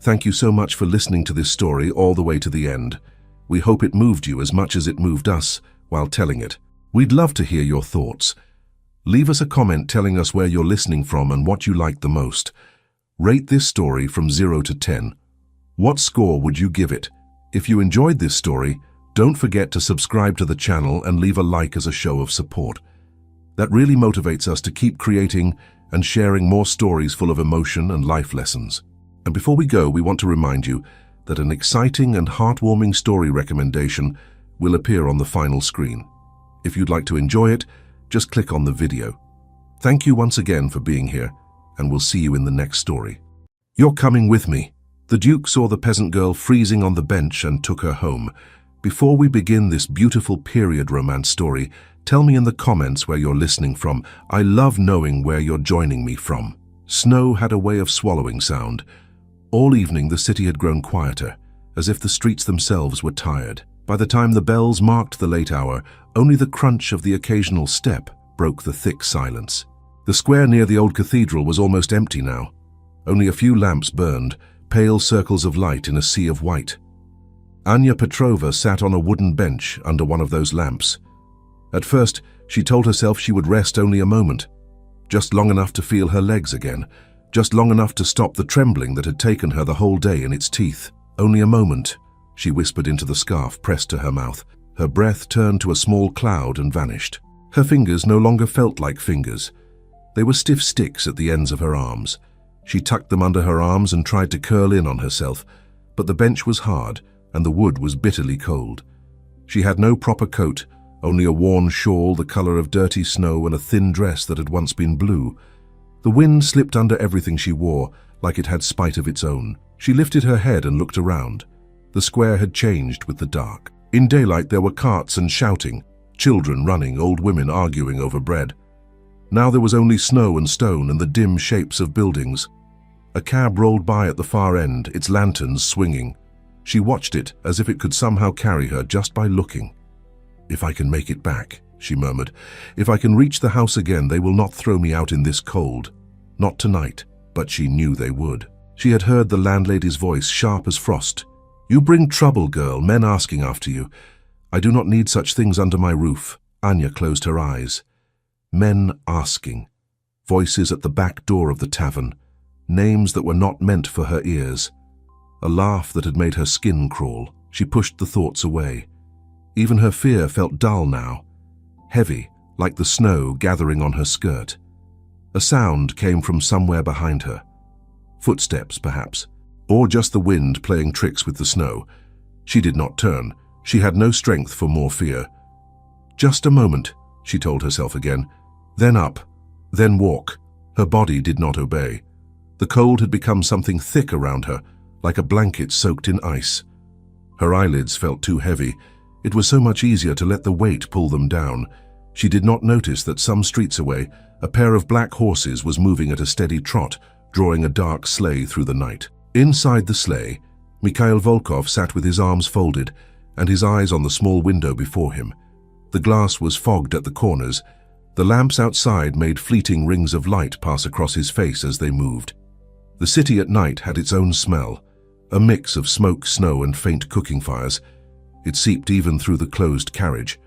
Thank you so much for listening to this story all the way to the end. We hope it moved you as much as it moved us while telling it. We'd love to hear your thoughts. Leave us a comment telling us where you're listening from and what you liked the most. Rate this story from 0 to 10. What score would you give it? If you enjoyed this story, don't forget to subscribe to the channel and leave a like as a show of support. That really motivates us to keep creating and sharing more stories full of emotion and life lessons. And before we go, we want to remind you that an exciting and heartwarming story recommendation will appear on the final screen. If you'd like to enjoy it, just click on the video. Thank you once again for being here, and we'll see you in the next story. You're Coming With Me, The Duke saw the peasant girl freezing on the bench and took her home. Before we begin this beautiful period romance story, tell me in the comments where you're listening from. I love knowing where you're joining me from. Snow had a way of swallowing sound. All evening the city had grown quieter, as if the streets themselves were tired. By the time the bells marked the late hour, only the crunch of the occasional step broke the thick silence. The square near the old cathedral was almost empty now. Only a few lamps burned, pale circles of light in a sea of white. Anya Petrova sat on a wooden bench under one of those lamps. At first, she told herself she would rest only a moment, just long enough to feel her legs again, just long enough to stop the trembling that had taken her the whole day in its teeth. Only a moment, she whispered into the scarf pressed to her mouth. Her breath turned to a small cloud and vanished. Her fingers no longer felt like fingers. They were stiff sticks at the ends of her arms. She tucked them under her arms and tried to curl in on herself, but the bench was hard and the wood was bitterly cold. She had no proper coat, only a worn shawl the color of dirty snow and a thin dress that had once been blue. The wind slipped under everything she wore, like it had spite of its own. She lifted her head and looked around. The square had changed with the dark. In daylight there were carts and shouting, children running, old women arguing over bread. Now there was only snow and stone and the dim shapes of buildings. A cab rolled by at the far end, its lanterns swinging. She watched it as if it could somehow carry her just by looking. "If I can make it back," she murmured. "If I can reach the house again, they will not throw me out in this cold. Not tonight," but she knew they would. She had heard the landlady's voice, sharp as frost. "You bring trouble, girl, men asking after you. I do not need such things under my roof." Anya closed her eyes. Men asking. Voices at the back door of the tavern. Names that were not meant for her ears. A laugh that had made her skin crawl. She pushed the thoughts away. Even her fear felt dull now. Heavy, like the snow gathering on her skirt. A sound came from somewhere behind her. Footsteps, perhaps. Or just the wind playing tricks with the snow. She did not turn. She had no strength for more fear. "Just a moment," she told herself again. Then up, then walk. Her body did not obey. The cold had become something thick around her, like a blanket soaked in ice. Her eyelids felt too heavy. It was so much easier to let the weight pull them down. She did not notice that some streets away, a pair of black horses was moving at a steady trot, drawing a dark sleigh through the night. Inside the sleigh, Mikhail Volkov sat with his arms folded and his eyes on the small window before him. The glass was fogged at the corners. The lamps outside made fleeting rings of light pass across his face as they moved. The city at night had its own smell, a mix of smoke, snow, and faint cooking fires. It seeped even through the closed carriage.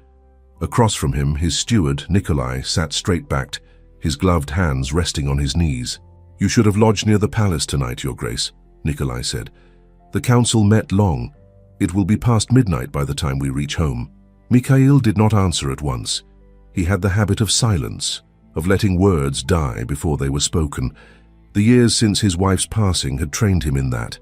Across from him, his steward, Nikolai, sat straight-backed, his gloved hands resting on his knees. "You should have lodged near the palace tonight, Your Grace," Nikolai said. "The council met long. It will be past midnight by the time we reach home." Mikhail did not answer at once. He had the habit of silence, of letting words die before they were spoken. The years since his wife's passing had trained him in that.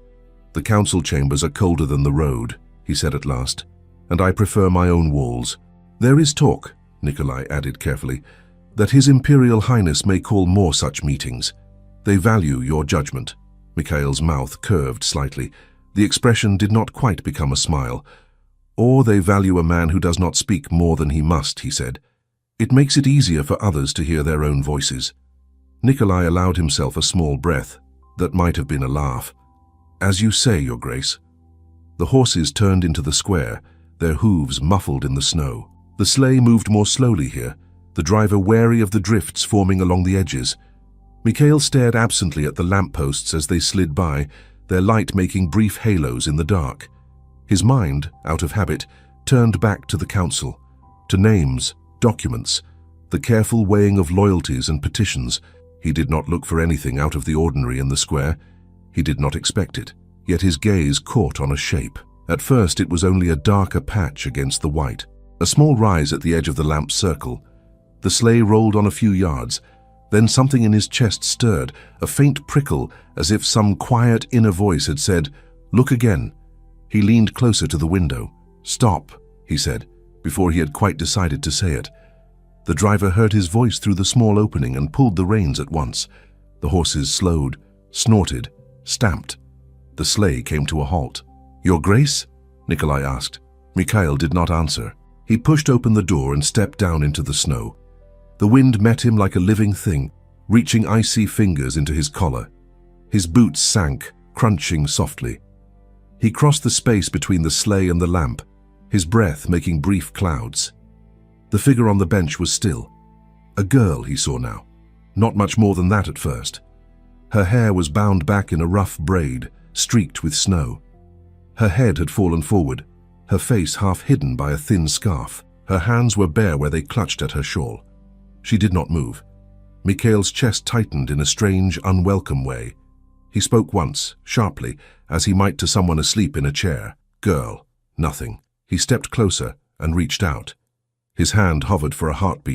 "The council chambers are colder than the road," he said at last, "and I prefer my own walls. There is talk," Nikolai added carefully, "that His Imperial Highness may call more such meetings. They value your judgment." Mikhail's mouth curved slightly. The expression did not quite become a smile. "Or they value a man who does not speak more than he must," he said. "It makes it easier for others to hear their own voices." Nikolai allowed himself a small breath that might have been a laugh. "As you say, Your Grace." The horses turned into the square, their hooves muffled in the snow. The sleigh moved more slowly here, the driver wary of the drifts forming along the edges. Mikhail stared absently at the lampposts as they slid by, their light making brief halos in the dark. His mind, out of habit, turned back to the council, to names, documents, the careful weighing of loyalties and petitions. He did not look for anything out of the ordinary in the square. He did not expect it, yet his gaze caught on a shape. At first it was only a darker patch against the white, a small rise at the edge of the lamp's circle. The sleigh rolled on a few yards. Then something in his chest stirred, a faint prickle, as if some quiet inner voice had said, "Look again." He leaned closer to the window. "Stop," he said, before he had quite decided to say it. The driver heard his voice through the small opening and pulled the reins at once. The horses slowed, snorted, stamped. The sleigh came to a halt. "Your Grace?" Nikolai asked. Mikhail did not answer. He pushed open the door and stepped down into the snow. The wind met him like a living thing, reaching icy fingers into his collar. His boots sank, crunching softly. He crossed the space between the sleigh and the lamp, his breath making brief clouds. The figure on the bench was still. A girl he saw now. Not much more than that at first. Her hair was bound back in a rough braid, streaked with snow. Her head had fallen forward, her face half hidden by a thin scarf. Her hands were bare where they clutched at her shawl. She did not move. Mikhail's chest tightened in a strange, unwelcome way. He spoke once, sharply, as he might to someone asleep in a chair. "Girl." Nothing. He stepped closer and reached out. His hand hovered for a heartbeat